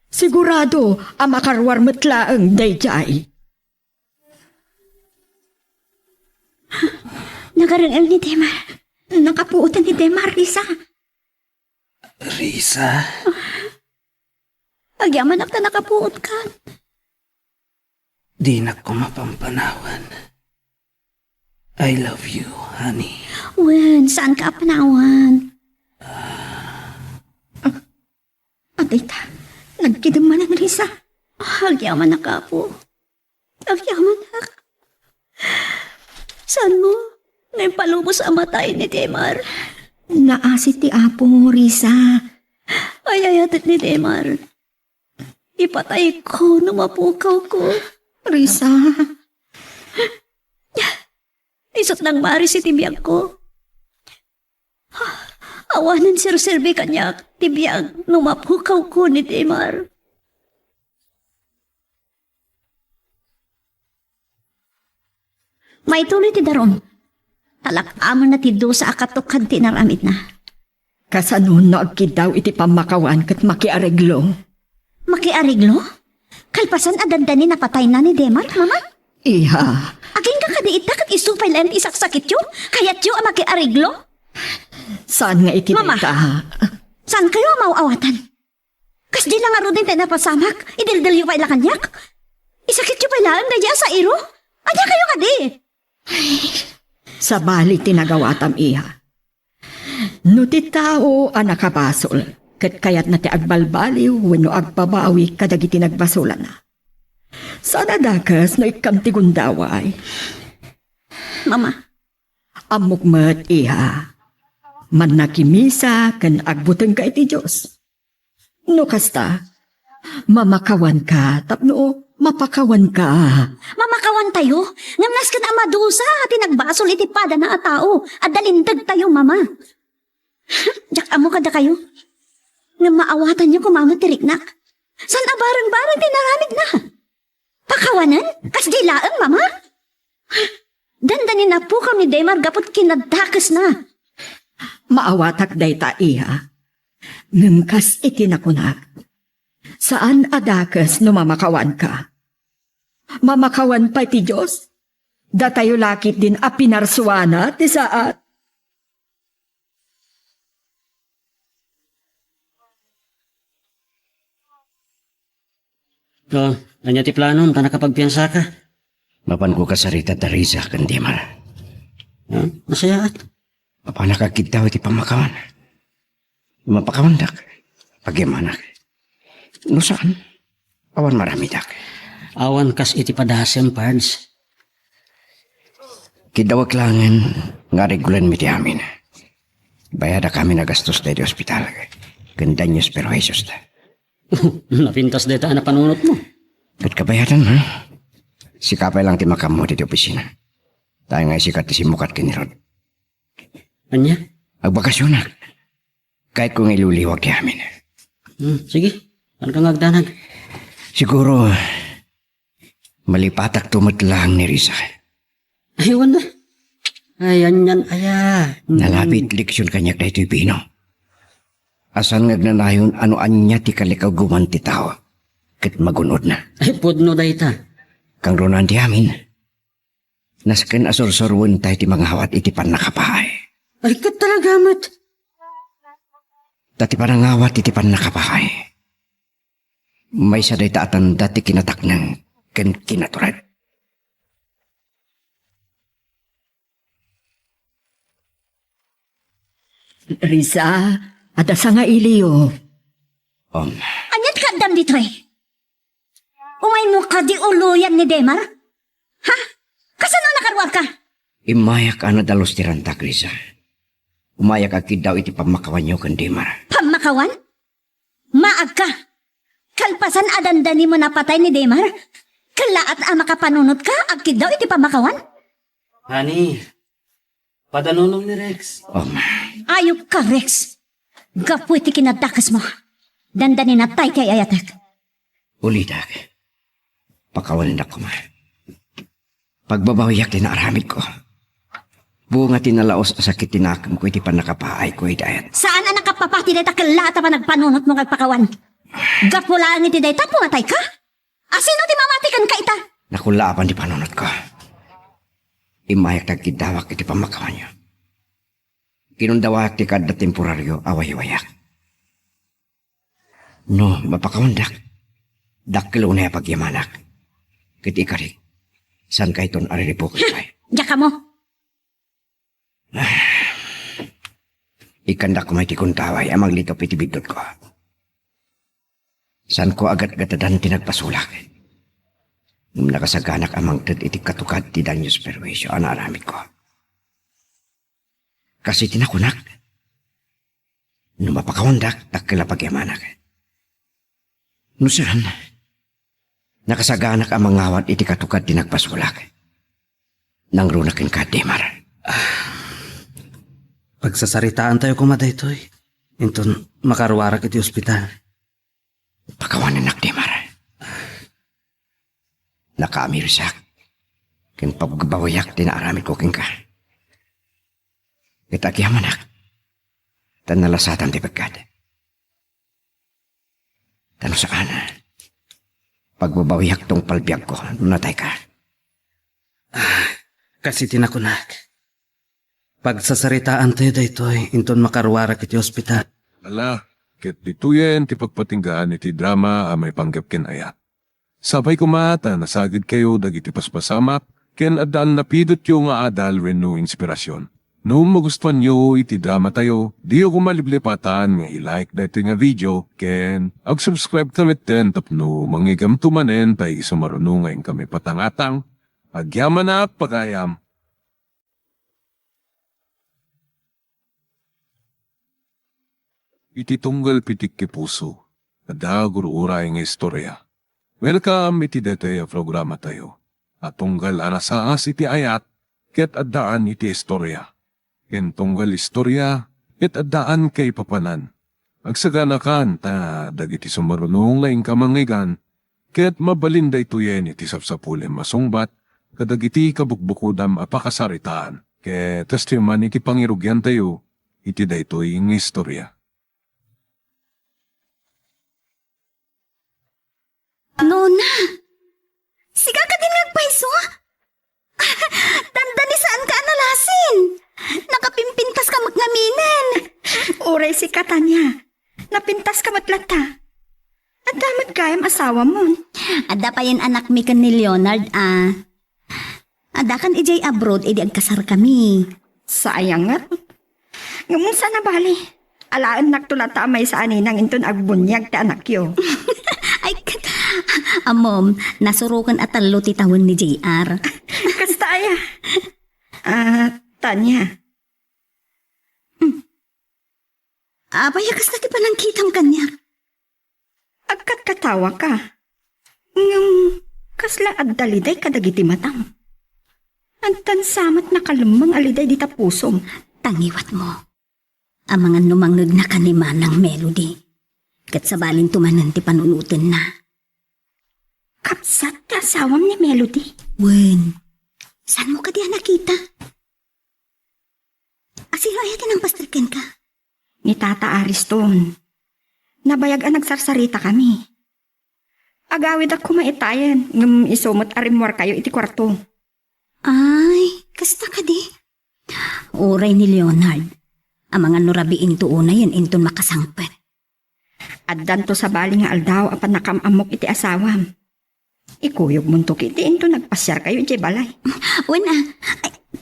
Sigurado ang makarwar matlaang dayjay. Nagaring ni Demar. Nakapuutan ni Demar, Risa. Risa? Agyaman ak na nakapuot ka. Di na ko mapampanawan. I love you, honey. Wen, saan ka panawan? Atita, nagkiduman ang Risa. Agyaman na ka po. Agyaman na. Saan mo? Ngayon palubos ang matay ni Demar. Naasit ti apo, Risa. Ay, ayatit ni Demar. Ipatay ko, numapukaw ko. Risa. Isot nang mari si tibiyag ko. Awanan sir-serbi kanya, tibiyag, numapukaw ko ni Demar. May tuloy ti daron. Talak-amon na ti do sa akatukad ti naramid na. Kasanon no agkidaw iti pamakawan kat makiareglo. Makiariglo? Kalpasan adandani na patay na ni Demar, mama? Iha. Aging kakadiit na kat isupay lang isaksakit yun? Kayat yun ang makiariglo? Saan nga iti Mama! dayta ha? Saan kayo mauawatan? Kas di lang aro din tayo napasamak, idildil yung pa ila kanyak. Isakit yung pa ilaan na sa iro. Anya kayo ka di. Sa bali tinagawatam iha. No ti tao ang nakabasol, kat kayat na ti agbalbaliw, wano agbabawi kadagiti nagbasulan na. Sana dakas no ikam ti gundaway. Mama, Amukmat iha. Man nakimisa kan agbuteng ka iti Diyos. No kasta, mamakawan ka, tapno mapakawan ka. mamakawan tayo. Ngamnas ka na madusa, ati nagbasol iti pada na atao. At dalindag tayo, mama. Diyak amo kada kayo. Nga maawatan niyo kumama tiriknak. San abarang-barang tinaramid na? Pakawanan? Kas di laang, mama? Dandanin na po kami, Demar, gapot kinadakas na. Maawatak dayta iha. Ngengkas itinakunak. Saan adakas no mamakawan ka? Mamakawan pa ti Diyos? Datayo lakit din a pinarsuana ti saat. Oh, anya ti planon, ta nakapagpiyansa ka. Mapan ko kasarita Teresa kan Demar. Ha? Masaya at. Mapa nakakitaw iti pamakawan. Mapakawandak. Pagyaman no saan? Awan marami dak. Awan kas iti padasem, Pards. Kidawag langan nga regulan mi ti amin. Bayada kami na gastos tayo di ospital. Gandanyos pero Jesus ta. Napintas deta na panunot mo. Kat kabayadan ha? Sikapay lang ti makam mo di opisina. Tayo nga isikat ti simukat kinirod. Anya? Agbakasyon na. Kahit kung iluliwag ti amin. Sige, ano kang agdanag? Siguro, malipatak tumot lang ni Risa. Aywan na. Ayan yan, aya. Nalapit leksyon kanyak na ito'y pino. Asan ngagnanayon ano anya ti kalikaw guman ti tao. Kat magunod na. Ay, pudno dayta. Kang ronan ti amin. Nasken asor-sorwen tayo ti mga hawat iti pan nakapahay. Ay, kat talaga, mat. Dati pa nangawat iti pan nakapahay. May sa dayta atan dati kinatak ng ken kinaturat. Risa, adasa nga iliyo. Anyat ka dam di tre. Umay mo ka di uluyan ni Demar? Ha? Kasano nakarwa ka? Imayak ana dalos ti rantak, Risa. Umayak akid daw iti pamakawan nyo kan Demar. Pamakawan? Maag ka. Kalpasan adandani mo napatay ni Demar? Kalaat ang makapanunot ka, agkid daw iti pamakawan? Honey, padanunong ni Rex. Ayok ka, Rex. Gapu iti kinadakas mo. Dandanin na tay kay ayatak. Ulitak. Pakawalan ako ma. Pagbabawiyak din naaramid ko. Bunga tinalaos asakit tinakam ko iti panakapaay ko idayat. Saan ang nakapapati dayta kalata pa nagpanunot mo kagpakawan? Gapu lang iti dayta, pumatay ka? Asino ti mamatikan ka ita? Nakulaapan di panunot ko. Imayak tagkidawak iti pamakawan nyo. Kinundawak ti kada temporaryo away-wayak. No, mapakawandak. Dakilo na pagyamanak. Kiti ikarik. San ka iton ariripok kay? Diyak ka mo. Ikanda ko may tikuntaway amang litop iti bidot ko. San ko agat-gatadan tinagpasulak. Nung nakasaganak amang ted iti katukad ti Danyos Perwisyo anaramid ko. Kasi tinakunak. Nung mapakawandak, takila pagyamanak. Nusan, nakasaganak amang ngawat iti katukad tinagpasulak. Nang runakin ka, Demar. Pagsasaritaan tayo kumaday to'y. Inton makaruwarak iti ospital. Pakawanan nak, Demar. Nakaamirusak. Ken pagbawayak tinaaramid ko king ka. Itakiyaman nak. Tan nalasatan ti pagkad. Tano saan? Pagbabawiyak tong palbiyag ko, natay ka. Kasi tinakunak. Pagsasaritaan tayo daytoy, inton makarwara kiti ospital. Ala, ket dituyen ti pagpatinggaan iti drama a may panggap ken ayat. Sabay kumata nasagid kayo dagiti paspasamak ken addaan napidot yo nga adal wenno inspirasyon. No magustuhan nyo iti drama tayo, di ako maliblipatan nga i-like dito nga video ken ag-subscribe tamit ten tapno mangigam tumanen tay sumarunungayin kami patangatang agyaman na pagayam. Iti tunggal pitik ki puso, kada guruuray nga istorya. Welcome iti dete a programa tayo. At tunggal anasaas iti ayat, ket addaan iti istorya. Ken tunggal istorya, ket addaan kay papanan. Agsaganakan ta dagiti sumarunong laing kamangigan, ket mabalinda ituyen iti sapsapulim masungbat, kadagiti kabukbukudam apakasaritaan. Ket testiman iti pangirugyan tayo, iti daytoy nga istorya. Nona, siga ka din nagpaiso? Tanda ni saan ka analasin? Nakapimpintas ka magngaminen. Uray si Katanya. Napintas ka matlata. At damat kayam asawa mo. Ada pa yan anak mi kan ni Leonard, Ada kan ijay abroad, edi agkasar kami. Sayang nga. Ngamun sana bali. Alaan naktulata may sa aninang inton agbunyag ti anak yo. Ay, amom, nasurukan at talo ti tawon ni JR. Kasta aya. Tanya. Apayakas na ti panangkitang kanyak. Agkat katawa ka. Ngam, kasla agdaliday kadagiti matang. Antan samat na kalumang aliday di tapusom. Tangiwat mo. Ang mga numangag na kanima ng melody. Kat sa balin tumanan ti panunutin na. Kapsat ka asawam ni Melody. Wen, saan mo ka diyan nakita? Asino ayatin ang pastriken ka? Ni Tata Ariston. Nabayag ang nagsarsarita kami. Agawid ako maitayan. Ngam isumot arimwar kayo iti kwarto. Ay, kasta ka di. Uray ni Leonard. Ang mga nurabiin tuuna yan inton makasangpet. Addan to sa bali nga aldaw apan nakamamok iti asawam. Ikuyog muntok iti into nagpasyar kayo iti balay. Wen ay,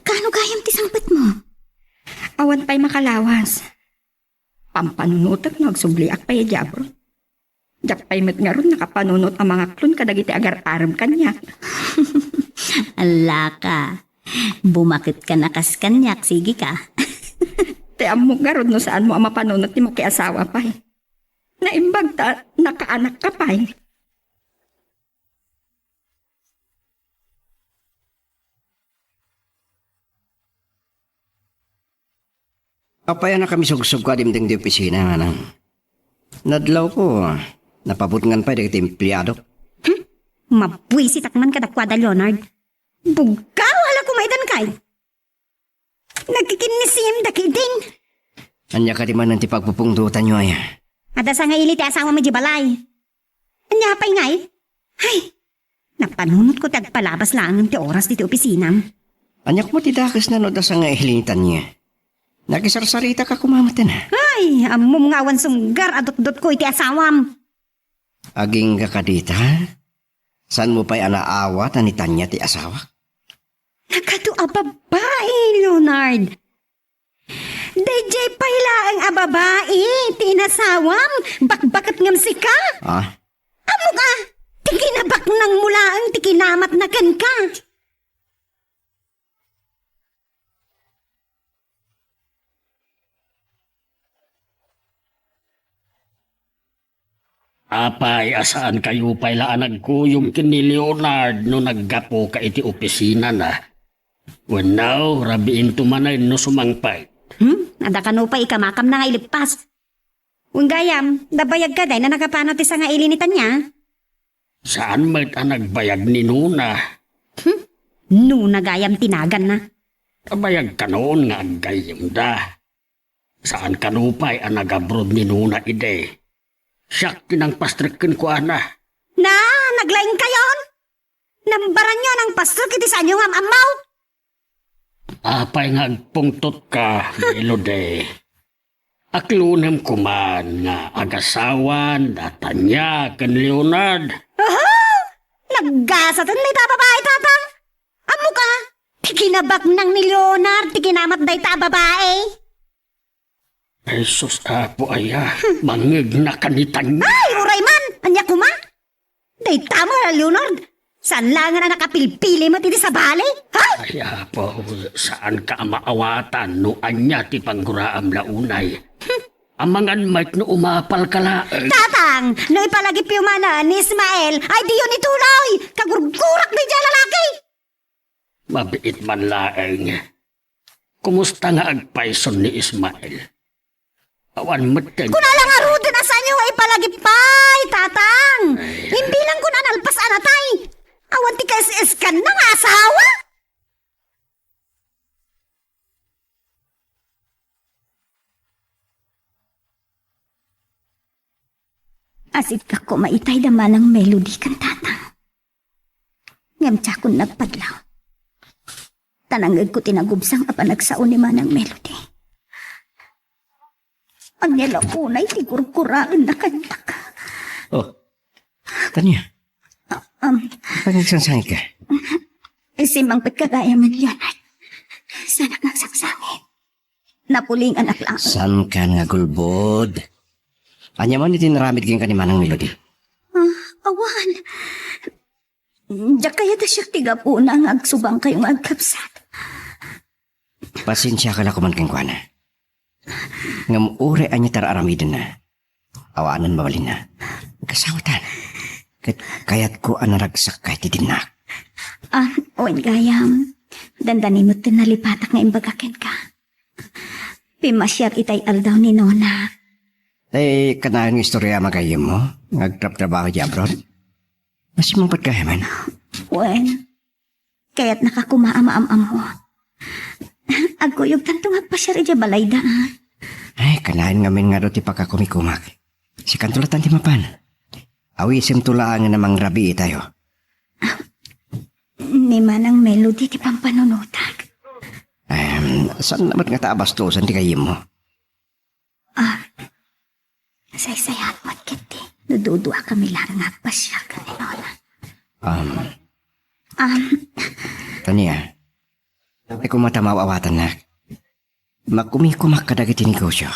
kano gayam ti sangpet mo? Awan pa'y makalawas. Pampanunotag nagsubliak pa'y jabro. Jak pa'y met nga ron nakapanunot ang mga klon kadagiti agar-aram kanya. Ala ka. Bumakit ka na kas kanyak, sige ka. Te amok nga ron no saan mo ang mapanunot ni makiasawa pa'y. Naimbag ta, nakaanak ka pa'y. Apaya na kami sugsug ka dimding di opisina nga nang. Nadlaw ko, napabutingan pa dagiti empleyado. Mabwisit akman kadakwada, Leonard. Bugaw, hala kumaidan kay. Nagkikinisim dakiding. Anya ka di man nanti pagpupungdutan nyo ay. Ada sa nga ili ti asawa mo di balay. Anya pa'y ngay? Ay, napanunot ko tagpalabas lang ti oras dito opisinam. Anya ko matidakas na no da sa nga ihilitan niya. Nagisarsarita ka kumamatan na. Ay, amom nga awan sunggar adot-dot ko iti asawam. Aging ka dita, saan mo pa'y anaawat ni Tanya ti asawa? Nakato a babae, Leonard. DJ pala ang ababae, tinasawam, bakbakat ngam si ka. Amo ka, tikinabak nang mula ang tikinamat na kan ka. Apay, asaan kayo pa'y laanag ko yung kini Leonard no naggapo ka iti opisina na. When now, rabiin tumanay no sumangpay. Ada ka no pa ikamakam na nga ilipas. Unggayam, dabayag ka day na nakapano ti sa nga ilinitan niya. Saan mo't ang nagbayag ni Nuna? Nuna gayam tinagan na. Kabayag ka noon nga agayim da. Saan ka no pa'y ang nag-abroad ni Nuna ide? Siyak kinang pastrikin ko ana. Na, naglaing kayon? Nambaran nyo ng pastor kiti sa inyo nga amaw? Apay nga agpungtot ka, Melody. Aklunem kuman nga agasawan, datanya, kan Leonard. Naggasatan na ita babae, tatang. Amo ka, tikinabak nang ni Leonard, tikinamat da ita babae. Jesus apo aya, mangig na kanitanya. Ay, uray man, anya kuma. Day tama na, Leonard. Saan lang na nakapilpili mo titi sa bali? Ha? Ay apo, saan ka maawatan no anya ti pangguraam launay. Amangan might no umapal ka laeng. Tatang, no ipalagip yung mana ni Ismael, ay di yun ituloy. Kagurgurak di dyan lalaki. Mabiit man laeng. Kumusta nga agpaison ni Ismael? Awan meten. Kung alang arudin asa nyo ay palagip pa'y, tatang. Hindi lang kung analpas anatay. Awan ti kas-iskan ng asawa. Asit ka ko maitay da manang melody kan tatang. Ngam tsakon nagpadlaw. Tanangag ko tinagubsang apanagsaon ni manang melody. Ang nilauunay ti kurkuraan na kanyak. Oh, Tanya. Pagkagsangsangit ka? Simang pagkagaya man yun ay sana nagsangsangit. Napuling anak lang. San ka nga gulbod? Anya man itinaramid kang kanimanang melody. Awan. Diyak kaya ta siya tiga po na agsubang kayong agkapsat. Pasensya ka na kuman kang kuana. Ngam ure anya tararamidin na. Awanan mawalin na. Kasawatan. Kaya't ko anaragsak kahit itinak. Oin gayam. Dandani mo tinalipatak nga imbagakin ka. Pimasyar itay aldaw ni Nona. Ay, kanahan ng istorya magayam mo? Nagtrap-trabaho di abroad? Mas mong pagkayaman? Wen, kaya't nakakumaam-am mo. Agkuyog tanto nga pasyar ija balay da. Ay, kanahan ngamin nga do ti pagkakumikumak. Si kantulatan ti mapan. Awisim tulaan nga namang rabi tayo. Ni manang melody ti pampanunutag. Saan naman nga taabastosan ti kayim mo? Saysayan mo kiti. Nududua kami lang nga pasyar ka ni Nona. Tanya, ay kung matamawawatan na, magkumikumak ka dagiti negosyo.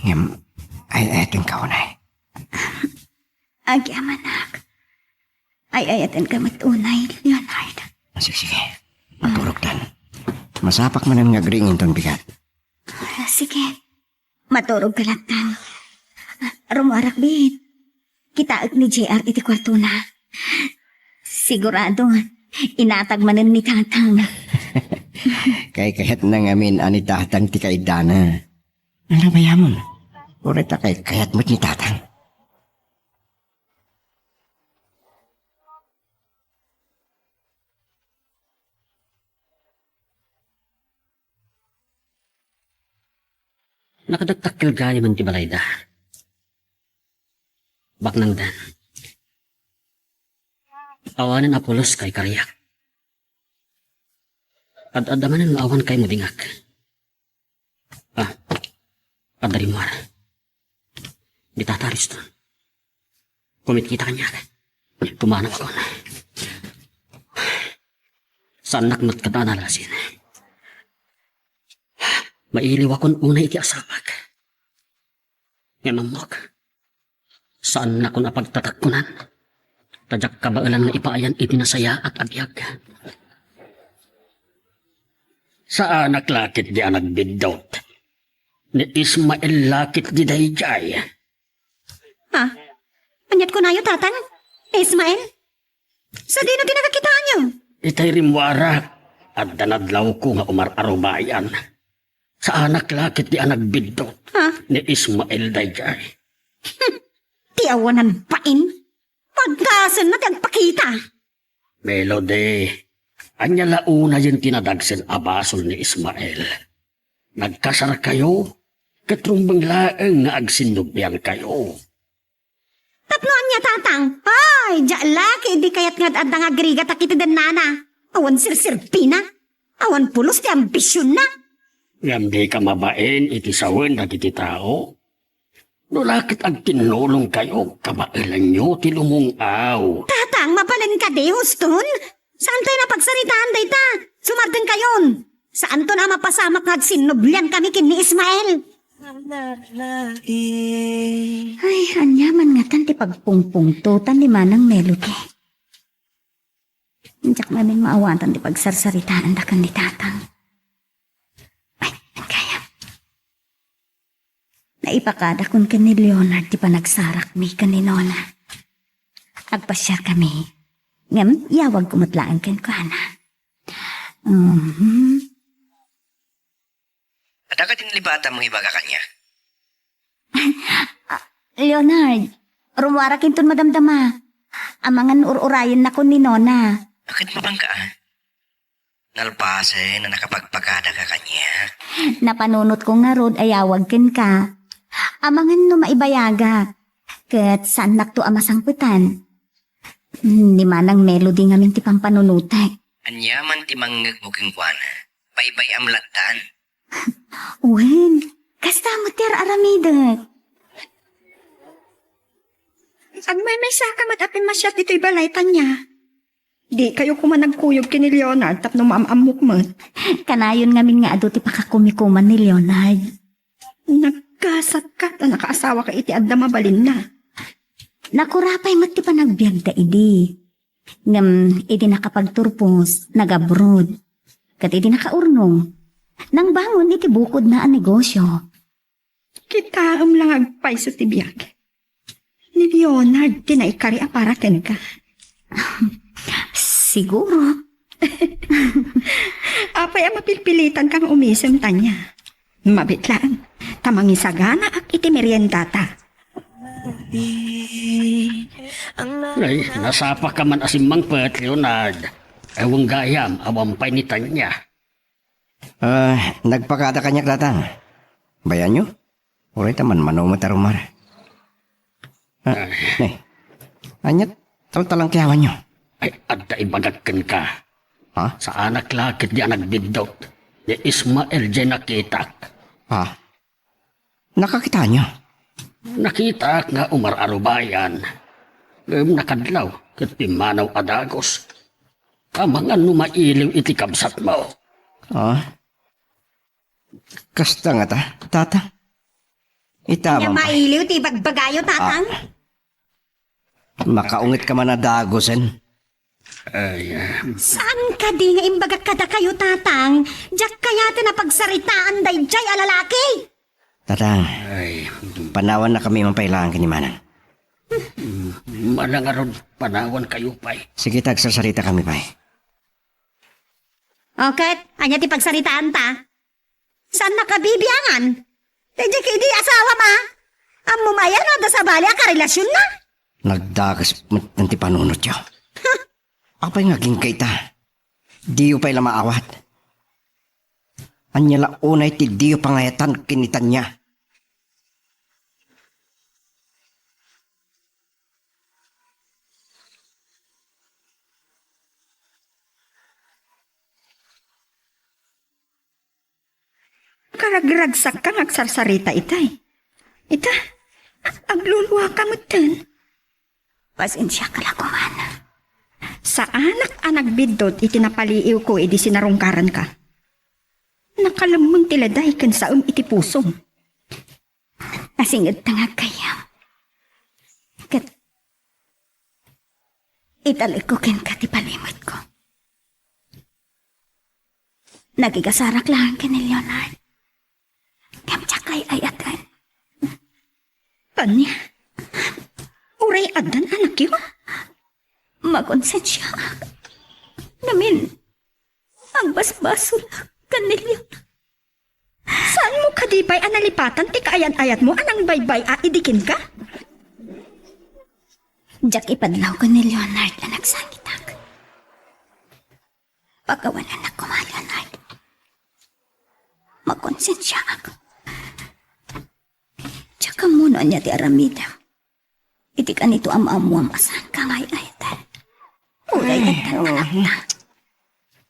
Ngam, ay atin ka unay. Agi amanak. Ay ayatan ka matunay, Leonard. Sige, maturog tan. Masapak man ang ngagringin tong bigat. Sige, maturog ka lang tan. Rumarak bit. Kitaag ni JR iti kwarto na. Sigurado, inatag manan ni tatang. Kay kahit na ngamin ani tatang ti kaidana. Ano ba yamon? Ureta kay kayat mo't ni tatang. Nakadagtakil gaya man ti balayda. Baknang dan. Awanan Apolos kay Karyak. At adamanan mo awan kay Mudingak. Adarimar. Di tataris to. Kumit kita kanya. Pumanap ko na. Saan nakmat ka tanalasin? Mailiw akong unay iti asapag. Ngamamok. Saan na ko napagtatakkunan? Tadyak kabaalan na ipaayan itinasaya at agyag. Saan naklakit di anak bidot? Ni Ismael lakit di dayjay. Ha? Anyat ko na yung tatang? Ismael? Sa di na tinakakitaan niyo? Itay rimwara at danadlaw ko nga umar-arubayan. Saan naklakit di anak bidot? Ni Ismael dayjay. Tiawanan pain? Pagkasan na tagpakita. Melody, anya launa yung tinadagsin abasol ni Ismael. Nagkasar kayo, katrumbang laeng nga agsinubyan kayo. Tapnoan niya tatang. Ay, laki di kayat nga at nga griga takiti den nana. Awan sirsirpina. Awan pulos ti ambisyon na. Ngam di ka mabain iti sawen dagiti tao. Nulakit ag tinulong kayo, kabailan nyo ti lumungaw. Tatang, mapalin ka di, Huston. Saan tayo napagsaritaan dayta? Sumartin kayon. Saan to na mapasamak nga sinublian kami kin ni Ismael? Ay, anyaman nga tan ti pagpungpungtutan ni Manang Melody. Diyak namin maawatan ti pagsarsaritaan da kan ni Tatang. Ay, kaya. Naipakada kun kan ni Leonard ti panagsarak mi kan ni Nona. Agpasyar kami. Ngam, yawag kumutlaan kan ko, Ana. Ada ka tinlibatan mong ibaga kanya? Leonard, rumwara kinton madamdama. Amangan ur-urayon na ko ni Nona. Bakit mo bang ka? Nalpase na nakapagpagada ka kanya. Napanunot ko nga rod ayawag ken ka. Amangan no maibayaga. Ket saan nakto amasangputan. Di manang Melody ngamin ti pampanunutay. Anyaman ti manggag mo keng kuana. Baybay am latan. Wen, kasta mo ti aramidak. Agmay saka matapin masyat dito'y balaytan niya. Di kayo kumanagkuyog kini Leonard tapno maamamok mo. Kanayon ngamin nga ado ti pakakumikuman ni Leonard. Nagkasat ka na nakaasawa ka iti adda mabalin na. Nakurapay mat ti panagbiag da idi. Ngam idi nakapagturpos, nag-abroad. Kat idi nakaurnong. Nang bangon iti bukod na ang negosyo. Kita lang agpay sa tibiyag. Ni Leonard, tinaikari para ka. Siguro. Apay ang mapilpilitan kang umisem tanya. Mabitlaan, tamangi sagana ak iti meriendata. Ay, nasapa ka man asimang pet, Leonard. Ewang gayam, awampay ni Tanya. Nagpakada kanya datang. Bayan nyo? Uray taman manomatarumar. Nih, anyat, talang kiyawan nyo. Ay, adda ibagagkan ka. Ha? Sa anak lakit di nagbidot. Ni Ismael dyan nakitak. Ha? Nakakita nyo? Nakita nga umar-arubayan. Nakadlaw, kat pimanaw adagos. Kamangan numailiw iti kabsat mo. Kasta nga ta, tata. Itamang pa. Mailiw ti bagbagayo, Tatang. Makaungit ka man na dagosen. Ay, Saan ka di nga imbaga kada kayo, Tatang? Diyak kaya napagsaritaan day jay alalaki. Tatang, ay, panawan na kami mapailangan kinimanan. malangarod panawan kayo pa'y. Sige, tagsasarita kami pa. Okay, anya ti pagsaritaan ta. Saan nakabibiyangan? Di kidi asawa ma. Ang mumayan no, da sa bali ang karelasyon na. Nagdagas ng tipanunot nyo. Apay nga kita. Diyo pa'y lamaawat. Anya la unay ti diyo pangayatan kinitan niya. Karagragsak kang agsarsarita itay. Ita, agluluwa ka mo ten. Pasensya ka lakuman. Sa anak bidot itinapaliiw ko iti sinarungkaran ka. Nakalamang tiladay kan sa iti pusong. Nasingad tangag kaya. Kat, italikukin ka ti palimot ko. Nagigasarak lang ka ni Leonard. Kamtsakay ay adan. Tanya, uray adan anak yun. Makonsensya. Namin, ang basbaso lang ka ni Leonard. Saan mo kadipay analipatan ti kaayat-ayat mo anang baybay idikin ka? Diyak ipadlaw ko ni Leonard na nagsangitak. Pagkawalan na ko ma, Leonard. Makonsensya ako. Tsaka muna niya ti aramida. Iti ka nito amamuam asan ka ngay ayatan. Ulay at tantanak na.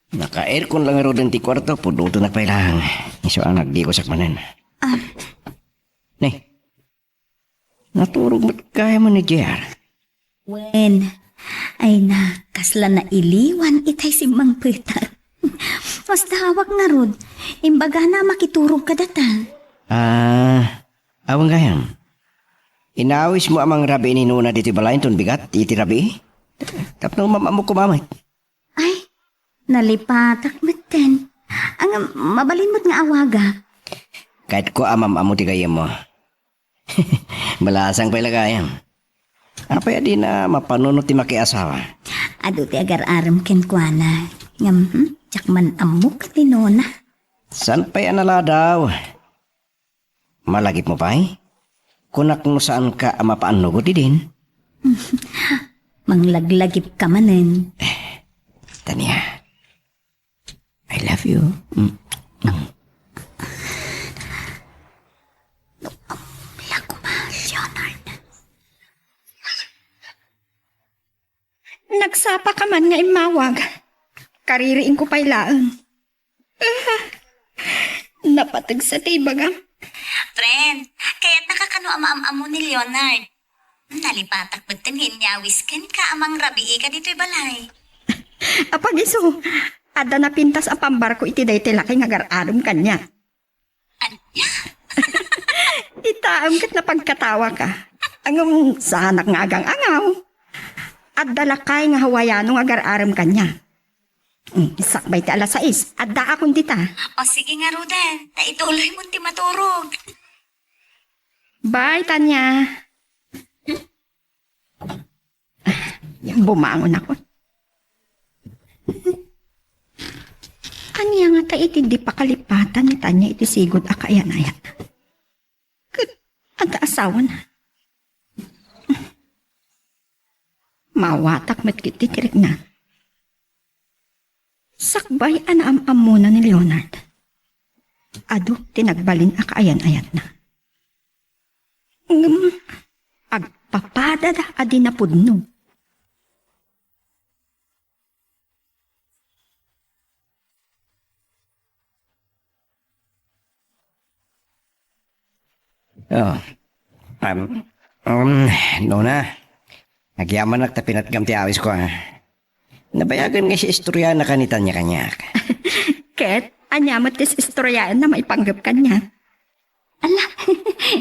Naka-aircon lang ro din ti kwarto, puduto na pailang. Iso ang nagdi ko sakmanan. Nay, naturog mo't kaya mo ni JR. Wen, ay na, kasla na iliwan itay si Mang Peter. Mas tawag nga rod, imbaga na makiturog ka data. Awang gayam. Inawis mo amang rabi ni Nuna dito balayin ton bigat, iti rabi. Tapno mamamu kumamay. Ay, nalipatak meten. Ang mabalimot nga awaga. Kahit ko amam-amu ti kayam mo. Balasang pala gayam. Apa ya di na mapanunot ti makiasawa? Ado ti agar-aram ken kuana. Ngam, man amok ti Nona. San pa'y anala daw? Malagip mo pa'y? Kunak no saan ka mapaanugod din? Manglaglagip ka manen. Tanya, I love you. Lago mahal, Leonard. Nagsapa ka man nga imawag. Kaririin ko pa'y laang. Napatag sa tibagam. Friend, kaya't nakakano ama-ama ni Leonard. Nalipatak ba't nyawis ken ka amang rabii ka dito'y balay. Apag iso, ada na pintas ang pambarko iti dayti laki nga gar-arom kanya. Anya? Itaam kat na pagkatawa ka. Ang sanak nga agang angaw. At dalakay nga hawayano nga gar-arom kanya. Sakbay ti alas 6, at da akong dita. O sige nga Ruden, taituloy mo ti maturog. Bye, Tanya. Yung bumangon ako. Anya nga ta iti di pakalipatan ni Tanya iti sigod akayan-ayan. Anta asawa na. Mawatak matkit tirik na. Sakbay anaam-am muna ni Leonard. Ado, tinagbalin akayan-ayat na. Agpapada da adi na pudno. Nona, nagyaman at tapinat gamti awis ko. Nabayagan nga si istorya na kanitan niya kanyak. Ket, anyamat tis istoryaan na maipanggap kanya. Ala,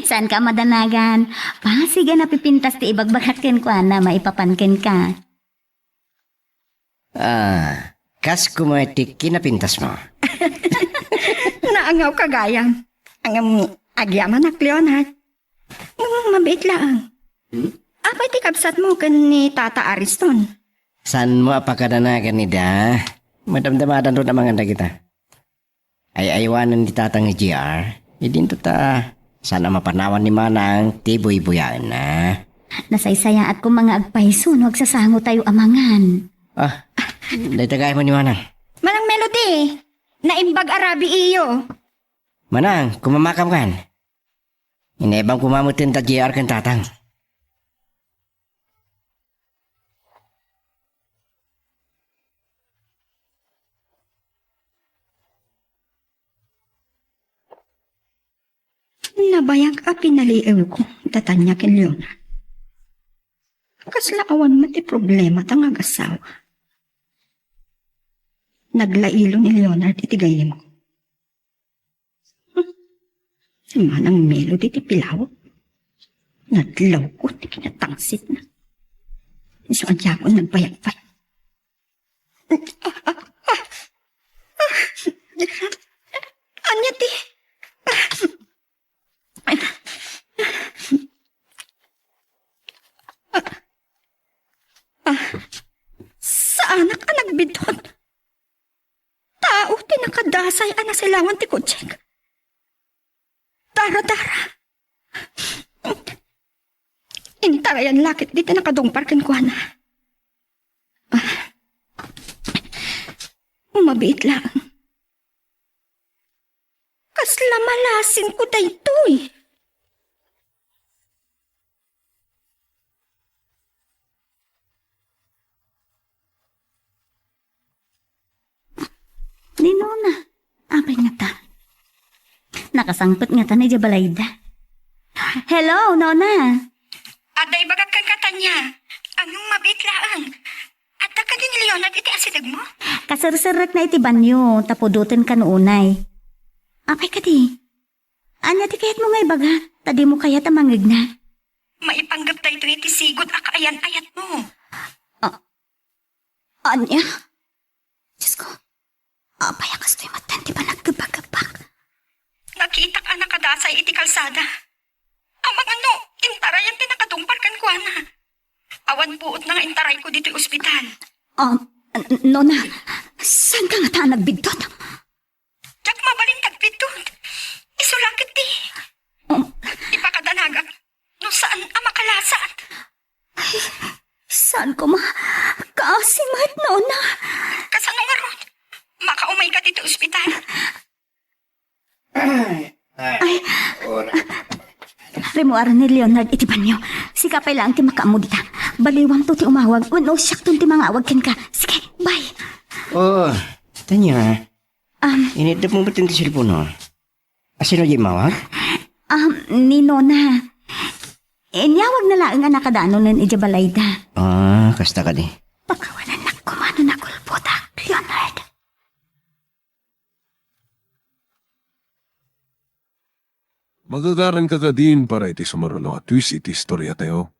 saan ka madanagan? Pasiga na pipintas ti ibagbagat ken kwa na maipapanken ka. Kas kumatik kinapintas mo. Naangaw kagayang. Ang agyaman ak Leonard. Mabait lang. Apay ti kapsat mo kan ni Tata Ariston. San mo apakadanagan ni da? Madamdamadan ro na mga kita. Ay aywanan ni tatang ni GR. Idin to ta. Sana mapanawan ni Manang tiboy-buyaan na. Nasaysaya at kung mga agpaiso, nagsasango tayo amangan. Dahil tagay mo ni Manang. Manang Melody, naimbag arabi iyo. Manang, kumamakam kan. Inebang kumamutin ta GR kan tatang. Nabayag a pinaliew ko, tatanya ken Leonard. Kaslaawan mati problema tang agasawa. Naglailo ni Leonard iti gayem ko. Si Manang Melody ti pilaw. Nadlaw ko ti kinatangsit na. So ang tiyakon nagpayagpay. Anya ti? Saan ka nagbidot? Tao ti nakadasay ana silangan ti kutsek. Dara-dara. Intarayan lakit dito nakadungpar ken kuana. Mabait lang. Kasla malasin ko daytoy. na. Apay nga ta. Nakasangpot nga ta ni Jabalayda. Hello, Nona. Aday bagag kang katanya. Anong mabitlaan? At ka din ni Leonard iti asidag mo? Kasarsarak na iti banyo, tapudutin ka noonay. Apay ka di. Anya ti kayat mo nga ibaga, tadi mo kayat amangig na. Maipanggap tayo iti sigod akaayan-ayat mo. Anya? Diyos ko, apay akas to'y matan, di ba nagkabagabag? Nakita ka nakadasay iti kalsada. Ang mga no, intarayan din nakadungpar kan kuha na. Awan buot na nga intaray ko dito ospital. Nona, saan ka nga ta nagbidtot? Diyak mabalin tagpitod. Isulakit di. Ipakadanagak. No saan ang makalasat? Saan ko kaasimat, Nona? Kasano nga ron? Makaumay ka dito ospital. Rimuaran ni Leonard iti banyo. Sika pa lang ti makaamo dita. Baliwang to ti umawag. Uno, siyak to ti mga awag ken ka. Sige, bye. Oh, tanya. Inidap mo ba itong cellphone no? Asino di mawag? Ni Nona. Inyawag na lang nga nakadaano ng Ijabalayda. Kasta ka di. Pagkawalan na kumano na kulpota, Leonard. Magagaran ka din para iti sumarulo at twist iti istorya tayo.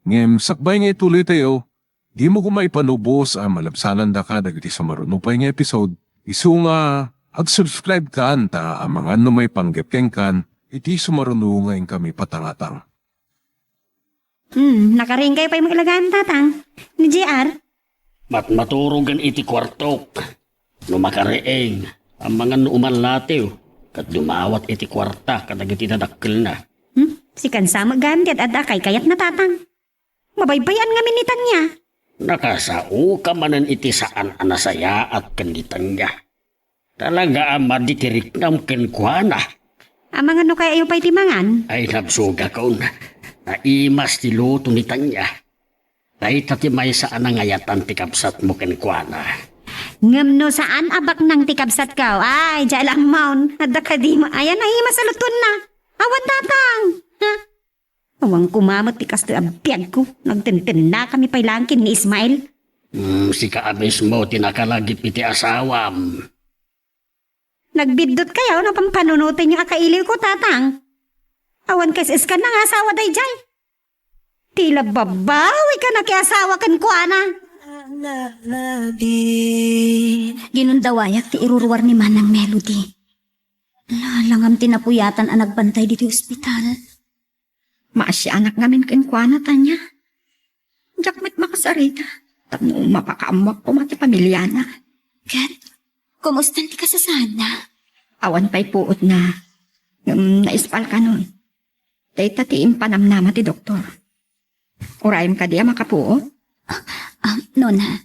Ngem, sakbay nga ituloy tayo, di mo kumaipanubos ang malabsanan da ka dagiti sumarulo pa nga episode. Isu nga, ag-subscribe ka anta ang mga may panggepkeng kan, iti sumarulo nga kami patangatang. Nakaringkay pa yung ilagaan tatang. Ni JR. Maturugan iti kwartok. Lumakareeng. Ang mga nuuman latiw. Kat dumawat iti kwarta kadag iti nadakkel na. Si kansa magandit at akay kayat na tatang. Mabaybayan nga minitan niya. Nakasao ka manan iti saan anasaya at kanditan niya. Talaga ang maditirik ng kenkwana. Ang mga no kaya yung pa'y timangan. Ay nabsuga ka na. Naimas ti luto ni Tanya. Dahil tatimay saan ang ayatan ti kapsat mo kenkwana. Ngam no saan abak nang tikabsat ka? Ay, dyan lang maun. Adda ka di mo. Ayan, naimas sa luton na. Awan tatang. Ha? Awang kumamot ti kasto abiyag ko. Nagtintin na kami pa'y langkin ni Ismail. Si kaabis mo tinakalagip iti asawam. Nagbidot kayo na pampanunutin yung akailiw ko tatang. Awan kas ka na nga asawa day jay. Tila babawi ka na kiasawa kan ko ana. Ginundawayak ti iruruwar ni Manang Melody. Langam tinapuyatan ang nagbantay dito ospital. Maasya anak ngamin ken kuana tanya. Jakmet makasarita. Tapno mapakaamak ko mati pamilya na. Kat, kumusta ti kasasana? Awan pa'y puot na. Naispal ka nun. Dahil ti impanamnama ti doktor. Urayim ka diya makapuot? Nona,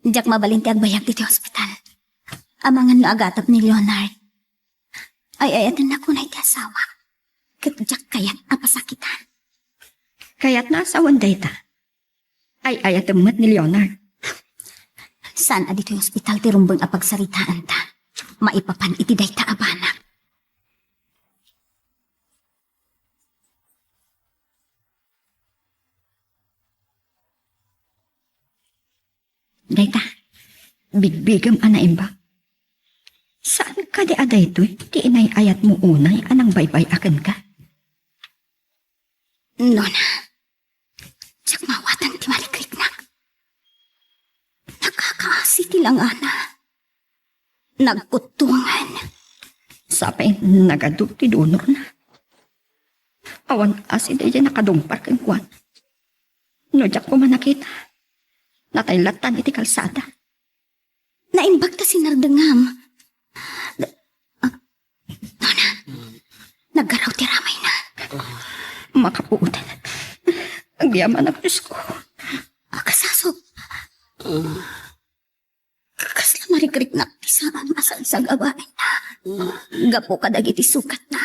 diyak mabalin ti agbayag dito ospital. Amangan no agatap ni Leonard. Ay ayatan na kunay ti asawa. Katjak kayat apasakitan. Kayat na asawan dayta. Ay ayatamat ni Leonard. Saan adito yung ospital ti rumbang apagsaritaan ta? Maipapan iti dayta abanak. Dayta, bigbigam anaim ba? Saan ka di aday to'y? Di inay ayat mo unay anang baybay akan ka? Nona, tsak mawatan ti malikrik na. Nakakaasi ti lang ana. Nagkutungan. Sapay nagaduk ti donor na. Awan asi day nakadumpar kang kwan. No jak ko man nakita. Nataylatan iti kalsada. Naimbag ta sinardengam. Nona, naggaraw ti ramay na. Makapuutan. Ang yaman ang Diyos ko. Kasasok. Kasla marikrik na pisaan masag abain na. Gapo kadag iti sukat na.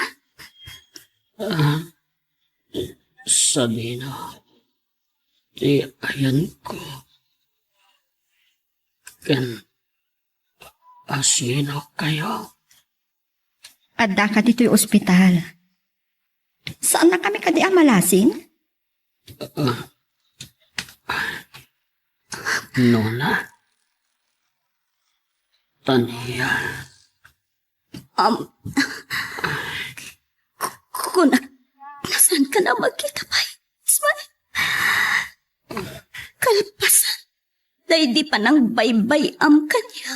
Sabina, ayan ko. Kan, Sino kayo? Adda ka dito'y ospital. Saan na kami kadi amalasin? Lola? Tanya? Kuna, nasaan ka na magkita pa? Ismael? Kalpasan. Dahil di pa nang baybay am kanya.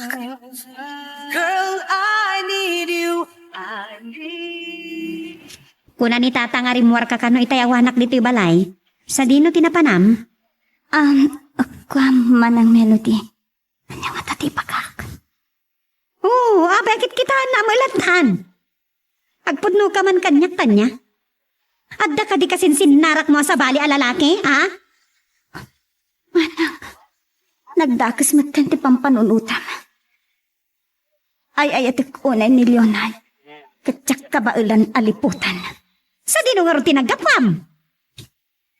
Kuna ni tata nga rimwar ka kano itayawanak dito balay. Sa dino tinapanam? Kwam manang melody. Ano nga tati pagkak? Oo, bakit kita na malatan? Agpudno ka man kanya-kanya. Adda ka di kasin sinarak mo sa bali alalaki, ha? Manang, nagdakas matkanti pampanunutam. Ay atik unay ni Leonard. Katsak kabailan aliputan. Sa dinungar tinagapam.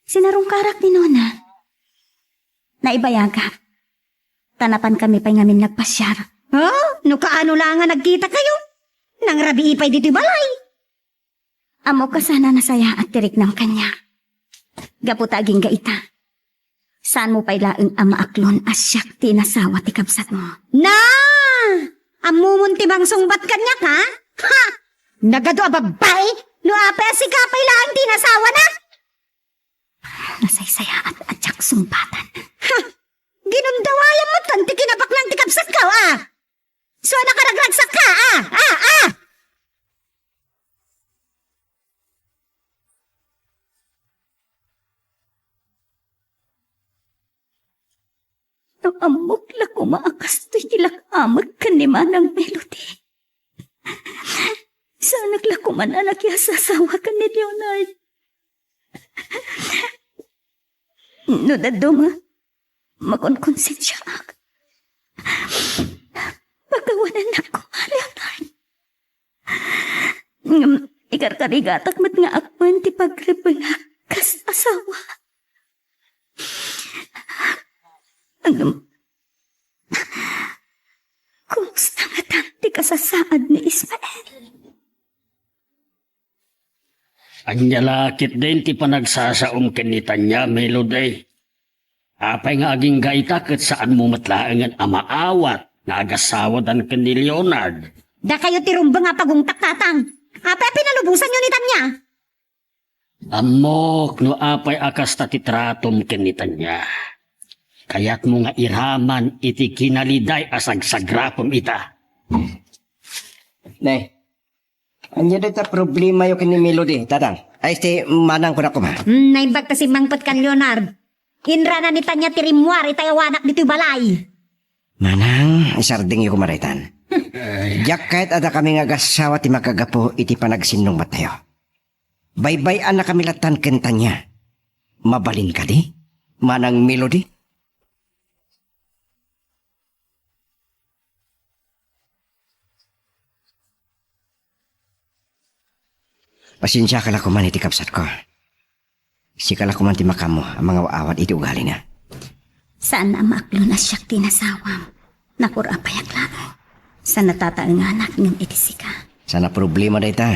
Sinarong karak ni Nona. Naibayaga. Tanapan kami pa'y ngamin nagpasyar. No kaano lang nga nagkita kayo? Nang rabi ipay dito'y balay. Amo ka sana nasaya at tirik ng kanya. Gaputaging gaita. Saan mo pa'y laeng amaaklon asyak tinasawa ti kabsat mo? Na! Amumunti bang sungbat kanya ka? Ha! Nagado a babae? No apay si kapay laeng tinasawa na? Nasaysaya at atyak sumbatan. Ha! Ginundawayan mo tanti kinabaklang ti kabsat ka, ah! So nakaraglag ka, ah! No amok la ko maakas to'y tilak amag kanima ng melody. Sana la ko man anak yasasawa ka ni Leonard. No dado makonkonsensya ak. Pagkawanan na ko, Leonard. Ikarkarigatak mat nga akman ti pagrepulak kas asawa. Kumusta nga tanti kasasaad ni Ismael? Ang nyalakit din ti panagsasaom kanita niya, Melody. Apay nga aging gaita kat saan mo matlaangan amaawat na agasawadan ka ni Leonard. Da kayo tirumbang nga pagungtak tatang. Apay pinalubusan nyo ni Tanya. Amok no apay akas tatitratom kanita niya. Kaya't mo nga iraman iti kinaliday asag sagrapom ita. Nay, anya dito problema yung kini Melody, tatang. Ay, manang ko na kuma. Naibag ta si Mangpot kan Leonard. Inra na ni Tanya tirimwar itayawanak dito'y balay. Manang, isarding yung kumaraitan. Diyak kahit ada kami nga gasawa ti makagapo iti panagsinong matayo. Baybayan na kami latan kenta niya. Mabalin ka di? Manang Melody? Pasensya ka lang kuman iti kapsat ko. Si ka lang kuman ti makamo ang mga waawat iti ugali na. Saan na maaklo na siyak tinasawang? Nakura payak lang. Sa natataang anak ng itisika. Sana problema na ita.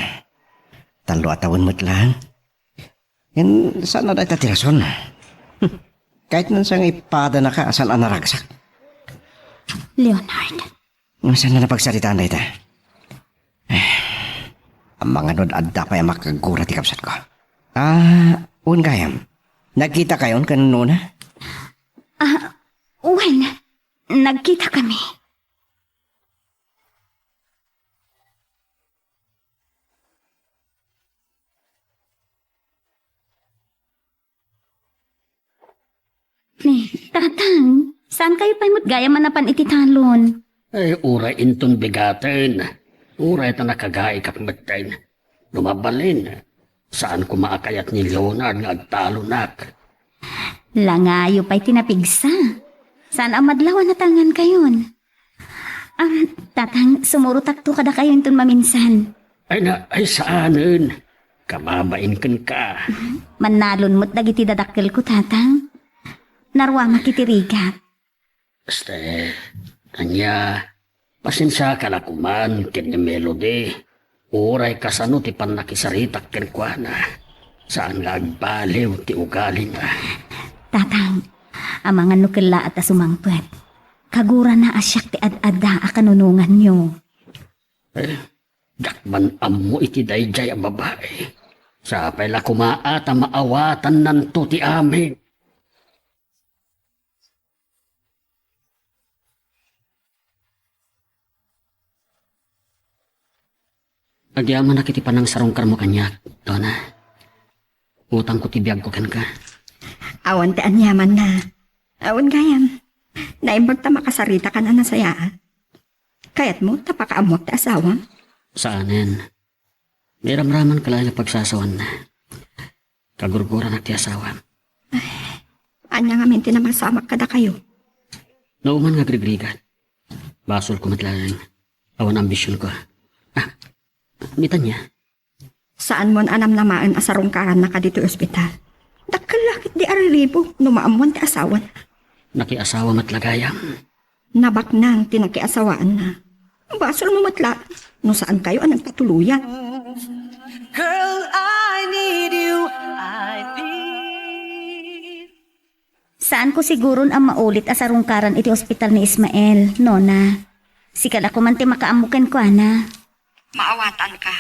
Talo atawon mo't lang. Yan sana na ita tirason. Kahit nan sang ipada na ka asal anaragsak. Leonard. Saan na napagsaritaan na ita? Ang mga nod adda pa yung makagura ti kapsat ko. Un kayam. Nagkita kayon kanuna? When? Nagkita kami. Tatang, saan kayo pa'y gaya manapan ititalon? Ay, uray inton bigaten. Uray ta nakagay kakmatan. Lumabalin. Saan ko maakayat ni Leonard nga agtalunak? Langayo pa'y tinapigsa. Saan ang madlawan na tangan kayon? Tatang, sumurutak to kada kayo inton maminsan. Ay saanin? Kamabain kan ka. Manalon mo't dagiti dadakkel ko, tatang. Narwa makitirigat. Este, kanya, Pasensya ka na kuman, kin ni Melody. Uray kasano ti panakisaritak ken kwa na. Saan nga agbaliw ti ugali nga. Tatang, ang mga nukila at asumangpet. Kagura na asyak ti ad-adda a kanunungan nyo. Dakman ammo iti dayjay ang babae. Sapay la kumaat ang maawatan nanto ti amin. Agyaman na kiti panang sarong karmo kanyak, Dona. Utang ko ti biyag ko kan ka. Awan ti anyaman na. Awan gayam. Naimbag ta makasarita ka na nasayaan. Kayat mo, tapakaamok ti asawa. Saanin? May ramraman kalaya pagsasawan na. Kagurguran na ti asawa. Anya nga minti na masamak kada kayo. Nauman nga grigrigan. Basol ko matlalang. Awan ambisyon ko. Nita niya. Saan mo anam namaan asarong karan na ka dito ospital? Dakalakit di arilibo, numaamuan ti asawan. Nakiasawa matlagayam. Nabak nang tinakiasawaan na. Basol mo matla, no saan kayo ang nagpatuluyan? Girl, I need you. Saan ko siguron ang maulit asarungkaran iti ospital ni Ismael, Nona? Sikala ko man ti makaamukan ko, ana. Maawatan ka.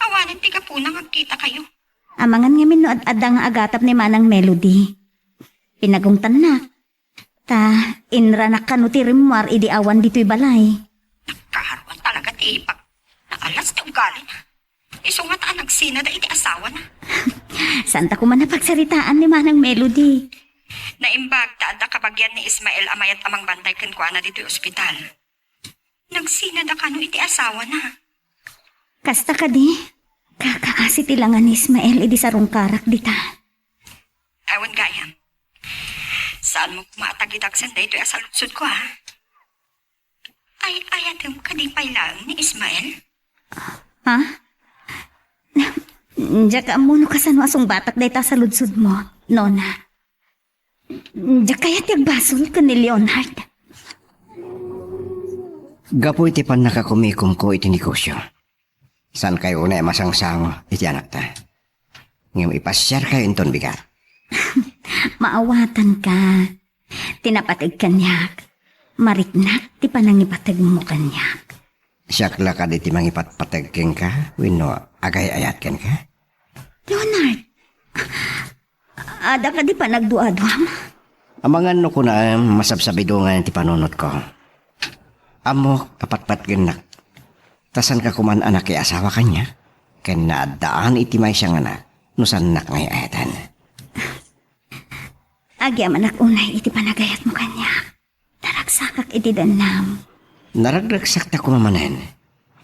Awanin ti ka po nang agkita kayo. Amangan ngamin no ad-adang agatap ni Manang Melody. Pinagungtan na. Ta, inranak ka no ti rimwar idi awan dito'y balay. Kaharuan talaga ti ipag. Naalas ti ugali na. Isungat ang nagsina da iti asawa na. Santa ko man napagsaritaan ni Manang Melody. Naimbag ta da kabagyan ni Ismael amayat amang bantay kenkwa na dito'y ospital. Nagsina da ka no iti asawa na. Kasta ka di. Kakaasi tilangan ni Ismael idi sarungkarak dita. Awan gayam. Saan mo kumatagidagsan da ito sa lutsod ko, ha? Ay, ayatem ka di lang ni Ismael? Ha? Diya ka amuno ka sa asong batak dayta sa lutsod mo, Nona. Diya kaya tiyag basol ka ni Leonard. Gapo iti pan nakakumikom ko iti negosyo. San kayo na masangsang iti anak ta? Ngayon ipasyar kayo inton bigat. Maawatan ka. Tinapatig kanyak. Mariknak ti panangipatag mo kanyak. Siyakla ka di ti mangipatpatagking ka, wino agay-ayat ken ka? Leonard, ada ka di pa nagduadwam? Amangan no ko na masabsabidungan ti panunot ko. Amo kapatpat genak. Tasan ka kuman anak kay asawa kanya. Ken naadaan iti may siyang anak. Nusan nak ngay ayatan. Agya manak unay iti panagayat mo kanyak. Naragsakak iti danam. Naragragsak ta kumamanen.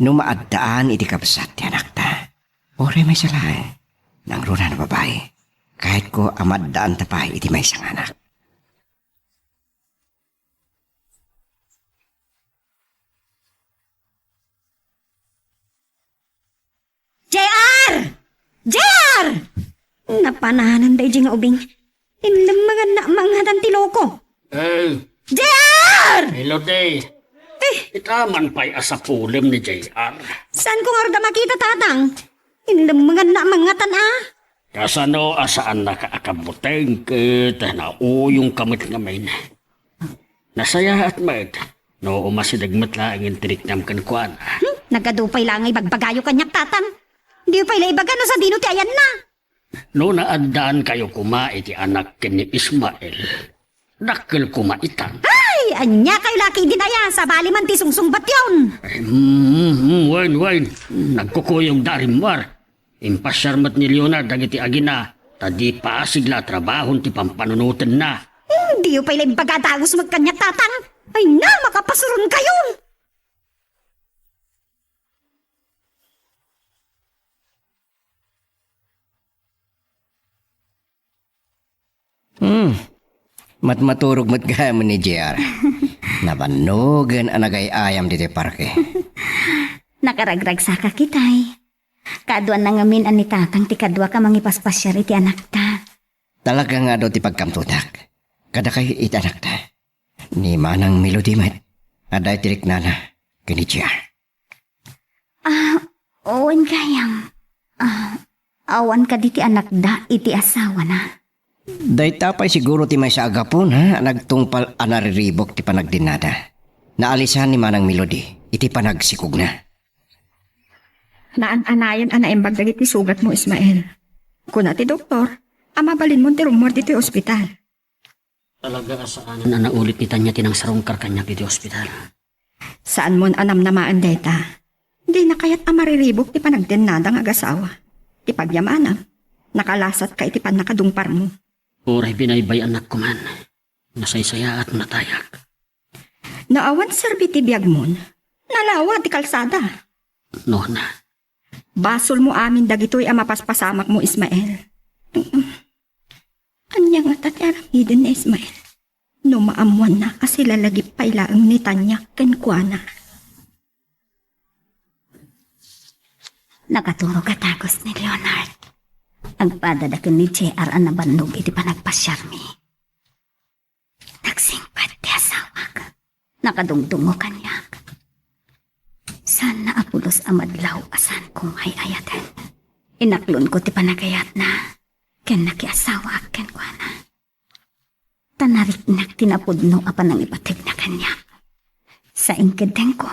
Numaadaan iti kapsat ti anak ta. Ore may salahay. Nang runa na babae. Kahit ko amadaan tapay iti may siyang anak. JR! JR! Napanahanan da nga ubing. Indam mga namanghatan ti loko. JR! Melody. Itaman pa'y asapulim ni JR. Saan ko nga rada makita, tatang? Indam mga namangatan, Kasano asaan nakaakabuteng kita na uyong kamit ngamin. Nasaya at mat. No umasidagmat lang ang tiniknam kan. Nagadupay lang ay bagbagayo kanyak, tatang. Di pa ilaibagan no sa dino ti ayan na. No naandaan kayo kumait ti anak ken ni Ismael. Dakkel kumaitan. Ay, anya kayo laki din aya sa bali man ti sungsungbat yun. Wain. Nagkukuyong darimwar. Impasyarmat ni Leonard dagiti agina. Tadi pasigla trabahon ti pampanunutan na. Di pa ilaibaga dagos magkanyak, tatang. Ay na, makapasuron kayo. Matmaturog matgayam ni JR. Nabanugan anagay ayam diti parke. Nakaragragsaka kitay. Kaduan na ngamin ani tatang ti kadwa ka mangipaspasyar iti anak ta. Talaga nga daw ti pagkamtutak. Kada kay iti anak ta. Ni Manang Melody met. Aday tirik nana. Kanitya. Owen kayang. Awan ka di ti anak da, iti asawa na. Daytapay siguro ti may sa agapon ha, nagtungpal anariribok ti panagdinada. Naalisan ni Manang Melody, iti panagsikog na. Naan-anayan imbag dagiti sugat mo, Ismael. Kuna ti doktor, amabalin mo ti rumor diti ospital. Talaga saan na naulit ni Tanya tinang sarungkar kanya dito ospital. Saan mo anam namaan dayta? Di na kaya't amariribok ti panagdinadang agasawa. Ti pagyamanam, nakalasat ka iti pan nakadungpar mo. Uray binaybay anak ko man. Nasaysaya at natayak. Naawan serbi ti biyag mo, nalawa ti kalsada. No na. Basol mo amin dagitoy ang mapaspasamak mo, Ismael. Anya nga tati aramidin na Ismael. No maamuan na kasi lalagip pailaang ni Tanya kenkwana. Nakaturo ka tagos ni Leonard. Ang padadakan ni JR ang nabandog iti panagpasyarmi. Nagsingpad ti asawak. Nakadungdungo kanyak. Saan na apulos amadlaw asan kong ay ayatan. Inaklon ko ti panagayat na. Ken nakiasawa ken kwa na. Tanarik na tinapudno apan ang ipatig na kanyak. Sa ingkedeng ko.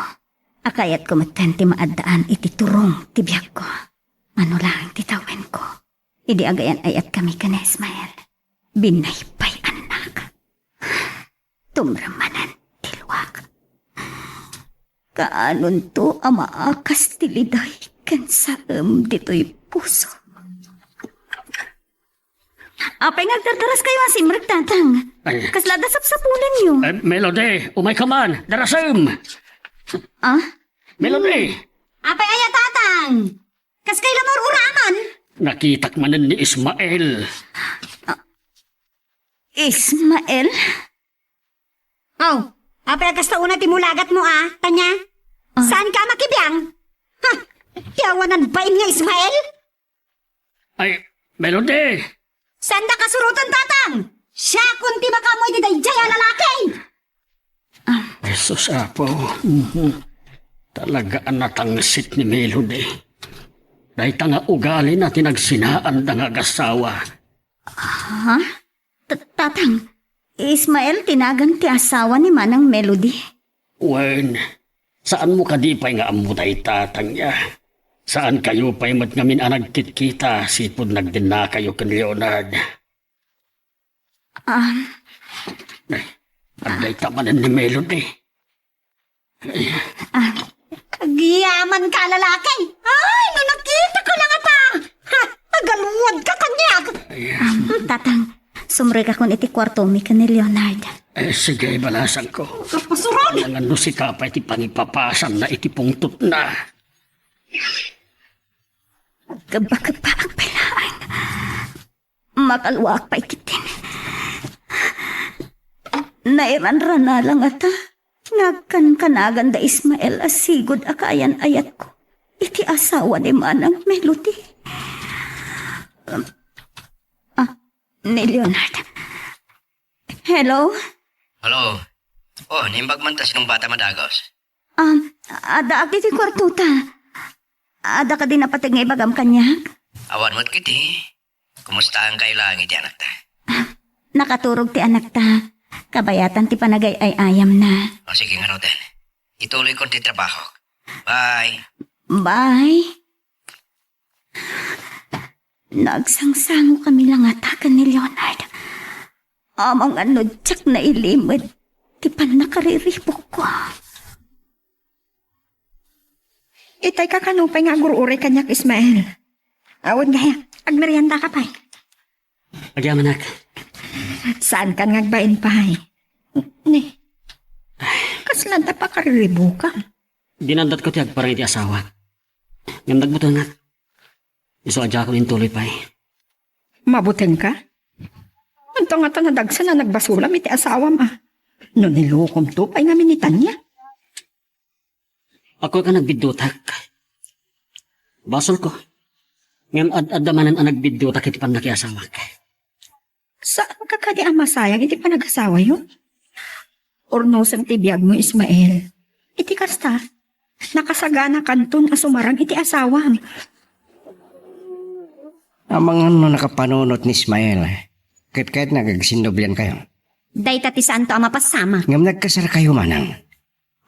Akayat ko matenti maadaan iti turong ti biyag ko. Ano lang titawen ko. Idi agayan ayat kami ka na Ismael. Binaypay anak. Tumramanan tilwak. Kaanon to amaakas tiliday kan saem dito'y puso. Apay ngagdardaras kayo ang simrek tatang. Kaslada sapsapulan niyo. Melody, umay ka man. Darasam! Melody! Apay ayat tatang. Kas kay lamor uraman. Nakitak manan ni Ismael. Ismael? Apay agkasta una timulagat mo Tanya. Saan ka makibiyang? Tiyawanan ba nga Ismael? Ay, Melody! Saan da kasurutan tatang? Siya kunti makamoy di dayjay lalaki. Jesus apo. Talaga natangsit ni Melody. Dahil tanga ugali na tinagsinaan da nga gasawa. Tatang, Ismael tinagang ti asawa ni Manang Melody. Wen, saan mo kadipay nga amuday tatang niya? Saan kayo pa'y matngamin ang nagkitkita sipod nagdina kayo kan Leonard? Anday tamanan ni Melody. Kagiyaman ka lalaki. Ay, no nakita ko lang tagaluwad ka kanyag. Tatang, sumre ka kun iti kwarto mi ka ni Leonard. Sige, balasan ko. Kapasuron! Ang ano si Kapay iti pangipapasan na iti pungtot na. Gaba-gaba ang pilaan. Makalwak pa ikitin. Nairanran na lang Nagkankanagan da Ismael asigod akayan ayat ko. Iti asawa ni Manang Melody. Ni Leonard. Hello? Hello. Nimbag man ta sinong bata madagos. Ada iti kwartuta. Ada ka din napatig nga ibagam kanya? Awan mo't kiti. Kumusta ang kailangan iti anak ta? Nakaturog ti anak ta. Kabayatan ti panagay ay ayam na. Sige nga Roden. Ituloy ko ti trabaho. Bye. Bye. Nagsangsango kami lang atakan ni Leonard. Amang anodyak na ilimod. Ti pan nakariripok ko. Itay ka kanupay nga gurure kanyak Ismael. Awad gaya, agmerienda ka pa'y. Agyamanak. Saan ka ngagbain pa'y? Ni, kaslanta pa kariribo ka. Dinandat ko tiyag parang iti asawa. Ngam nagbuto nga. Iso adya ko tuloy pa'y. Mabuting ka? Anto nga ta nadagsa na nagbasulam iti asawa ma. No nilukom to pa'y nga minitan niya. Ako ka nagbidutak. Basol ko. Ngam ad-adamanan ang nagbidutak iti pan nakiasawa ka. Saan ka kadi ang masayang iti panag-asawa yun? Or no sa tibiyag mo Ismael. Iti kasta, Nakasagana kanton asumarang iti asawam. Amang ano nakapanunot ni Ismael. Kahit nagagsindoblian kayo. Day tati saan to ama pasama. Ngam nagkasar kayo manang.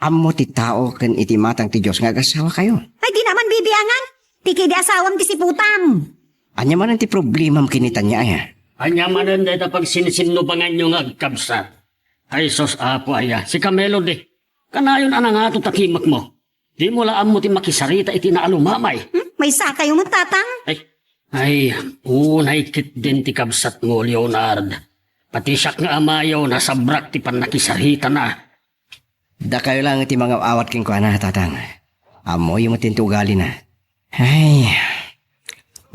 Amo ti tao ken iti matang ti Diyos nga agasawa kayo. Ay di naman bibiangan. Tiki di asawam ti siputam. Anya man ang ti problema makinitan niya ay. Anya manan dahil pag sinisinubangan nyo nga agkabsat. Ay sos apo aya, si Kamelody. Kanayon anang ato takimak mo. Di mo laan mo ti makisarita iti naalumamay. May saka yung matatang. Ay, unay kit din ti kabsat mo, Leonard. Pati siyak nga amayaw na sabrak ti panakisarita na. Da kayo lang iti mga awat king kwa na tatang. Amo yung matintugali na. Ay,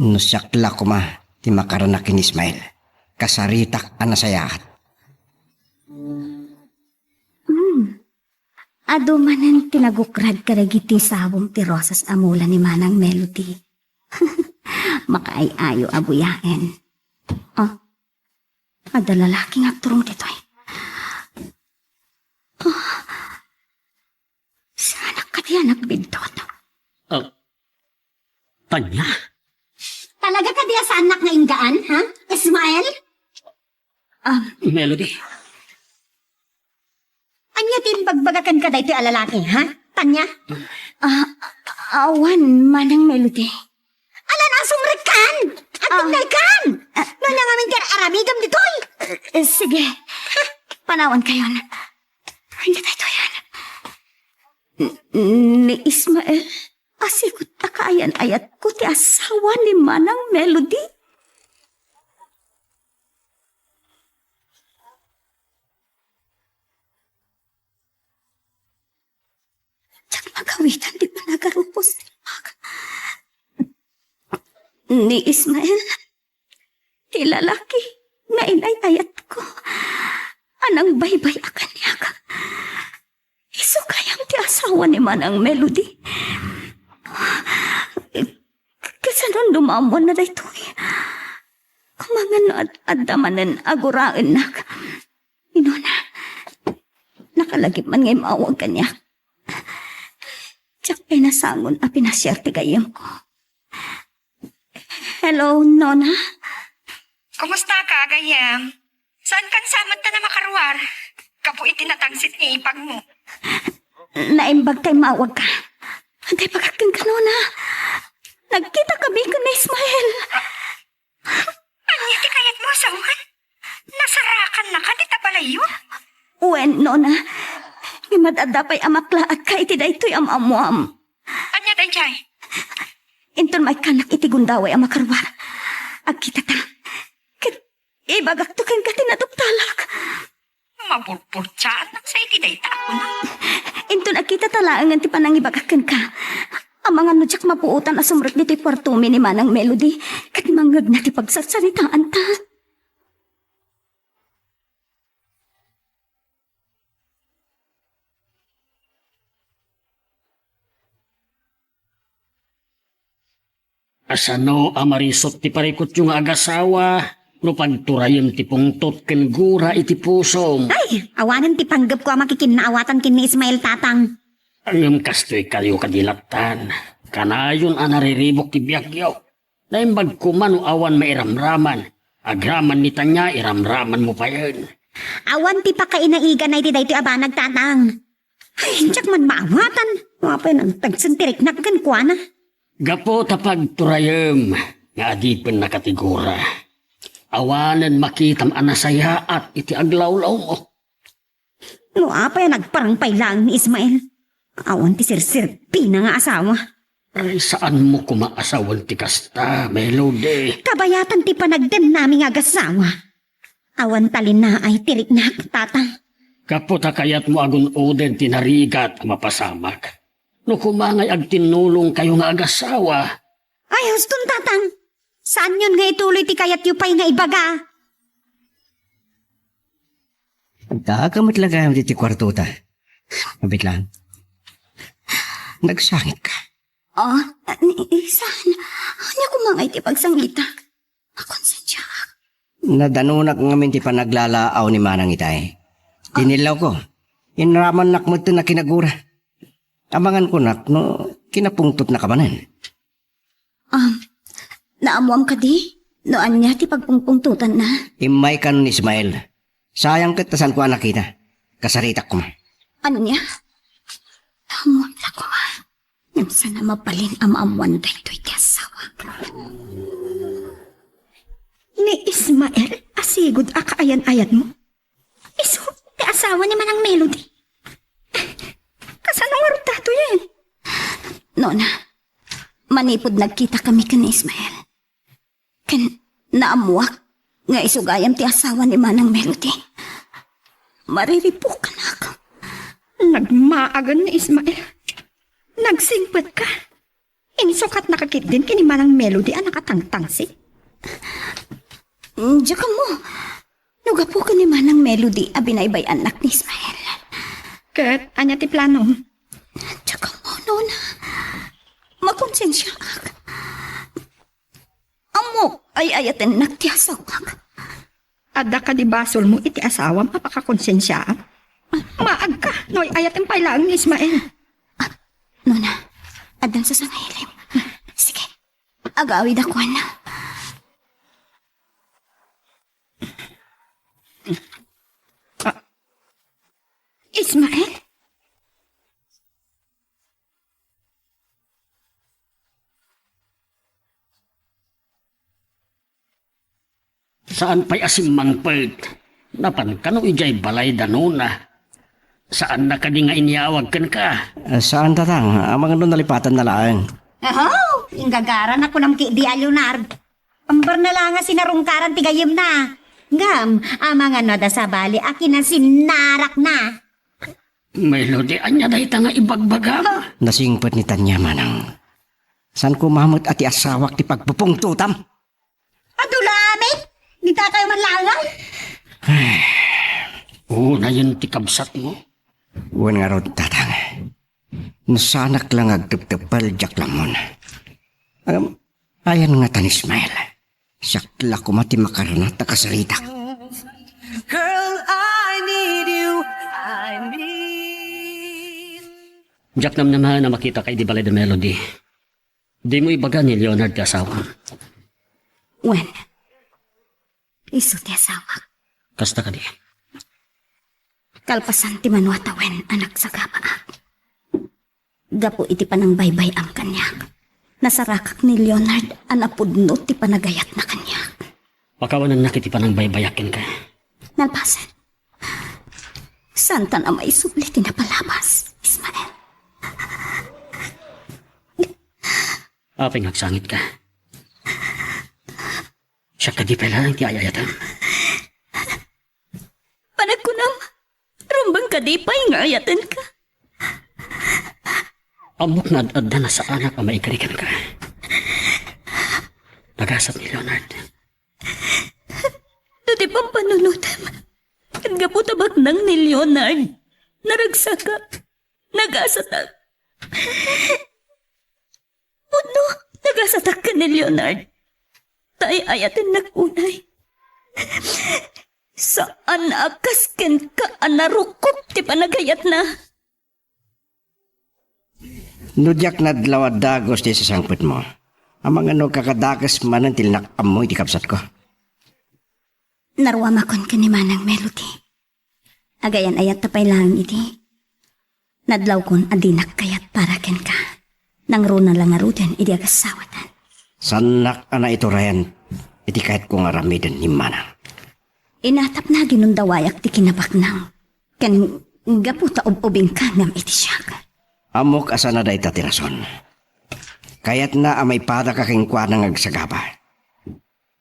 nusyakla ko ma ti makaranak ni Ismael. Kasaritak anasayaat. Ado manan tinagukrad karagiti sabong ti Rosas amula ni Manang Melody. Makaayayo abuyain. Oh, ada lalaking agturong dito eh. Oh, sana ka diyan nagbidot. Tanya? Talaga ka diya sa anak na inggaan, ha? Ismael? Melody? Anya tin bagbagakan ka dito alalaki, ha? Tanya? Awan, Manang Melody. Ala na sumrikan! At tinggalkan! Nanangamin ka arabigam dito eh. Sige. Panawan kayo na. Hindi tayo yan. Ni Ismael, asikot na kaayan ayat ko ti asawa ni Manang Melody. Diyak magawitan di pa nagarupos ni Ismael. Ti lalaki nga inay-ayat ko. Anang baybay akan niya ka. Iso kayang ti asawa ni Manang Melody. Kasanon dumamon na dayto eh. Kumangan at damanan aguraan na. Inuna, nakalagip man ngay maawag kanya. Tiyak ay nasangon a pinasyerte kayam ko. Hello, Nona? Kumusta ka, Gayam? Saan kan samad ta na makarwar? Kapo itinatangsit ni ipag mo. Naimbag kay mawag ka. Antay pagkakin ka, Nona. Nagkita kami ko na Ismael. Anya ti kayat mo asawan? Nasarakan na ka, di tabalayo? Uwen, Nona. Imadadapay amakla at ka iti daytoy amamuam. Anya dayjay? Inton may kanak iti gundaway amakarwar. Agkita ta. Ibagak to kang katinatuptalak. Mapurpurtsaan lang sa iti dayta ako na. Inton agkita talaangan ti panangibagakan ka. Ang mga nudyak mapuutan asumrot dito kwartumi ni Manang Melody. Kat mangag na ti pagsatsaritaan ta. Asano amarisot ti parikot yung agasawa, no pagturayon ti pungtot ken gura iti pusom. Ay, awanan ti panggap ko ang makikinaawatan kin ni Ismael tatang. Angam kastoy kayo kadilatan, kanayon anariribok ti biyagyaw. Naimbag kuman o awan mairamraman, agraman ni tanya iramraman mo pa yun. Awan ti pakainaigan na iti dayto abanag tatang. Ay, tsak man maawatan. Wapay nang tagsantirik na kankwana. Gapo tapag turayem, nga adipin na katigura. Awanan makitam anasaya at iti aglawlaw mo. No apay nagparangpay lang ni Ismael. Awan ti sirsirpi na nga asawa. Ay saan mo kumaasawan ti kasta, Melody? Kabayatan ti panagden naming agasawa. Awan talin na ay tirik na tatang. Gapo takayat mo agun oden tinarigat mapasamak. No kumangay agtinulong kayo nga agasawa. Ay, huston tatang. Saan yun nga ituloy ti kayat yupay nga ibaga? Kagamit lang kayo dito kwarto ta. Mabit lang. Nagsangit ka. Saan? Ano kumangay ti pagsangita? Akonsensya. Nadanunak ngamin ti panaglalaaw ni Manang Itay. Tinilaw ko. Inraman nakmat na kinagura. Amangan ko nak no kinapungtot na kamanan. Naamuam ka di? Noan niya ti pagpungpungtutan na. Imay ka nun, Ismael. Sayang kitasan ko anak kita. Kasaritak ko ma. Ano niya? Amuam na ko ma. Yung sana mapalin amaamuan da ito iti asawa. Ni Ismael, asigod akaayan-ayan mo. Iso, ti asawa ni Manang Melody. Kasanong arutato yan? Nona, manipod nagkita kami kan Ismael. Kan naamuak nga isugayam ti asawa ni Manang Melody. Mariripukan ako. Nagmaagan ni Ismael. Nagsingpet ka. Insukat nakakit din kini Manang Melody ang nakatangtangsi. Diyan ka mo. Nugapo ka ni Manang Melody a binaybay anak ni Ismael. Kat, anya ti plano? Diyan ka mo, Nona. Makonsensya ka. Amo ay ayaten nagtiasawak. Ada ka di basol mo iti asawam apakakonsensya. Maag ka, noy ayaten pailaan ni Ismael. Nona, adan sa sangilim. Sige, agawid ako na. Ismael? Saan pa'y asimang pert? Napan ka no ijay balay danuna. Saan na ka di nga inyawag kan ka? Saan tatang? Amang nun nalipatan na lang. Oh, ingagaran ako ng di Leonard. Ambar na lang nga sinarungkaran tigayim na. Ngam, amang ano da sa bali, akin na sinarak na. Melody, anya dahi nga ibagbagam. Nasingpet ni Tanya Manang. San ko mamut ati asawak ti pagpupungtutam? Adulamit! Di ta kayo manlangan? Oo na yun ti kabsat mo. Wan nga rod tatang. Nasanak lang agtuptupal jak lamon. Ayan nga tan Ismael. Sakla ko mati makaranat na kasaritak. Girl, I need you. I need. Jack naman na makita kay di balay da Melody. Di mo ibaga ni Leonard ti asawa. Wen, iso ti asawa. Kasta ka di. Kalpasan ti manuatawen anak sa gaba. Gapo iti panang baybay ang kanyak. Nasarakak ni Leonard anapudno ti panagayat na kanyak. Pakawanan na kiti panang baybayakin ka. Nalpasan. Santan ang may subli ti napalabas, Ismael. Apeng hagsangit ka. Siya ka di pala ti ayayatan. Panagkunam, rumbang kadipay nga ayatan ka. Amok na adda na sa anak ang maikarikan ka. Nagasat ni Leonard. Dati pang panunutam. Nagaputabak nang ni Leonard. Naragsaka. Nagasatak. Puno, nagasatak ka ni Leonard. Tay ayatin nagunay. Saan akasken ka anarukot ti panagayat na? Nudyak na dlawad dagos di sa sangput mo. Amang ano kakadakas manan tilnak amoy di kapsat ko. Narwamakon ka ni Manang Melody. Agayan ayat tapay lang iti. Nadlaw kon adinak kayat para ken ka. Nang runa lang aruden iti agasawatan. Sanak ana ito Ryan. Iti kahit kong aramiden ni Manang. Inatap na ginundawayak ti kinabaknang. Ken gaputa ubing ka ngam iti siya. Amok asa na dahi tatirason. Kayat na amay pada kakingkwa ng agsagaba.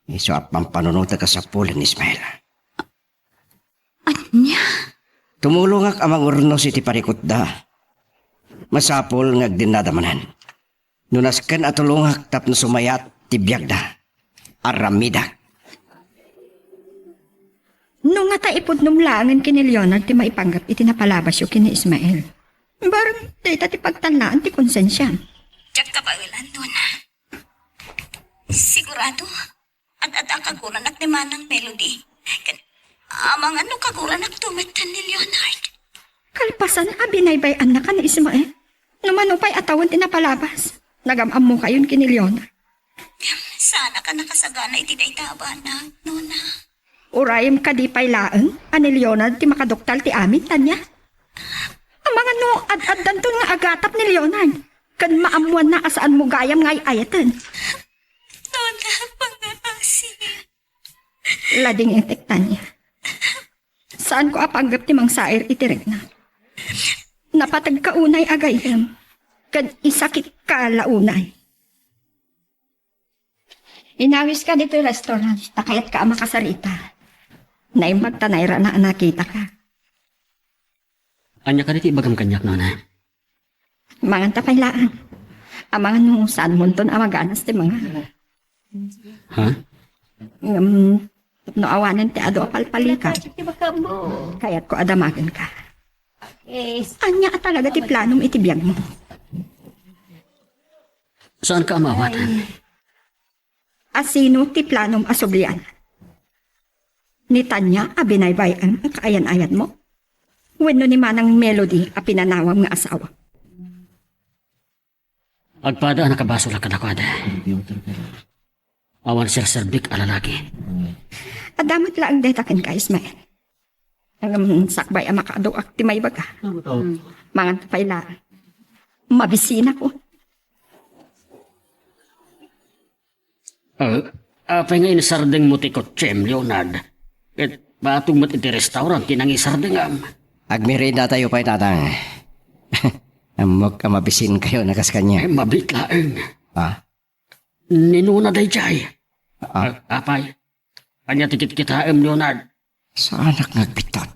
Iso at pampanunuta ka sa pulan, Ismael. Anya? Tumulong amang urnos iti parikot da. Masapol ng agdinadamanan. Nunaskan at tulungak tap na sumayat tibiyag da. Aramidak. Nung nga taipod numlangan kini Leonard ti maipanggap iti napalabas yung kini Ismael. Barang data ti pagtanlaan ti konsensya. Diyak ka pangilan doon. Sigurado, at ang kaguran at ni Manang Melody. Amang ano kaguran at tumitan ni Leonard. Kalpasan abinaybayan na ka ni Ismael. Numanupay atawan tinapalabas. Nagamam mo kayon kini Leonard. Sana ka nakasagana iti daytaba na, nona. Urayem ka di pay laeng, ani Leonard ti makadoktal ti amin, tanya. Ang mga no, ad-addan to nga agatap ni Leonard. Kan maamuan na asaan mo gayam ngay ayatan. Nona, pang-asin. Lading intek, tanya. Saan ko apanggap ti mang sair itirek na? Napatag ka unay agayam. Kan isakit ka launay. Inawis ka dito yung restaurant. Takayat ka makasarita. Naimbag tanayra na nakita ka. Anya ka diti bagam kanyak, nona. Mangan tapay laan. Amangan nung saan munton amaganas ti mga. Ha? No awanan ti ado apalpalikan. Kaya't ko adamagan ka. Anya ka talaga ti planom itibiyag mo. Saan ka amawatan? Asino ti planom asublian? Ni Tanya abinaybayan ang kaayan-ayan mo? Wenno ni Manang Melody a pinanawang nga asawa? Agpada nakabaso lang kanakwada. Awan sir serbik alalaki. Adamat lang detakin ka, Ismael. Ang sakbay ang makadoak ti may baga. Mangan payla. Mabisina ko. Apay nga inisardeng mo ti kotsem, Leonard. At batong mat iti restaurant, tinang isardengam. Agmerenda tayo pa'y tatang. Amok ka mabisin kayo nakas kanya. Mabitlaeng. Ah? Ninuna day jay. Apay. Anya tikit kita Leonard. Sa anak nagbitot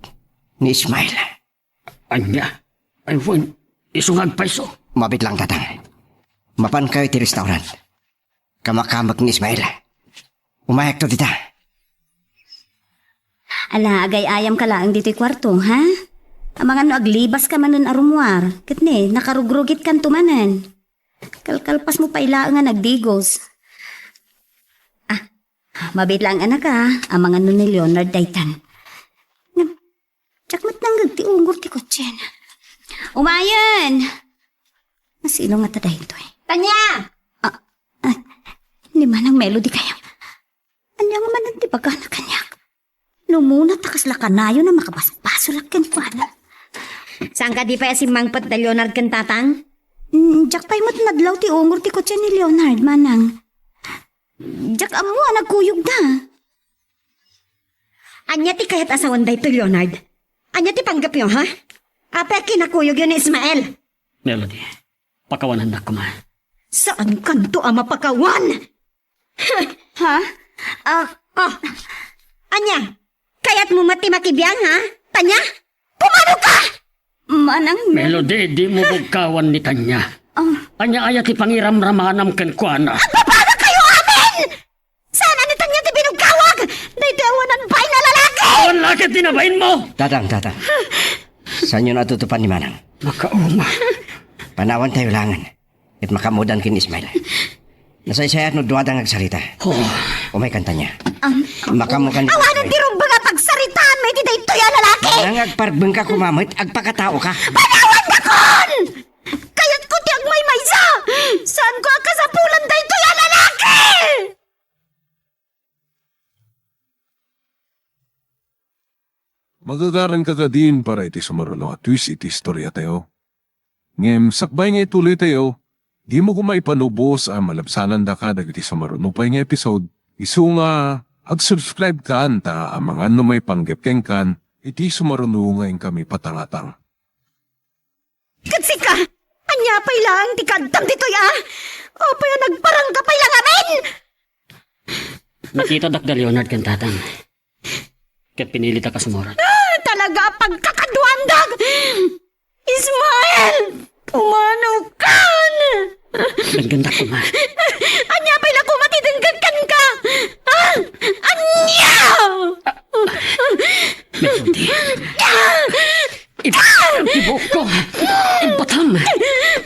ni Ismail. Anya. Ay wan. Isungag paiso. Mabit lang tatang. Mapan kayo ti restaurant. Kamakamak ni Ismail. Umayak to dita. Ala, agay ayam ka lang dito'y kwarto, ha? Amangan no aglibas ka manon arumwar. Kitne, nakarugrugit kan tumanan. Kalkalpas mo pa ila nga nagdigos. Mabit lang anak ka. Amangan no ni Leonard daytan. Tsak matnanggag ti ungur ti kotsen. Umayan! Masilo nga taday ito eh. Tanya! Ni Manang Melody kayo. Anya nga man ti pagkana kanyak. Lumuna takas lakanayo na makabaso lakin ko ano. Saan ka di pa si Mangpat na Leonard kan tatang? Jak pa'y mo't nadlaw ti ungur ti kotse ni Leonard, Manang. Jak amo nagkuyog na. Anya ti kahit asawan day to Leonard. Anya ti panggap yun, ha? Ape kinakuyog yun ni Ismael. Melody, pakawanan na ko ma. Saan kanto ang mapakawan? Ha? Anya, kaya't mo mati makibiyang, ha? Tanya? Pumano ka? Manang Melody, di mo bugkawan ni Tanya. Anya ayat ti pangiram-ramanam ken kuana. Paano kayo amin? Sana ni Tanya ti binugkawag? Daydawanan pa'y na lalaki! Awan lakit tinabain mo! Tatang. Saan yun natutupan ni Manang? Makauma. Panawan tayo langan. At makamudan kin Ismail. Nasaysayat no duwadang nagsalita. Umay kanta niya. Makamukan... Awanan ti rumbaga pagsaritaan may ti daytoy a lalaki! Nang agparbeng ka kumamit, agpakatao ka. Panawan ka kon! Kaya't ko ti agmay maysa! Saan ko ang kasapulan daytoy a lalaki? Magagaran ka din para iti sumarulo at twist iti istorya tayo. Ngem, sakbay nga ituloy tayo, di mo kumaipanubos ang malabsanan da ka dagiti sumarulo pa nga episode, isu nga, ag-subscribe ka anta ang mga ano may panggepkeng kan, iti sumarulo nga kami patangatang. Katsika! Anya pa'y lang ti kadtam ditoy ah! O pa'y nagparang ka pa'y lang amin! Nakita dak da Leonard ken tatang. Ket pinili ta ka sumurat. Talaga pagkakaduandag! Ismael! Umano kan! Naggandak ko ma. Anya pa'y lang kumatidenggan ka! Ah! Anya! Melody. Ibok ko. Ibatam.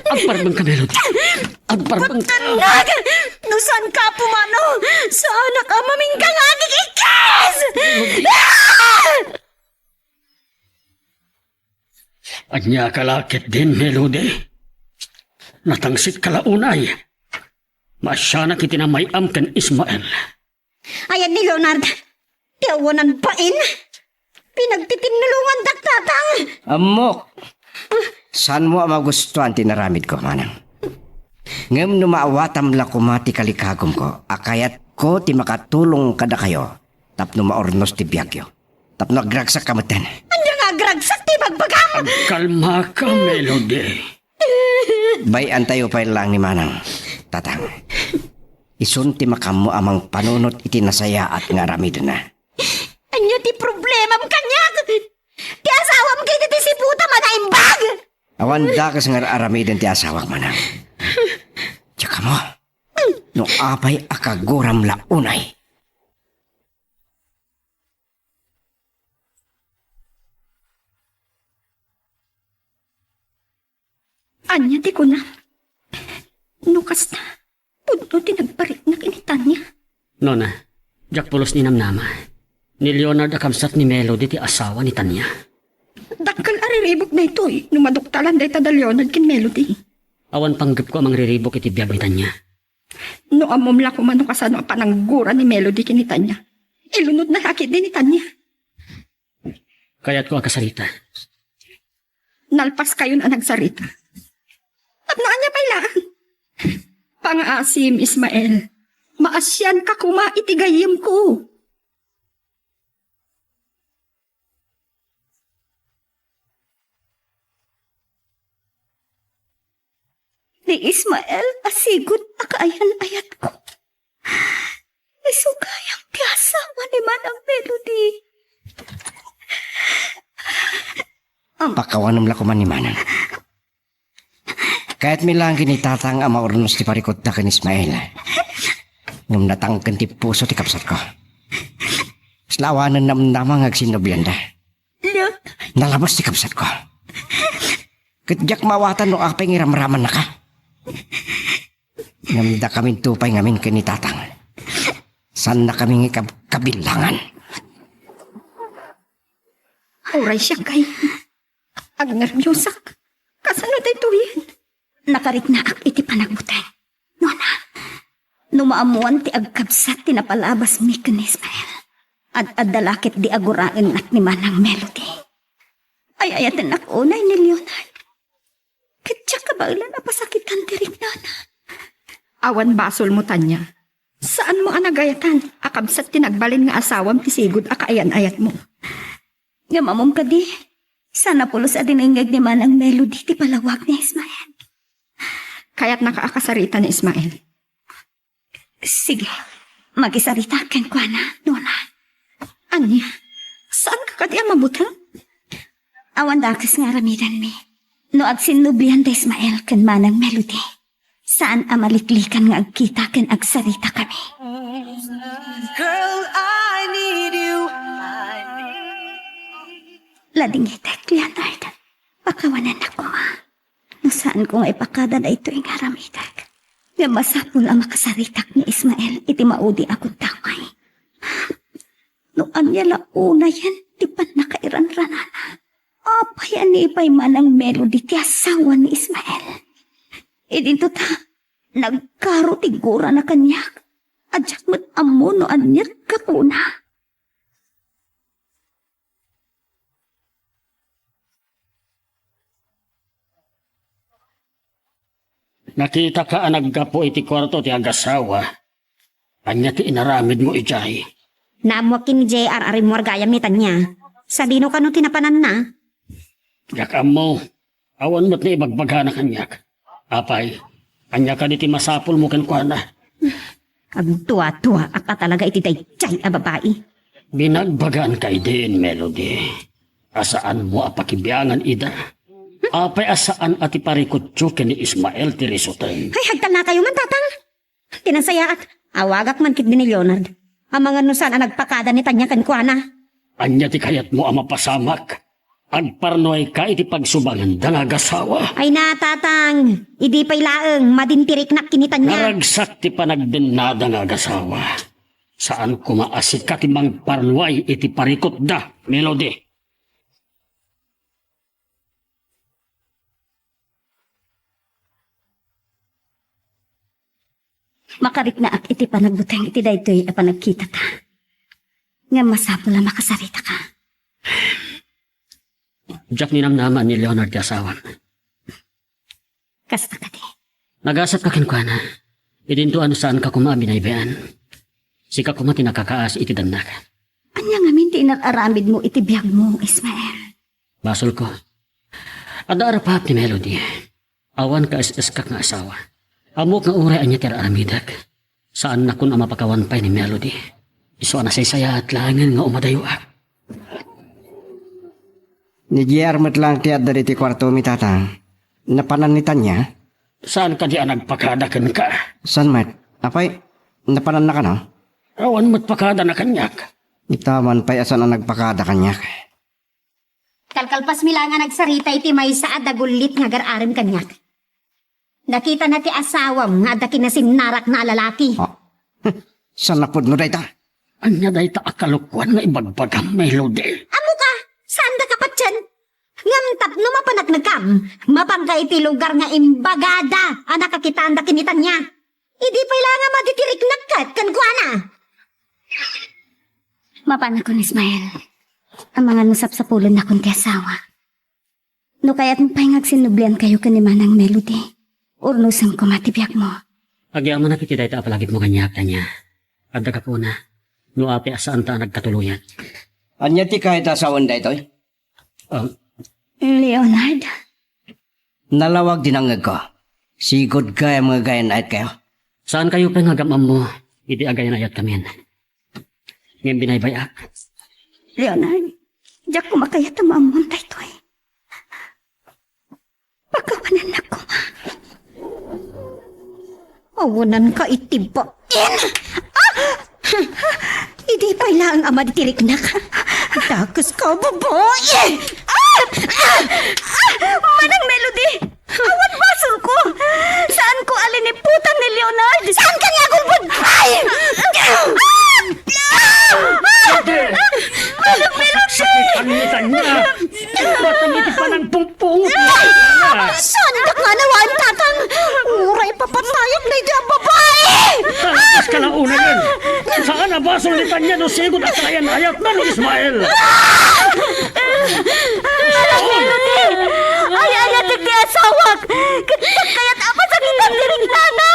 Agparbang ka, Melody. Agparbang ka. Tanag! Nusan ka pumano? Sana ka maminggang agig ikas! Anya kalakit din, Melody. Natangsit kalaunay. Masyanak itinamayam ken Ismael. Ayan ni Leonard. Tiawanan pain. Pinagtitinulungan daktatang. Amok! Saan mo ang magustuhan tinaramid ko, manang? Ngam numaawatam la kumati kalikagom ko, akayat ko ti makatulong kada kayo, tapno maornos ti biyagyo, tapno agragsak kamatan. Anya nga agragsak ti bagbagam. Kalma ka, Melody. Bay antayo pa lang ni manang, tatang. Isun ti makamo amang panunot iti nasaya at nga ramid na. Anya ti problema mo kanyak. Ti asawam kay ti si puta manaimbag. Awan da kas nga aramidin ti asawak manang. Tsaka mo, no apay akaguram la unay. Anya di ko na. Nukas na. Puno tinagparit na kinitan niya. Nona, jak pulos ni Namnama. Ni Leonard akamsat ni Melody ti asawa ni Tanya. Dakal ariribok na ito eh. Numaduktalan da ita da Leonard kin Melody. Awan panggap ko amang riribok iti biyag ni Tanya. No amom la kumano kasano ang pananggura ni Melody kinitan niya. Ilunod na sakit din ni Tanya. Kaya't ko akasarita. Nalpas kayo na nagsarita. At naan niya pailaan. Pangaasim Ismael. Maasyan ka kuma itigayim ko. Ni Ismael asigod akaayan-ayat ko. Isugayang piyasa maniman ang Melody. Pakawanam la kuman ni manang. Kahit milang kinitatang ang maurnos ti parikot na kan Ismael. Ngum natangken ti puso ti kapsat ko. Slawanan namnamang agsinobyan da. Nalabas ti kapsat ko. Kadyak mawatan no apay ngiramraman na ka. Ngamda kaming tupay ngamin kinitatang. San na kaming kabilangan. Auray siya kay. Ang nervyosak. Kasano tayo tuyin? Nakarik na ak iti panagbutan. Nona, numaamuan ti agkabsat ti napalabas mi ken Ismael. At adalakit di agurain at ni manang Melody. Ay ayatan ak unay ni Leonard. Katsa ka ba ilan napasakitan tirik nana? Awan basol mo Tanya. Saan mo anagayatan? Akabsat tinagbalin nga asawam isigod akaayan-ayat mo. Gamamom ka di. Sana pulos adiningag ni manang Melody ti palawag ni Ismael. Kaya't nakaakasarita ni Ismael. Sige, magisarita ken kwa na, Nona. Anya, saan ka kadi ang mabutang? Awan dakis nga ramidan mi. No agsinublihan da Ismael ken manang Melody. Saan amaliklikan nga agkita ken agsarita kami. Girl, I need you. Lading itek, Leonard. Pakawanan ako ma. No saan ko nga ipakada na ito yung haramitak. Nga masapul ang makasaritak ni Ismael iti maudi akong taway. No anya launa yan, di pa nakairan-ranana. Apa yan ni ipay manang Melody ti asawa ni Ismael. E dito ta, nagkaro tigura na kanyak. Adyak mat amo no anyar kakuna. Nakita ka naggapo iti kwarto ti agasawa. Anya ti inaramid mo ijay. Naamwakin ni JR arim wargayam ni Tanya. Sa dino ka no tinapanan na. Yakam mo, awan mo't na ibagbagha na kanyak. Apay, anya ka diti masapul mo kenkwana. Agtuwa-tuwa aka talaga iti dayjay a babae. Binagbagaan kay din, Melody. Asaan mo apakibiangan ida? Apay asaan ati parikutso ken ni Ismael ti risoten. Ay, hagtal na kayo man, tatang. Tinansaya at awagak man kit ni Leonard. Ang mga nusan ang nagpakada ni Tanya kenkwana. Anya ti kayat mo ang mapasamak. Agparnoy ka iti pagsubangan danagasawa. Ay na, tatang. Idi pa'y laeng, madintirik na kinitan niya. Naragsak ti panagdenada nga agasawa. Saan kumaasik ka ti mangparnoy iti parikot da, Melody? Makarik na ak iti panagbutang iti daytoy a panagkita ta. Nga masapul na makasarita ka. Jack ninang naman ni Leonard ti asawa. Kasta ka di. Nagasat ka kinkwana. Idinto ano saan ka kumabinaybayan. Sika kuma tinakakaas iti danak. Anya nga minti inararamid mo iti biyag mo, Ismael. Basol ko. Ada arapap ni Melody. Awan ka iskak nga asawa. Amok nga uray anya tira aramidak. Saan na kun amapakawan pay ni Melody. Iso na saya at langan nga umadayuak. Ni Giyarmat lang tiyad dari ti kwarto mi tatang. Napananitan niya? Saan ka di nagpakadakan ka? San mat? Apay, napanan na ka no? Awan mo't pakada na kanyak. Itaman pa'y asan ang nagpakada kanyak. Kalkalpas mila nga nagsarita iti may sa adagulit nga gararim kanyak. Nakita na ti asawam nga adaki na sinarak na lalaki. Oh. San napod mo dayta? Anya dayta akalukwan nga ibagbagam Melody. Amo ka? Saan da kapat dyan? Ngam tapno mapanagnagkam. Mapangka iti lugar nga imbagada. Anak kakita ang dakinitan niya. Idi pala nga matitirik nagkat kan kuana. Mapanak ko ni Ismael. Ang mga nusap sa pulon na kunti asawa. No kaya't mapahingag sinublian kayo kanimanang Melody. Urnusan ko matibyak mo. Agyaman na kiti dayta apalagit mo kanyak kanya. Adda ka po na. No api asaan ta nagkatuluyan. Anya ti kahit asawan daytoy? Leonard. Nalawag din ang ko. Sigod ka yung mga gayan ayat kayo. Saan kayo pengagamam mo? Iti agayan ayat kamin. Ngayon binaybayak. Leonard, diyak kumakayat ang mamon tayo eh. Pagkawanan na ko ma. Awanan ka itibain! Hindi pa ilang ama ditirik na ka. Dakas ka, baboy! Manang Melody! Awan basol ko! Saan ko aliniputan ni Leonard? Saan ka nga gulbod? Ay! Manang Melody! Sakit kanitan niya! Matamiti pa ng pungpung! Saan ka nga nawan, tatang? Uray papatayang na ito ang babae! Tapos ka na una yun! Saan na basol ni Tanya no sigod at kayan ayat na ni Ismael? Manang Melody! Ay, ayat iti asawak! Kaya't apa sa kitang diringnana!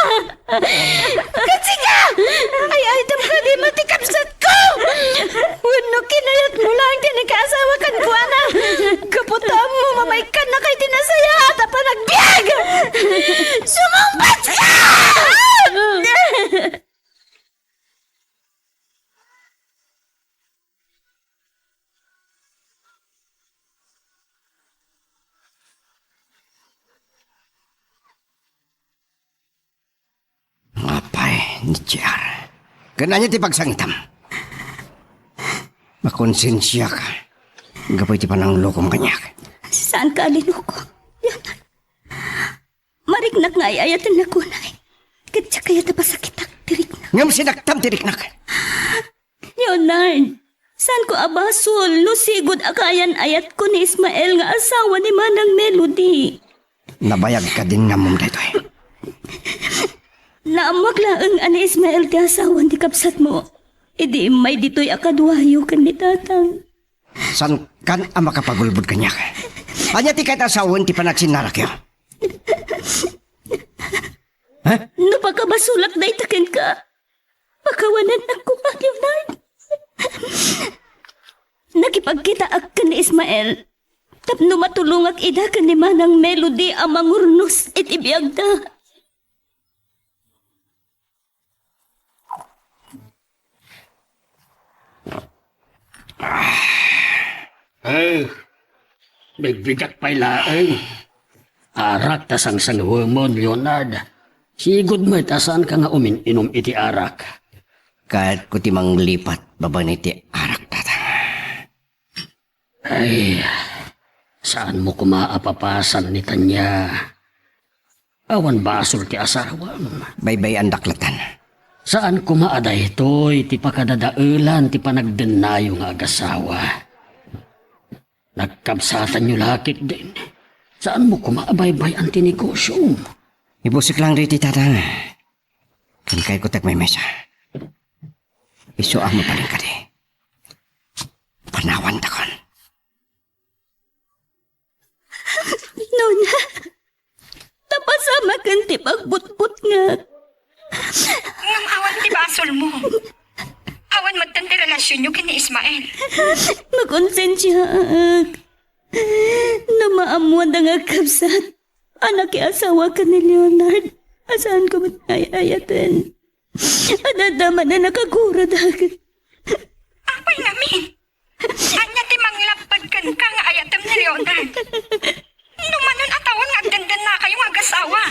Kasi nga! Ay, dam ka di matikapsat ko! Wano kinayat mo lang tinikasawa kan kuwana! Kaputam mo, mamaykan na kay dinasaya at pa nagbiag! Sumumpat ka! Apay, ni Jar. Gananya ti pagsangitam. Makonsensya ka. Gapoy ti panang lokom kanyak. Saan ka alinuko? Leonard. Marignak nga ayatan na kunay. Katsa kaya pa sakitak tirik na. Ngam sinaktam tiriknak. Leonard, saan ko abasol? Lusigod akayan ayat ko ni Ismael nga asawa ni Manang Melody. Nabayag ka din nga mong daytoy. Naamag laang ani Ismael ti asawan ti kapsat mo. Idi may dito'y akadwayo kan ni tatang. San kan ang makapagulbod kanyak? Anya ti kahit asawan ti panagsinara kayo. Ha? Napakabasulak na itakin ka. Pakawanan na ko pa, Leonard. Nakipagkita ak ka ni Ismael. Tapno matulungak ida ka ni Manang Melody ang mangurnos it ibiyagda. Ay, bigbigat pa'y laeng. Arak tasang saluwamon, Leonard. Sigod mo itasan ka nga uminom iti arak. Kahit ko ti manglipat, baba ni ti arak tatang. Ay, saan mo kumaapapasan ni Tanya? Awan basol ti asawam. Baybay ang daklatan. Saan kumaaday to'y ti pakadadaulan ti panagdenayo nga agasawa. Nagkabsatan nyo lakit din. Saan mo kumaabaybay ang tinegosyo? Ibusik lang riti tatang. Kung kay ko may mesa. Isuang mo pa rin ka di. Panawan takon. Nona, tapasama kan ti pagbutbut nga. Ngam awan ti basol mo. Awan magtandi relasyon nyo kini Ismael. Makonsensya ak. Namaamuan na nga kapsat. Anak asawa ka ni Leonard. Asahan ko matayayatan. Anadama na nakagurad ak. Apay namin. Anya ti manglapad kan ka nga ayatem ni Leonard. Numanon atawan nga agdandan na kayong agasawa.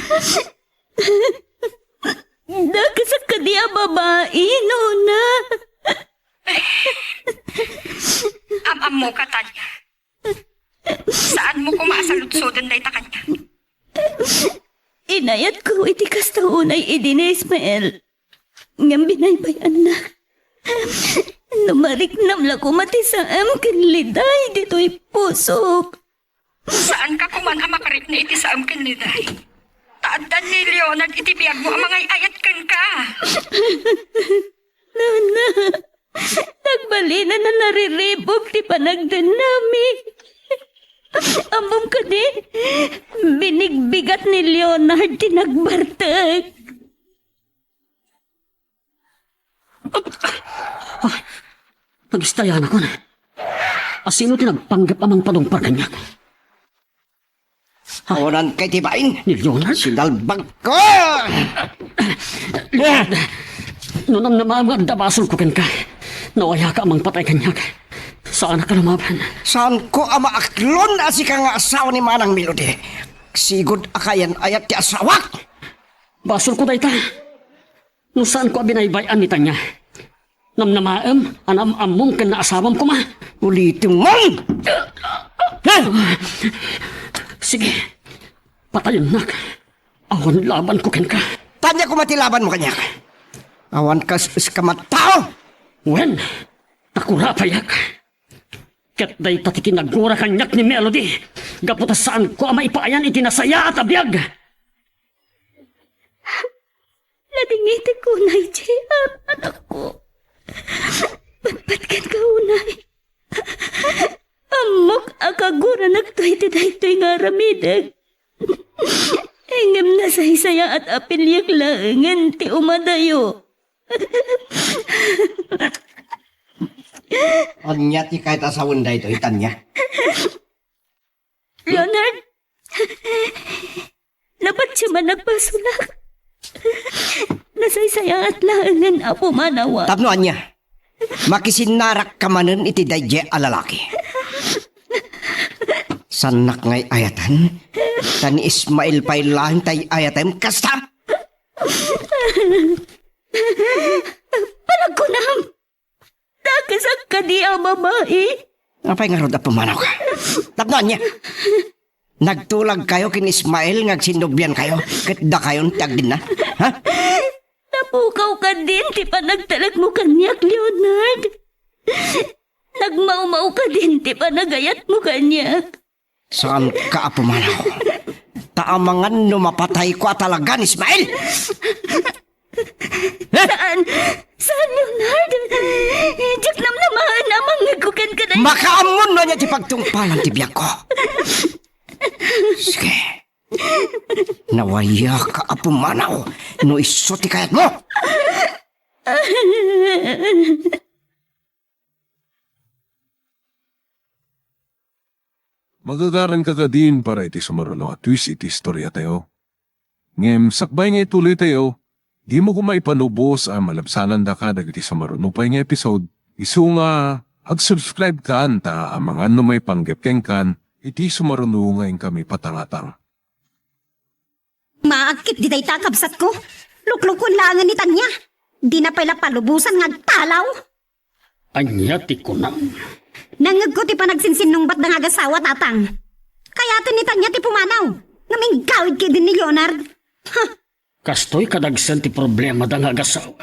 Nakasak ka diya babae, Nona. Am mo ka, Tanya. Saan mo kumasalutsodan na ita kanya? Inayat ko iti kasta unay idi ni Ismael. Ngam binaybayan na. Numariknam la ko mati sa amkinliday dito'y pusok. Saan ka kuman amakarip na iti sa amkinliday? Taadan ni Leonard iti biyag mo amangay ayat kan ka. Nana, nagbali na nariribog ti panagdan namin. Ambom ka di, binigbigat ni Leonard ti nagbartag. Nagistayan ako na. Asino tinagpanggap amang padungpar kanyak? Awanan kay tibain. Ni Leonard? Sinalbag ko! Nunam na mga dabasol ko kan ka. Nawaya ka amang patay kanyak. Saan ka lumaban? Saan ko ama aklon asi ka nga asawa ni Manang Melody? Sigod akayan ayat ti asawa. Basol ko dayta. Nung saan ko binaybayan ni Tanya? Namnamaam, anam-among kan na asawam ko ma. Ulitin mong! Sige, patayon nak. Awan laban ko kan ka. Tanya ko matilaban mo kanyak. Awan ka iskamatao. Wen, takura payak. Ket day tatikin nagura kanyak ni Melody. Gaputa saan ko ama ipaayan itinasaya at abiyag. Ladingiti ko, Naijay, anak ko. Patpatkan ka unay. Amok akagura nagtoy ti daytoy nga ramidag. Engem na saysaya at apilyak laengen ti umadayo. Anya ti kahit asawon da ito, Tanya. Leonard, napat siya man nagpasulak. Nasaysaya at laengen apo manawa. Tapno anya, makisinarak ka manen iti dayje alalaki. Sanak ngay ayatan, tani Ismael pa'y lang tay ayatem kasta. Palagkunam, nakasak ka di ang babae. Apay nga rod na pumanaw ka. Tapno anya, nagtulag kayo kin Ismael ngagsinubyan kayo, kitda kayon tagdin na. Ha? Napukaw ka din, ti pa nagtalag mo kanyak, Leonard. Nagmaumaw ka din, ti pa nagayat mo kanyak. Saan ka apumanaw? Taamangan lumapatay ko talaga ni Ismael! Saan? Saan, Leonard? Diyak namnamaan namang nagukan ka na. Makaamon na niya di pagtungpalan ti biyak ko. Sige. Nawaya ka apumanaw no iso ti kayat mo. Magagaran ka ka din para iti sumaralo at twist iti istorya tayo. Ngem, sakbay nga ituloy tayo, di mo kumaipanubos ang malabsanan da ka dagiti sumarunupay nga episode, iso nga, ag-subscribe ka anta ang mga may panggepkeng kan, iti sumarunungay kami patangatang. Maagkit di day takabsat ko. Luklukon langan ni Tanya. Di na pala palubusan ngagtalaw. Anya ti kunam. Nangag ko ti panagsinsin nung ba't nangagasawa tatang. Kaya ni Tanya ti pumanaw. Naming gawid kay din ni Leonard. Kastoy kadagsan ti problema da nga agasawa.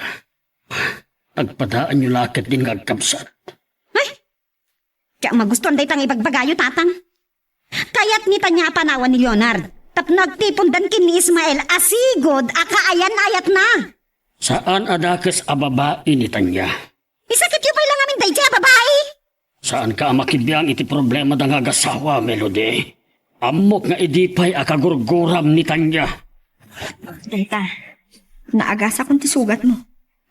Agpadaan nyo lakit din nga agkabsat. Ay, kaya magustuhan day tang ibagbagayo tatang. Kaya't ni Tanya panawan ni Leonard. Tap nagtipundan kin ni Ismael asigod akaayan ayat na. Saan adakes a babae ni Tanya? Isakit yung lang amin dayjay, babae. Saan ka makibiyang iti problema da nga gasawa, Melody? Amok nga idipay akagurguram ni Tanya. Dayta, naagasa kong ti sugat mo.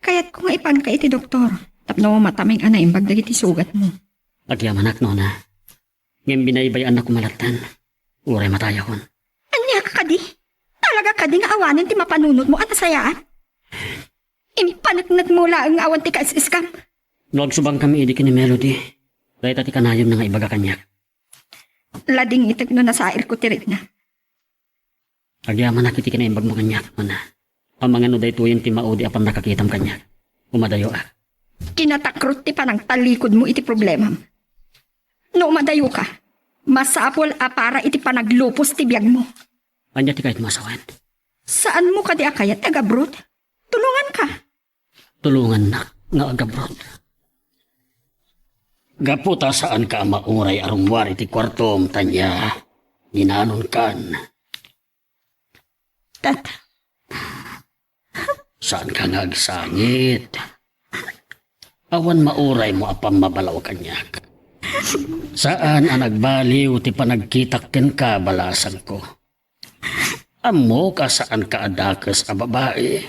Kaya't ko nga ipan ka iti doktor. Tapno mo mataming anaimbag dagiti sugat mo. Agyamanak, Nona. Ngayon binaybayan na kumalatan. Uray matayakon. Anya ka kadi? Talaga kadi nga awanin ti mapanunod mo at nasayaan? Impanagnak mo lang ang awan ti ka-iskam. Nagsubang kami idi kini Melody. Dahil tati kanayom na nga ibaga kanyak. Lading itig no nasair ko tirik na. Agyaman nakiti kinaimbag mo kanyak, Nona. Ang mga nuday tuyen ti maudi apan nakakitam kanyak. Umadayo ah. Kinatakrot ti panang talikod mo iti problema. No umadayo ka, masapol a para iti panaglupos ti biyag mo. Anya ti kahit masawan. Saan mo kadi akayat agabrot? Tulungan ka. Tulungan na nga agabrod. Gaputa saan ka mauray arungwari ti kwartom, Tanya. Ginanon kan. Tata, Saan ka nagsangit? Awan mauray mo apang mabalaw kanyak. Saan ang nagbaliw ti panagkitak ken ka balasan ko? Amo ka saan ka adakes a babae?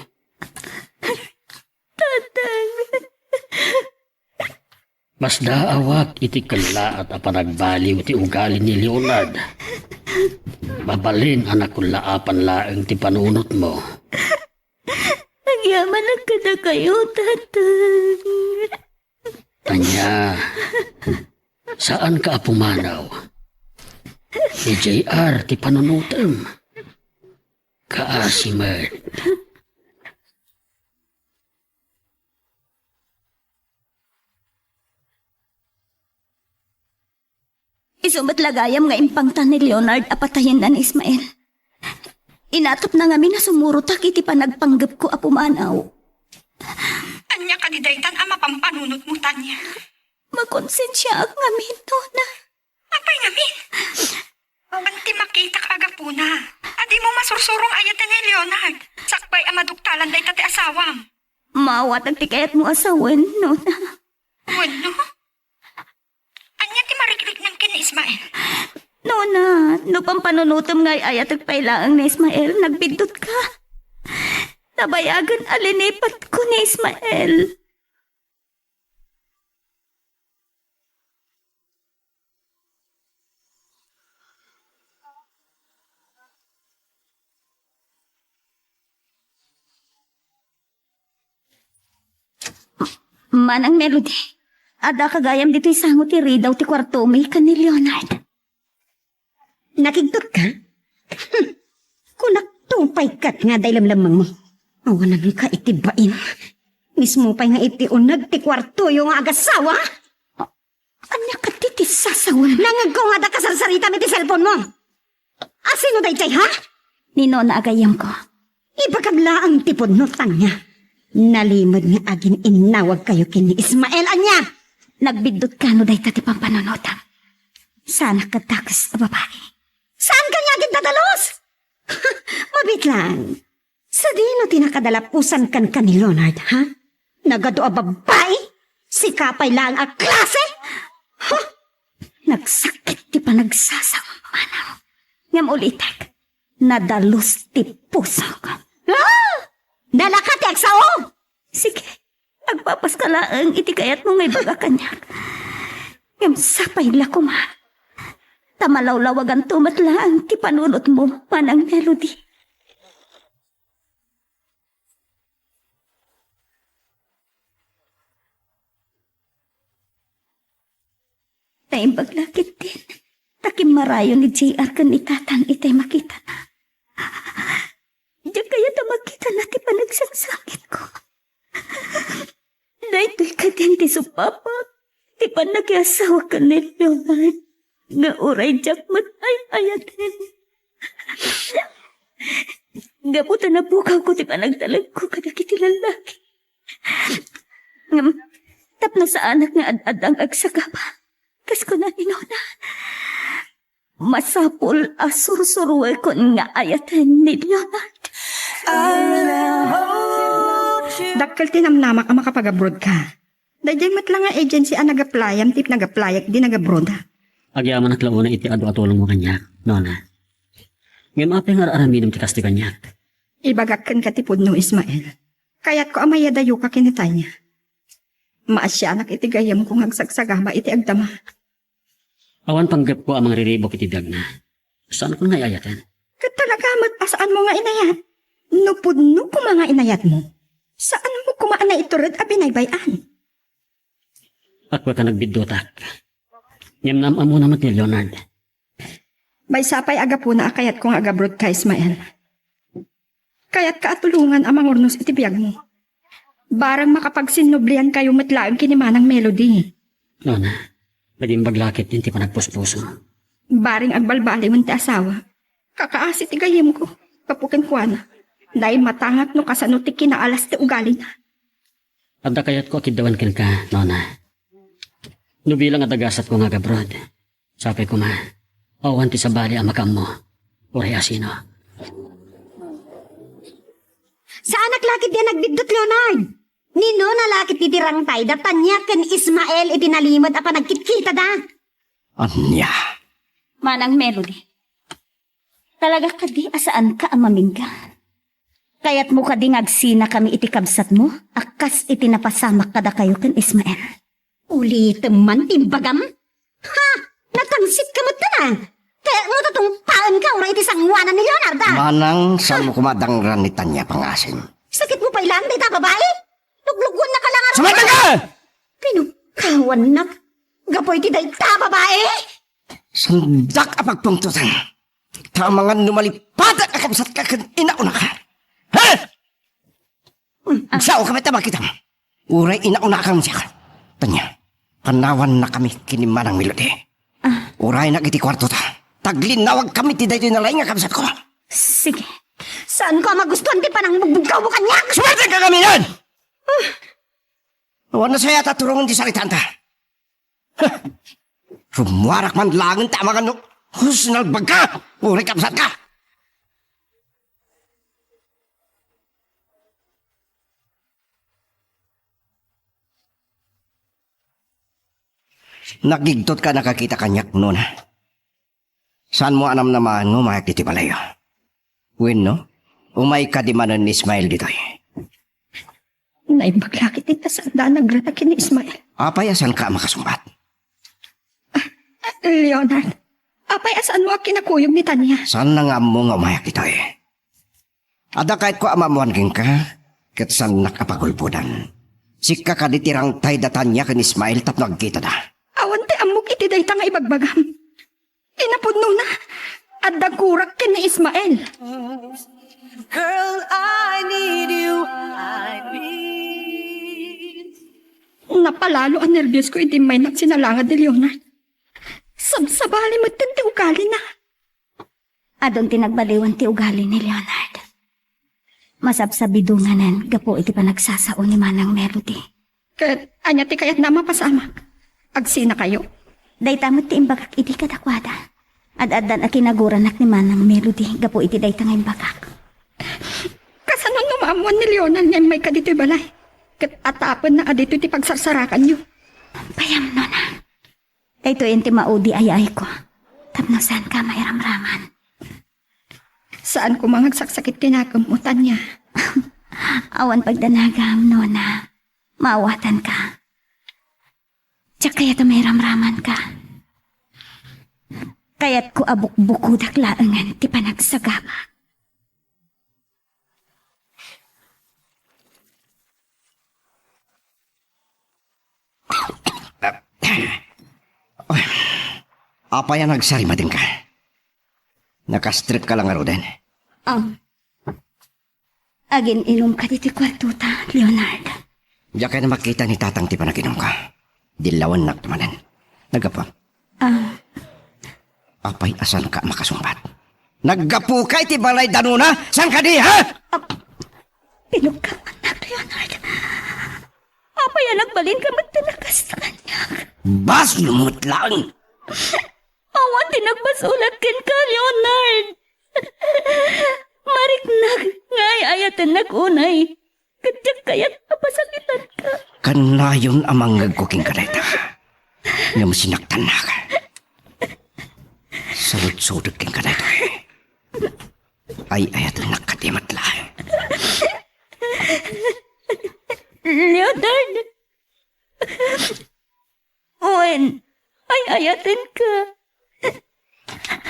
Mas daawak iti kala at apanagbaliw ti ugali ni Leonard. Babalin anak kong laapan laeng ti panunot mo. nagyaman na kada kayo, tatang. Tanya, saan ka pumanaw? Ni JR ti panunutem. Kaasiman. Isumat lagayam nga impangtan ni Leonard apatayin na ni Ismael. Inatop na nga na sumurutak iti panagpanggap ko apumanaw. Anya ka di daytan ama pampanunot mo, Tanya. Makonsensya ak ngamin to na. Apay ngamin? Anti makita ka aga po na. Adi mo masursurong ayat ni Leonard. Sakbay amaduktalan day tate asawam. Mawat ang tikayat mo asawan, no na. Bueno? Anya ti marikrik ng kin Ismael. No na, no pampanunutom ngay ayat at pailaang ni Ismael, nagbidot ka. Nabayagan alinipat ko ni Ismael. Manang Melody, ada kagayam dito isango ti Ridaw ti kwarto may ka ni Leonard. Nakigtot ka? Kung nagtupay kat nga day lamlamang mo. Awan nang ka itibain. Mismo pa'y nga itiunag ti kwarto yung agasawa. Anya ka ti sasawan. Nangag ko nga da kasarsarita mi ti cellphone mo. Asino day chay ha? Nino na agayam ko. Ipagkagla ang tipod no Tanya. Nalimod nga agin inawag kayo kini Ismael anya. Nagbidot ka no day tati pampanonotam. Sana katakas a babae. Saan ka nga agin dadalos? Mabit lang. Sa dino tinakadalapusan kan ni Leonard, ha? Nagado a babae? Si kapay lang a klase? Huh? Nagsakit ti panagsasawang manaw. Ngam ulitek, nadalos ti puso ko. Ah! Dala ka ti agsao! Sige, agpapaskalaang iti kayat mo ngay baga kanyak. Ngam sapay lakuman. Tamalawlawagan tumatlaan ti panunot mo, Manang Melody. Naimbag-lakit din. Takim marayo ni JR kan itatang itay makita na. Diyan kaya na makita na ti panagsasakit ko. Dahito'y kadyan ti supapa. Ti panagyasawa ka ni Leonard. Nga uray jakmat ay ayatin. Gabutan na bukaw ko ti panagdalag ko kadakiti lalaki. Ngam, tapno sa anak nga ad-adang agsagapa. Kas ko na ninona. Masapol asursuruwe ko nga ayatin ni Leonard. I will hold you Dakkel tinamnamak ang makapag-abroad ka. Dayjay matlang nga agency ang nag-applyam tip nag-applyak di nag-abroad. Agyaman at launa iti adu-atulong mo kanya, nona. Ngayon apay nga araminam ti kasti kanya. Ibagakkan ka tipod no Ismael. Kaya't ko amaya dayo ka kinitay niya. Maasyanak iti gayam kung hagsagsagama iti agdama. Awan panggap ko ang mga riribok iti biyag na. Saan ko nga ayatan? Katalagamat asaan mo nga inayat? Nupudno ko mga inayat mo. Saan mo kumaan na iturod a binaybayan? Ako ka nagbidotak. Ngam amo naman ni Leonard. May sapay aga po na akayat kong agabrod ka Ismael. Kaya't kaatulungan ang mangurnos iti biyag mo. Barang makapagsinublian kayo matlaang kinimanang melody. Nona, naging baglakit din ti panagpuspuso. Baring agbalbali mo ti asawa. Kakaasit ti gayem ko. Kapukin ko na. Dahil matangak no kasano ti kinaalas ti ugali na. Adda kayat ko akidawan ken ka, Nona. Nubilang adagasat ko nga gabrod. Sabi ko ma, awan ti sabali ang makam mo. Uray asino. Saan naglakit din nagbidot, Leonard? Nino nalakit ti tirangtay datan niya ken Ismael itinalimod apa nagkitkita da. Anya? Manang Melody. Talaga kadi asaan ka amamingga. Kaya't mo kadi ngagsina kami iti kabsat mo, akas iti napasamak kada kayo ken Ismael. Ulit man timbagam? Ha? Natangsit ka mo na. Kaya mo tatong paan ka ura iti sangwanan ni Leonard ah. Manang saan mo kumadangran ni Tanya pangasin? Sakit mo pa ilan day ta babae? Luglugon na ka lang araw. Sumatang ka! Pinukawan na. Gapoy ti day ta babae. Sandak apagpungtutan. Tamangan lumalipadak akabsat ka kan inauna ka. Ha? Sao kami tama kita. Uray inauna kang siya. Tanya, panawan na kami kinimanang melody. Uray na kiti kwarto ta. Taglinawag kami ti daytoy na laing akabsat ko. Sige. Saan ko magustuhan ti panang bugbugkaw mo kanya? Sumatang ka kami yan! Awan na saya taturungan ti salitan ta. Rumuarak man langan tama ka no. Husnal baga! Uray kapsat ka! Nagigtot ka nakakita kanyak noon. Saan mo anam naman no mayak diti balayo? Win no? Umay ka di manan ni Ismael dito eh. Naibaglakit ita sa daan nagratakin ni Ismael. Apayasan ka makasumbat? Leonard, apay asaan mo kinakuyog ni Tanya? Saan na nga mo nga umayak dito eh? Ada kahit ko amamuan king ka, kat saan nakapagulpudan. Sika ka ditirang tay datan niya kan Ismael tap nagkita na. Awan ti amok iti day nga ibagbagam. Inapudno na. At dagkurak ken ni Ismael. Girl, I need you. I need. Napalalo ang nervyos ko iti may nagsinalangad ni Leonard. Sabsabali mo ti ugali na. Adon tinagbaliwan ti ugali ni Leonard. Masabsabidunganan gapo iti panagsasao ni Manang Melody. Kat anya ti kayat na mapasamak. Agsina kayo. Daytamot ti imbagak iti kadakwada. Ad-adan a kinaguranak ni Manang Melody gapo iti dayta nga imbagak. Kasano numamuan ni Leonard nga may kadito'y balay. Kat atapan na adito ti pagsarsarakan nyo. Payam no na. Dayto yung ti maudi ay ko. Tapno saan ka may ramraman. Saan ko mangagsaksakit kinakamutan niya? Awan pagdanagam, Nona. Maawatan ka. Tsak kaya may ramraman ka. Kaya't ko abuk-bukudak laangan ti panagsagama. Apa yan nagsarimatin ka? Nakastrip ka lang aro din. Agin inom ka diti kwartuta, Leonard. Diyan ka na makita ni tatang ti panaginom ka. Dilawan nak tamanan. Nagapa. Apay asan ka makasumbat? Naggapu ka iti balay danuna? San ka di ha? Pinukaman na, Leonard. Apay nagbalin ka magtalakas sa kanya. Bas lumut lang. Awan tinagbasulat ken ka, Leonard. Mariknag, ngay ayatan nagunay. Kadyak kayat mapasakitan ka. Kanayon amang ngagkuking kadayta. Nga masinaktan na ka. Sarod-sodog king kadayta. Ay ayat nakatimat lang. Leonard! Owen, ay ayatin ka.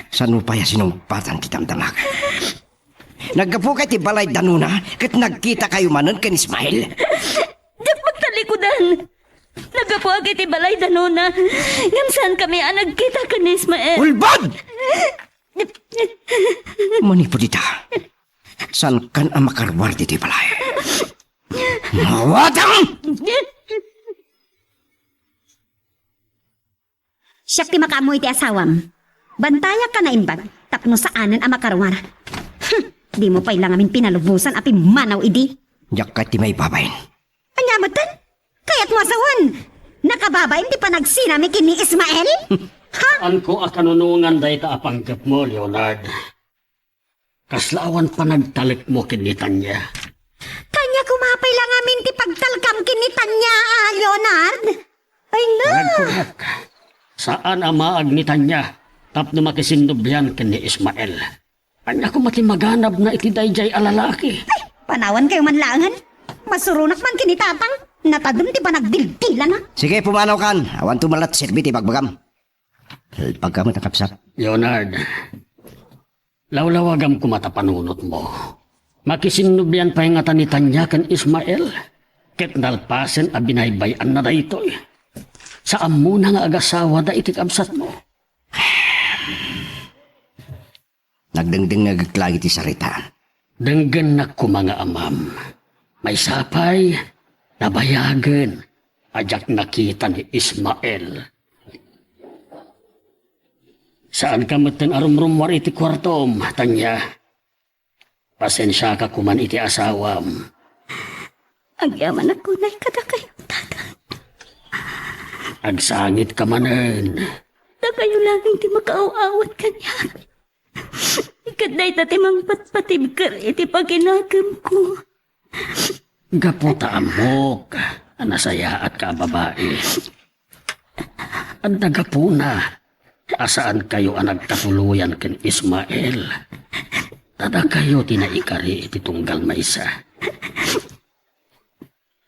Saan mo pa sinumpatan ti damdamag? Nagkapo kay ti balay danuna kat nagkita kayo manon kan Ismael. Dak magtalikudan. Nagapo ag iti balay danuna. Ngam saan kami nagkita ka ni Ismael? Ulbad! Manipo dita. Saan kan ang makarwar dito balay? Mawatang! Siyak ti makamoy ti asawam. Bantaya ka na imbag, tapno saanan ang makarwar. Di mo pa ilang amin pinalubusan api manaw idi. Diyak ka ti may babayin. Anyamatan? Kaya't mo asawan. Nakababayin di pa nagsinami kini Ismael? An ko akanunungan day ta apanggap mo, Leonard. Kaslawan pa nagtalik mo kinitan niya. Kanya kumapay lang amin ti pagtalkam kinitan niya, Leonard. Ay na. Nagkulat ka. Saan ang maagnitan niya? Tapno makisinubyan kini Ismael. Anya ko matimaganab na iti dayjay alalaki. Ay, panawan kayo manlangan. Masurunak man kinitatang. Natadum ti pa nagdildila na. Sige, pumanaw kan. Awan tumalat serbi ti bagbagam. Pagkamo nakapsap. Leonard, lawlawagam ko matapanunot mo. Makisinubyan pa yung atanitan niya kan Ismael. Ket nalpasen a binaybayan na daytoy. Saan mo na nga agasawa da itikabsat mo? Nagdengdeng nagklagi ti sarita. Denggan na ko mga amam. May sapay, nabayagan. Ajak nakita ni Ismael. Saan ka matan arumrumwar iti kwartom, tanya? Pasensya ka kuman iti asawam. Agyaman ako na kada kayo, tata. Agsangit ka manan. Na kayo lang hindi makaaawat kanya. Ikaday tati mang patpatib ka iti paginagam ko. Gaputa amok. Anasaya at ka babae. Ang nagapuna. Asaan kayo ang nagkatuluyan ken Ismael? Tada kayo tinaikari iti tunggal maysa.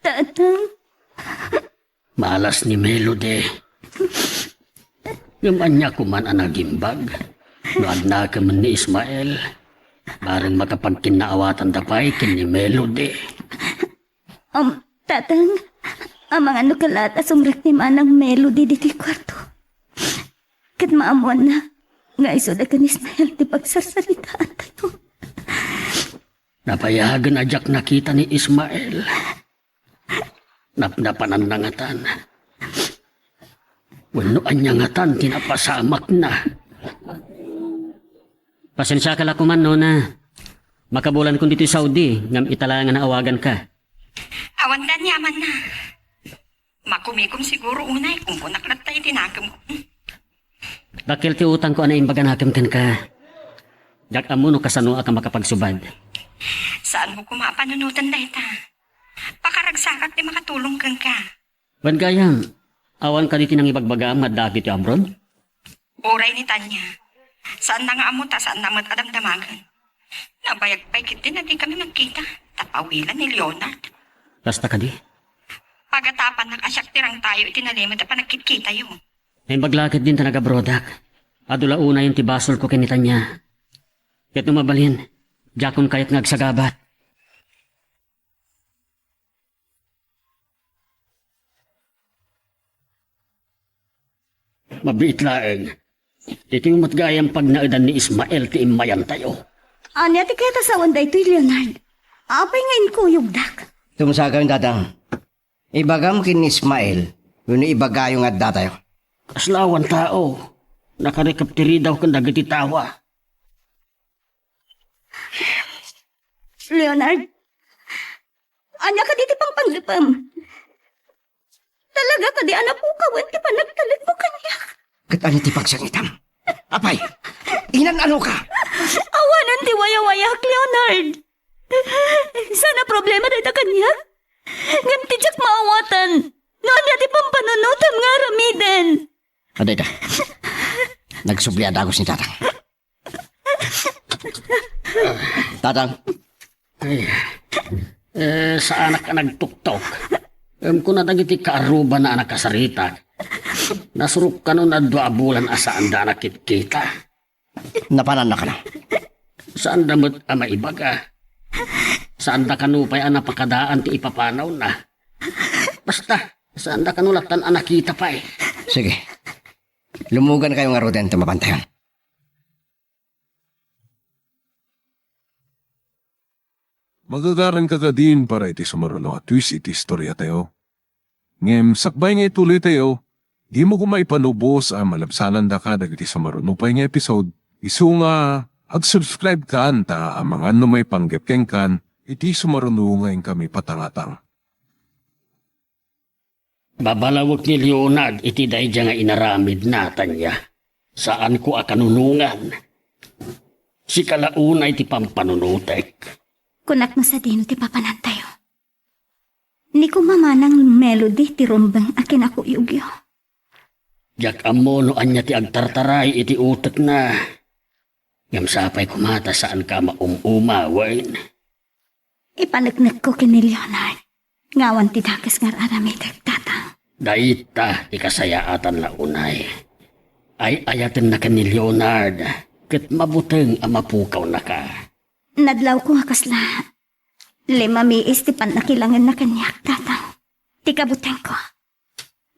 Tatang. Malas ni Melody. Gamanya kuman ang nagimbag. Noad na kaman ni Ismael. Barang makapagkinaawatan dapay kin ni Melody. Tatang. Ang mga nukalat asumrak ni manang Melody diti kwarto. Kat maamuan na. Nga isoda ka ni Ismael di pagsarsalitaan tayo. Napayagan ajak nakita ni Ismael. Napnapanan na ngatan. Wanuan niya ngatan, tinapasamak na. Pasensya ka lakuman, Nona. Makabulan ko dito sa Saudi, ngam italangan na awagan ka. Awan ka niyaman na. Makumikom siguro unay kung kunaklat tayo tinagam ko. Bakil ti utang ko ana imbagan hakam kan ka. Jak amuno kasano ka makapagsubad. Saan mo kumapanunutan dahi ta? Pakaragsakat di makatulong kang ka. Wan gayam, awan ka diti nang ibagbagam nga dagit ti abroad? Oray ni Tanya. Saan na nga amuta, saan na adamdamagan. Nabayagpay kiti na di kami magkita. Tapawilan ni Leonard. Basta ka di? Pagatapan nakasyak tirang tayo, itinalimad pa nagkita yun. May maglakad din ta nagabrodak. Adula una yung tibasol ko kinitan niya. Kaya't numabalin, jakon kayat ngagsagabat. Mabiit laeng. Iti matgayang pag naidan ni Ismael ti imayan tayo. Anya ti kaya tasawan da ito'y Leonard. Apay ngayon ko yung dak. Tumusagaw yung datang. Ibagam kin Ismael, yun ibagayo nga datayo. Aslawan tao. Nakarekaptiri daw kang dagiti tawa. Leonard, anya ka diti pang panglipam. Talaga ka di anak po kawan ti panagtalag mo kanya. Kat ano ti pagsangitam? Apay, inan ano ka? Awanan ti waya-wayak, Leonard. Sana problema dito kanya. Ganti jak maawatan. Noon niya di pampanunutan nga ramiden. Aday ta. Nagsubliyada ako si Tatang. Tatang. Sa anak ka nagtuktok. Kung nadagiti kaaruba na anak kasarita, nasuruk ka nun na 2 bulan asaan da nakit-kita. Napanan na ka na. Saan damot ama ibaga? Saan da kanupay ang napakadaan ti ipapanaw na? Basta, saan da kanulatan ang nakita pa eh. Sige. Lumugan kayo nga roden tumapantayon. Magagaran ka ka din para iti sumaruno at twist iti istorya tayo. Ngem, sakbay nga ituloy tayo, di mo kumaipanubos ang malabsanan da ka dagiti sumaruno pa nga episode. Isu nga, ag-subscribe ka anta ang mga may panggap keng kan, iti sumaruno ngayon kami patangatang. Babalawot ni Leonard iti dayja nga inaramid natan niya. Saan ko akanunungan? Si kalauna iti pampanunutek. Kunak na sa dino ti papanantayo. Ni ko mamanang melody ti rumbang akin ako iugyo. Jak amo no anya ti agtartaray iti utek na. Ngam sapay kumata saan ka maumumawain. Ipanagnak ko kini Leonard. Ngawan ti dakas ngar aramidag tatang. Daita ti kasayaatan launay. Ay ayaten na ka ni Leonard. Ket mabuteng ang mapukaw na ka. Nadlaw ko nga kasla. Miis ti panakilangan na kanyak tatang. Ti kabuteng ko.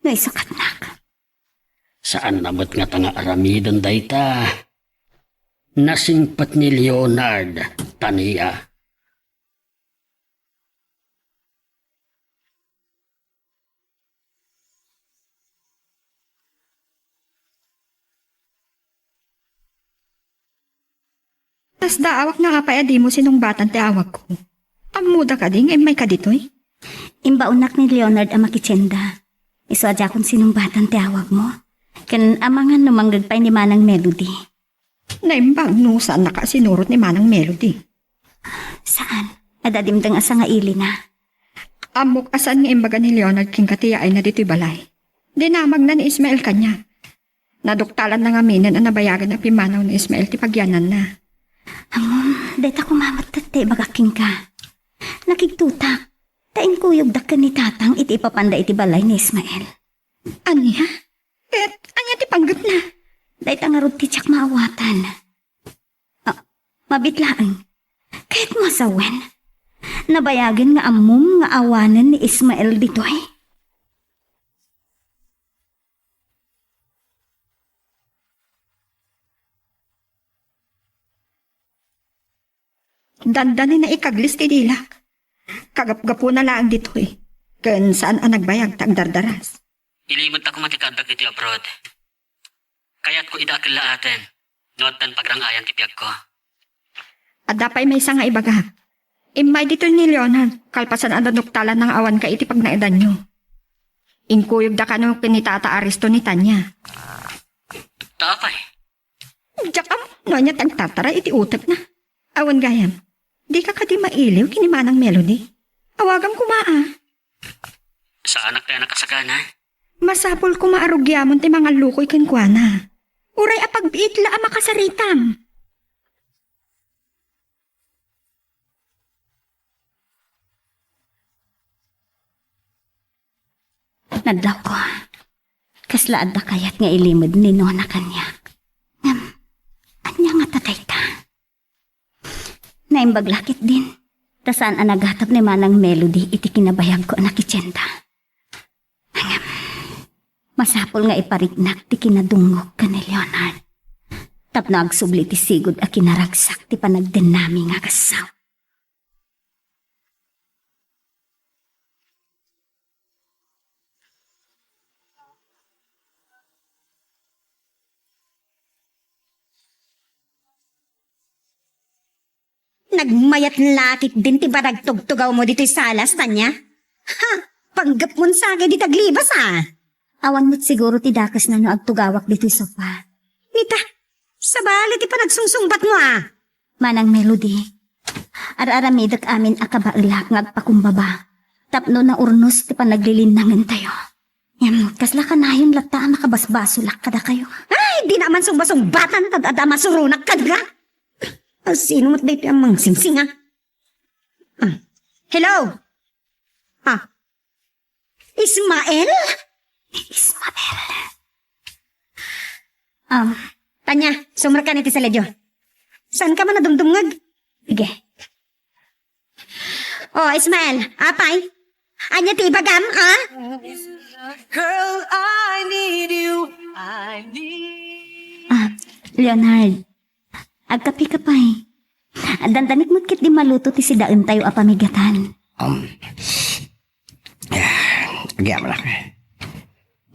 Naisukat nak. Saan namot nga tanga aramidon dayta? Nasingpat ni Leonard, taniya. Tas daawak na nga pa di mo sinong batan ti awag ko. Amuda ka ding, may ka ditoy. Imbaunak ni Leonard ang makitsenda. Iswadya kung sinong batan ti awag mo. Kan amangan numanggagpay ni Manang Melody. Naimbang no saan nakasinurot ni Manang Melody. Saan? Adadimdang asa nga ili na. Amok asan nga imbaga ni Leonard king katiya ay na dito'y balay. Dinamag na ni Ismael kanya. Naduktalan na nga minan ang nabayagan na pimanaw ni Ismael ti pagyanan na. Deta kumamatate bagaking ka. Nakigtutak. Tain kuyog dakkan ni tatang iti ipapanda iti balay ni Ismael. Anya? Anya ti panggap na? Deta nga rod ti tsak maawatan. Mabitlaan. Kahit masawen. Nabayagan nga amom nga awanan ni Ismael ditoy. Dandanin na ikaglis ti dilak. Kagap-gapo na lang dito eh. Kan saan ang nagbayag tang dardaras. Ilimot ako matikadag iti abroad. Kaya't ko idakil laaten. Notan pagrangayan ti piyag ko. At dapay may isa nga ibaga. Imay dito ni Leonard. Kalpasan ang danuktalan ng awan ka iti pag naidan nyo. Inkuyog da ka no kinitata aristo ni Tanya. Tapay. Jakam, no niya tagtatara iti utak na. Awan gayam. Di ka di mailiw kini Manang Melody. Awagam kumaa. Sa anak tayo nakasagana? Masapol ko maarugyamon ti mga lukoy kenkwana. Uray apagbiitla ang makasaritam. Nadlaw ko. Kaslaad da kayat nga ilimod ni Nona kanya. Anya nga tatay ta. Naimbaglakit din. Tasaan ang naghatap ni Manang Melody iti kinabayag ko anak ityenda. Masapol nga iparignak ti kinadungog ka ni Leonard. Tapno agsubli ti sigod a kinaragsak ti panagdinami nga kasaw. Nagmayat lakit din ti barag tugtugaw mo dito'y salas, Tanya. Ha! Panggap mo sagay di taglibas, Awan mo't siguro ti dakas na no agtugawak dito'y sofa. Nita, sabali ti panagsungsungbat mo, Manang Melody, araramidak amin akabailak nga agpakumbaba. Tapno na urnos ti panaglilinangan tayo. Yan, kasla ka na yung lata makabasbasulak kada kayo. Ay, di naman sumbasumbatan at ada masurunak ka nga. Sino mo't dito ang mga singsing, ha? Hello? Ismael? Ismael? Tanya, sumra ka niti sa ledyo. Saan ka man nadumdumngag? Sige. Oh, Ismael, apay? Anya ti ibagam, ha? Girl, I need you. I need. Leonard, agkapi ka pa'y. Dandanik mo't kit di maluto ti si daen tayo apamigatan. Agyan mo lang.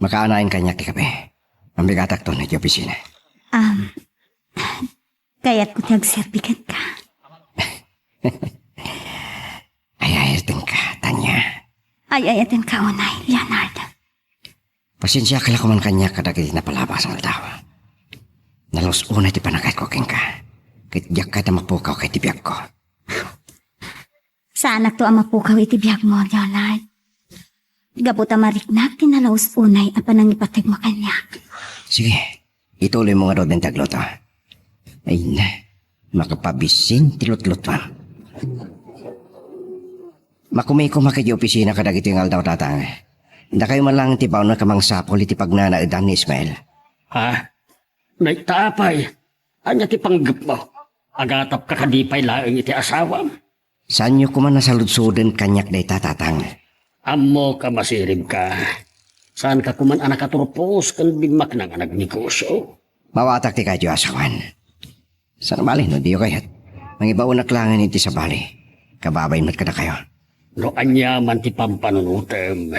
Makaanain kanya ti kape. Ang bigatak to na di opisina. Kaya't ko tiyagserbikan ka. Ayayatin ka, Tanya. Ayayatin ka, unay, Leonard. Pasensya ka lang kuman kanya kadagiti na palabas ang aldaw. Nalos una ti panagay ko king ka. Kit diyak ka na mapukaw kay tibiyag ko. Saan to ang mapukaw itibiyag mo, Leonard? Gabuta mariknak, tinalaos unay ang panang ipatig mo kanya. Sige, ituloy mo nga doon tagloto. Ay na, makapabisin tilot-lotwan. Makumay ko makidi opisina kadagiti ang aldaw tatang. Hindi kayo malang tibaw na kamang sapol iti pagnanaidan ni Ismael. Ha? Naitapay. Anya ti panggap mo. Agatap ka kadipay laeng iti asawam. Saan nyo kuman nasaludsuden kanyak day tatatang? Amo ka masirib ka. Saan ka kuman anak katurpos kan bigmak ng anak negosyo? Mawatak ti kadyo asawan. Saan bali no diyo kayat? Mangibaon naklangan iti sa bali. Kababay mat ka na kayo. No anya man ti pampanunutem.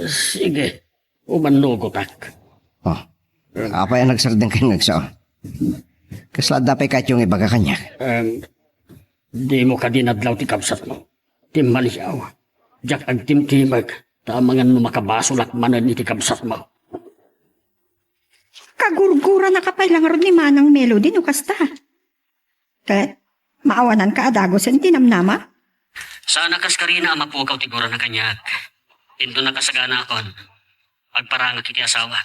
Sige, umanugotak. Oh, apa yung nagsardeng kayo ngagso? Kaslad dapay ka't yung ibaga kanya. Di mo ka dinadlaw ti kapsat mo. Ti maliyaw. Diyak ag timtimag. Tamangan mo makabasulak manan iti kapsat mo. Kagurgura na kapay lang ron ni Manang Melody no kasta. Ket, maawanan ka adagos ang tinamnama? Sana kas karina ang mapukaw tigura na kanyak. Tinto na kasagana akon. Pagparangak iti asawa.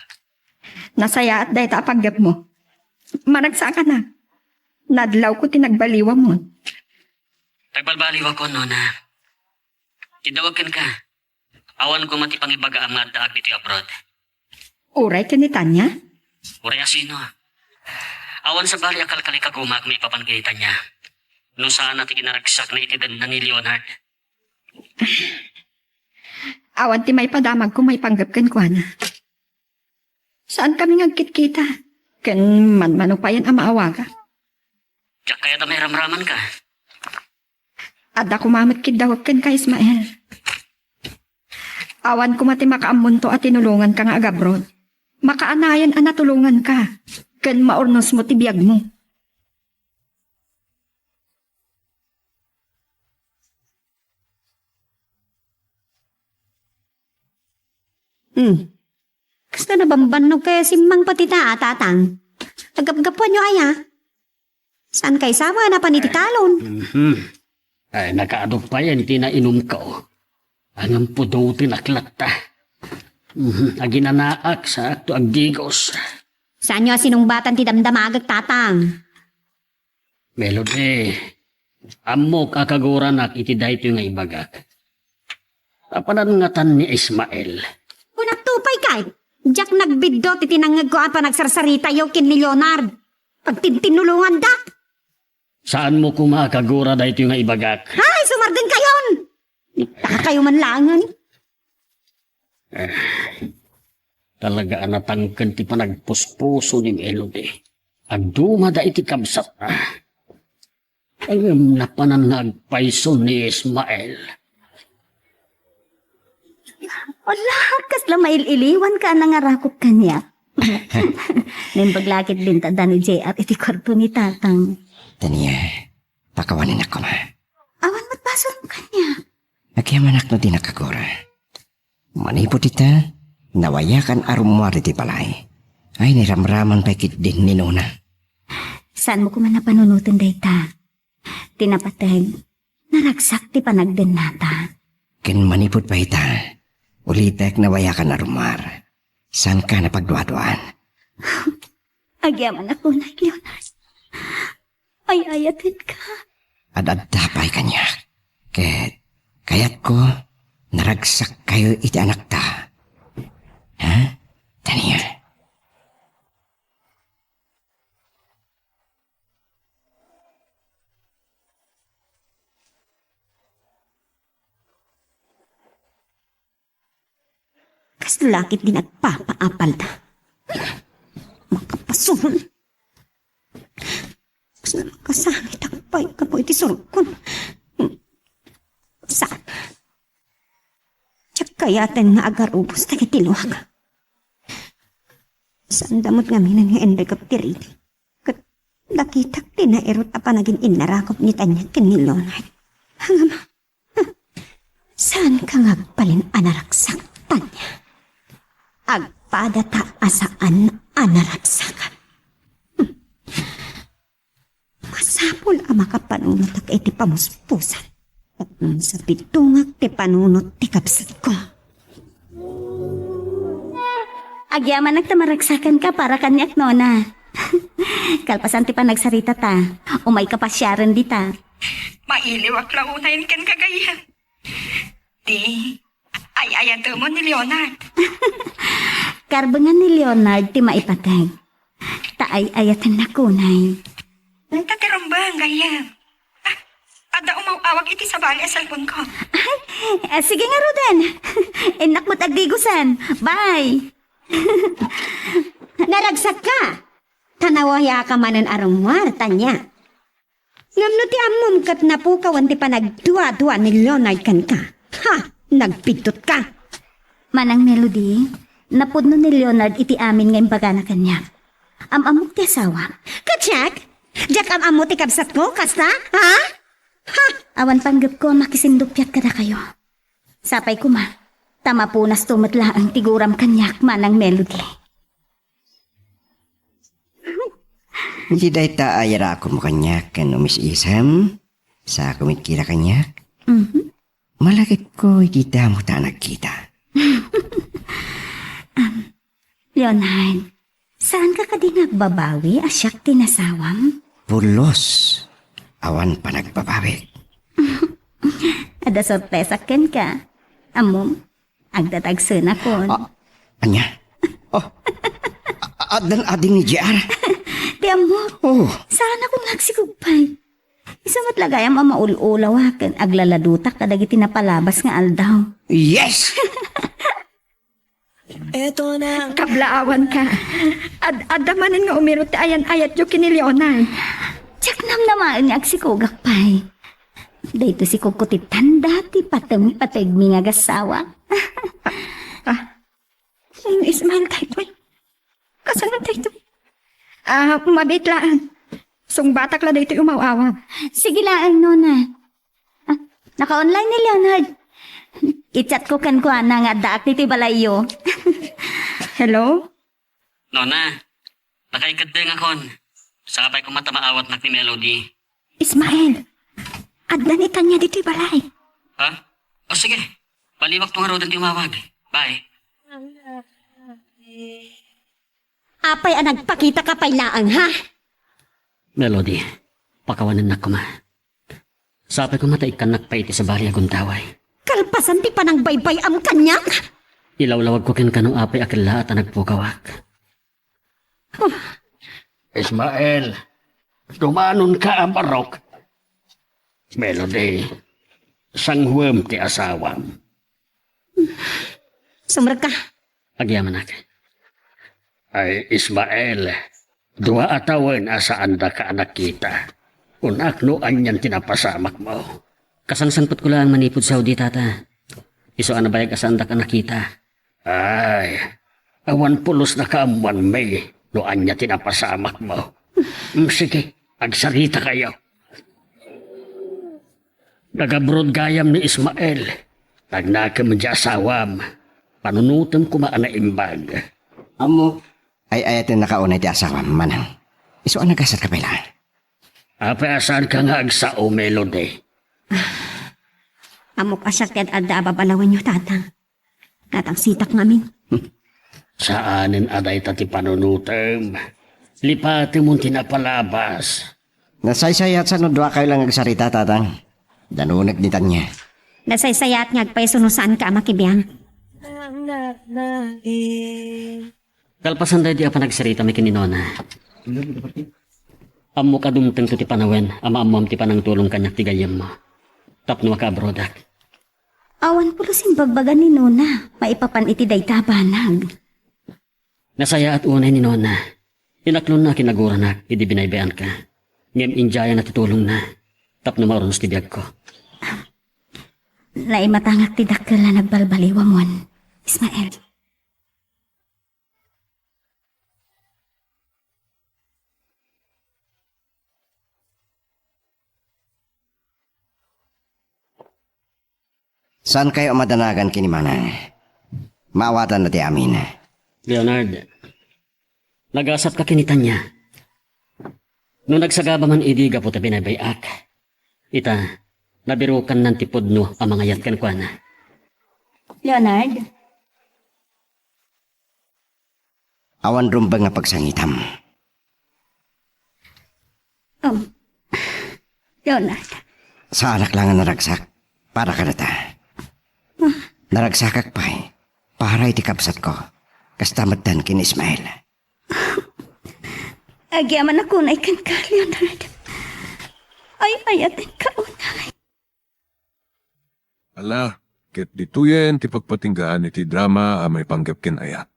Nasaya at dahita paggap mo. Managsa ka na. Nadlaw ko tinagbaliwa mo. Tagbalbaliw ako no na. Tidawagan ka. Awan ko matipangibaga ang mga daag iti abroad. Uray ka ni Tanya? Uray asino. Awan sa bali akal kalikagumak may papangkinitan niya. No saan natin kinaragsak na itidan na ni Leonard. Awan ti may padamag kung may panggap kan kwa na. Saan kami ngagkit-kita? Kan man-mano pa yan ang maawaga. Diyak kaya na may ramraman ka. Ada kumamit kidawag kan ka Ismael. Awan ko mati makaamunto at tinulungan ka nga agabrod. Makaanayan ang natulungan ka. Kan maornos mo tibiyag mo. Kasta na bambanog kaya si Mang Patita tatang. Agap-gapuan nyo aya. Saan kay sama na panitikalon? Ay, nakaadok pa yan, tinainom ko. Anong pudo tinaklata. Aginanaak sa akto agdigos. Saan nyo sinumbatan ti damdamagag tatang? Melody, amo kakaguran iti dahito nga ibagak. Apanan nga tan ni Ismael. Kunak tupay kay. Jack nagbiddo ti tinangag ko apa nagsarsarita yaw kin ni Leonard. Pagtintinulungan da. Saan mo kumakagura dahito nga ibagak? Ay, sumardin kayon! Taka kayo manlangan. Talaga anatangkan ti panagpuspuso ni Melody. Agduma da iti kabsat na. Ayam na pananagpaiso ni Ismael. Wala, kasla maililiwan ka nangarakot kanya. Nen paglakit bintada ni Jay at iti kwarto ni tatang. Tanya, pakawanin ako ma. Awan matpasok mo kanya. Nagyamanak no di nakagura. Manipot ita, nawayakan arumwari ti palay. Ay niramraman pa kit din ni Nona. Saan mo kuman napanunutin dayta? Tinapatag, naragsak ti panagden nata. Ken manipod pa ita. Ulitek na waya ka na rumar. San ka na pagduaduan? Agyaman ako na, Leonard. Ay, ayatin ka. Adadapay kanya. Kayat ko, naragsak kayo iti anak ta. Ha? Taniya. Kas lakit din nagpapaapal na. Makapasun. Kas na makasangit ang pay ka po iti surkon. Saan? Tsak kayatan nga agarubos na kitiluwag. Saan damot nga minan nga enday kaptirili. Kat nakitak din na erot apa naging inarakop ni Tanya kinilonay. Hangama. Saan ka nga palin anaraksak, Tanya? Agpadata asaan anaraksakan. Masapol ang makapanunot ak iti pamuspusan. At sa pitungak ti panunot ti kapsat ko. Agyaman nagtamaragsakan ka para kanyak, Nona. Kalpasan ti pa nagsarita ta. Umay ka pa siyaran di ta. Mailiw ak launayin kan kagayan. Di, ay mo ni Leonard. Karbangan ni Leonard ti maipatay. Taay-ayatan na kunay. Nagtatirambang gaya. Ada umawawag iti sa bali asalpon ko. Sige nga, Roden. Enak mo't agdigusan. Bye. Naragsak ka. Tanawaya ka manan arumwar, Tanya. Ngamno ti amom kat napukawan ti pa nagdua-dua ni Leonard kan ka. Ha! Nagpitot ka. Manang Melody, napudno ni Leonard iti amin ngayong baga na kanya. Amamok ti asawa. Katsak? Jack amamo ti kabsat ko, kasta? Ha? Ha! Awan panggap ko makisindupyat kada kayo. Sapay ko ma. Tama po nas tumatla ang tiguram kanyak manang Melody. Hindi dahi ta ayara ako mo kanyak kan umis isam. Sa kumikira kanyak. Malakit ko itita mo ta nagkita. Leonard, saan ka di nagbabawi asyak tinasawam? Pulos. Awan pa nagbabawi. Ada sorpresa ken ka. Amom, agdatagsan ako. Anya? Adan ading ni JR. Di amo, saan akong nagsikugpay? Isamat lagayam ang maul-ulawakan aglaladutak kadagiti napalabas nga aldaw. Yes! Eto na. Kablaawan ka. Adamanin nga umirot ayan-ayat yung kini Leonard. Tsak naman niya agsikugak pay. Dahito si kukutitan dati pateng-pateg mi nga gasawa. Ismail tayo. Kasalan tayo. Mabit lang. Sung batak la dito umawawa. Sige lang, Nona. Naka-online ni Leonard. I-chat ko kan ko na nga daak nito balayo. Hello? Nona, nakaikad din akon. Sakapay ko matamaawat na ni Melody. Ismail, adlan itan niya dito balay. Ha? O sige, paliwak tong rodan tumawag. Bye. Apay ang nagpakita ka pailaang, ha? Melody, pakawanan na ko ma. Sapay ko mataikan nakpaiti sa bari akong taway. Kalpasan ti pa ng baybay am kanyak? Ilawlawag ko kin kanong apay akila at nagpukawak. Ismael, dumanon ka ang barok. Melody, sangwem ti asawam. Sumrag ka. Agyaman ako. Ay, Ismael, dua atawan asaan da ka anak kita. Unak no anyan tinapasamak mo. Kasangsanpot ko lang manipod sa Saudi, tata. Iso anabayag asaan da ka nakita. Ay, awan pulos na kaamuan may no anya tinapasamak mo. Sige, agsarita kayo. Nagabrod gayam ni Ismael. Nagnakam di asawam. Panunutom kumaan na imbag. Amo, ay ayatin nakaunay di asawam, manang. Iso ang nagasat ka pala. Apa asan ka nga agsao, Melody? Amok asakyan adda ababalawan nyo, tatang. Tatang sitak ngamin. Saanin aday tati panunutem. Lipati mong tinapalabas. Nasaysayat sa nudwa kayo lang agsarita, tatang. Danunag ni Tanya. Nasaysayat nga agpaisunusaan ka makibiyang. Kalpasan dahi di apa nagsarita may kininona. Amo ka dumteng to ti panawen, ama-amam ti panang tulong kanyak ti gayam mo. Tapno ka brodak. Awan pulo simbagbagan ni Nona. Maipapan iti daytabanag. Nasaya at unay ni Nona. Inaklon na kinagura na, hindi binaybayan ka. Ngem injaya na tutulong na. Tapno marunos ti biyag ko. Lai matangak ti dakkel na nagbalbaliwa mon. Ismael. Saan kayo madanagan kinimanang? Maawatan na ti amin. Leonard, nagasap ka kinitan niya. Nung nagsagaba man idiga po ta binabayak. Ita, nabirukan ng tipod no ang mga yatkan kwa na. Leonard? Awan rumbang nga pagsangitam. Leonard. Sa anak lang ang naragsak. Para ka na ta. Naragsakak pa'y. Para iti kapsat ko. Kastamatan kin Ismael. Agyaman ako na ikan ka, Leonard. Ay, ayatin ka unay. Ala, ket dituyen ti pagpatinggaan iti drama a may panggap ken ayat.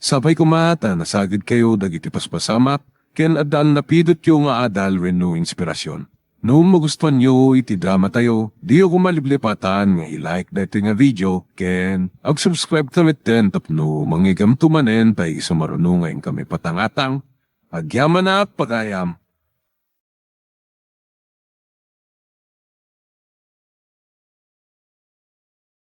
Sabay kumata nasagid kayo dagiti paspasamak ken adal napidot yung nga adal renno inspirasyon. No magustuhan nyo iti drama tayo, di ako maliblipatan nga i-like dito nga video ken ag-subscribe tamit din tapno mangigam tumanen pa isumarunong ngayon kami patangatang. Agyaman na pagayam.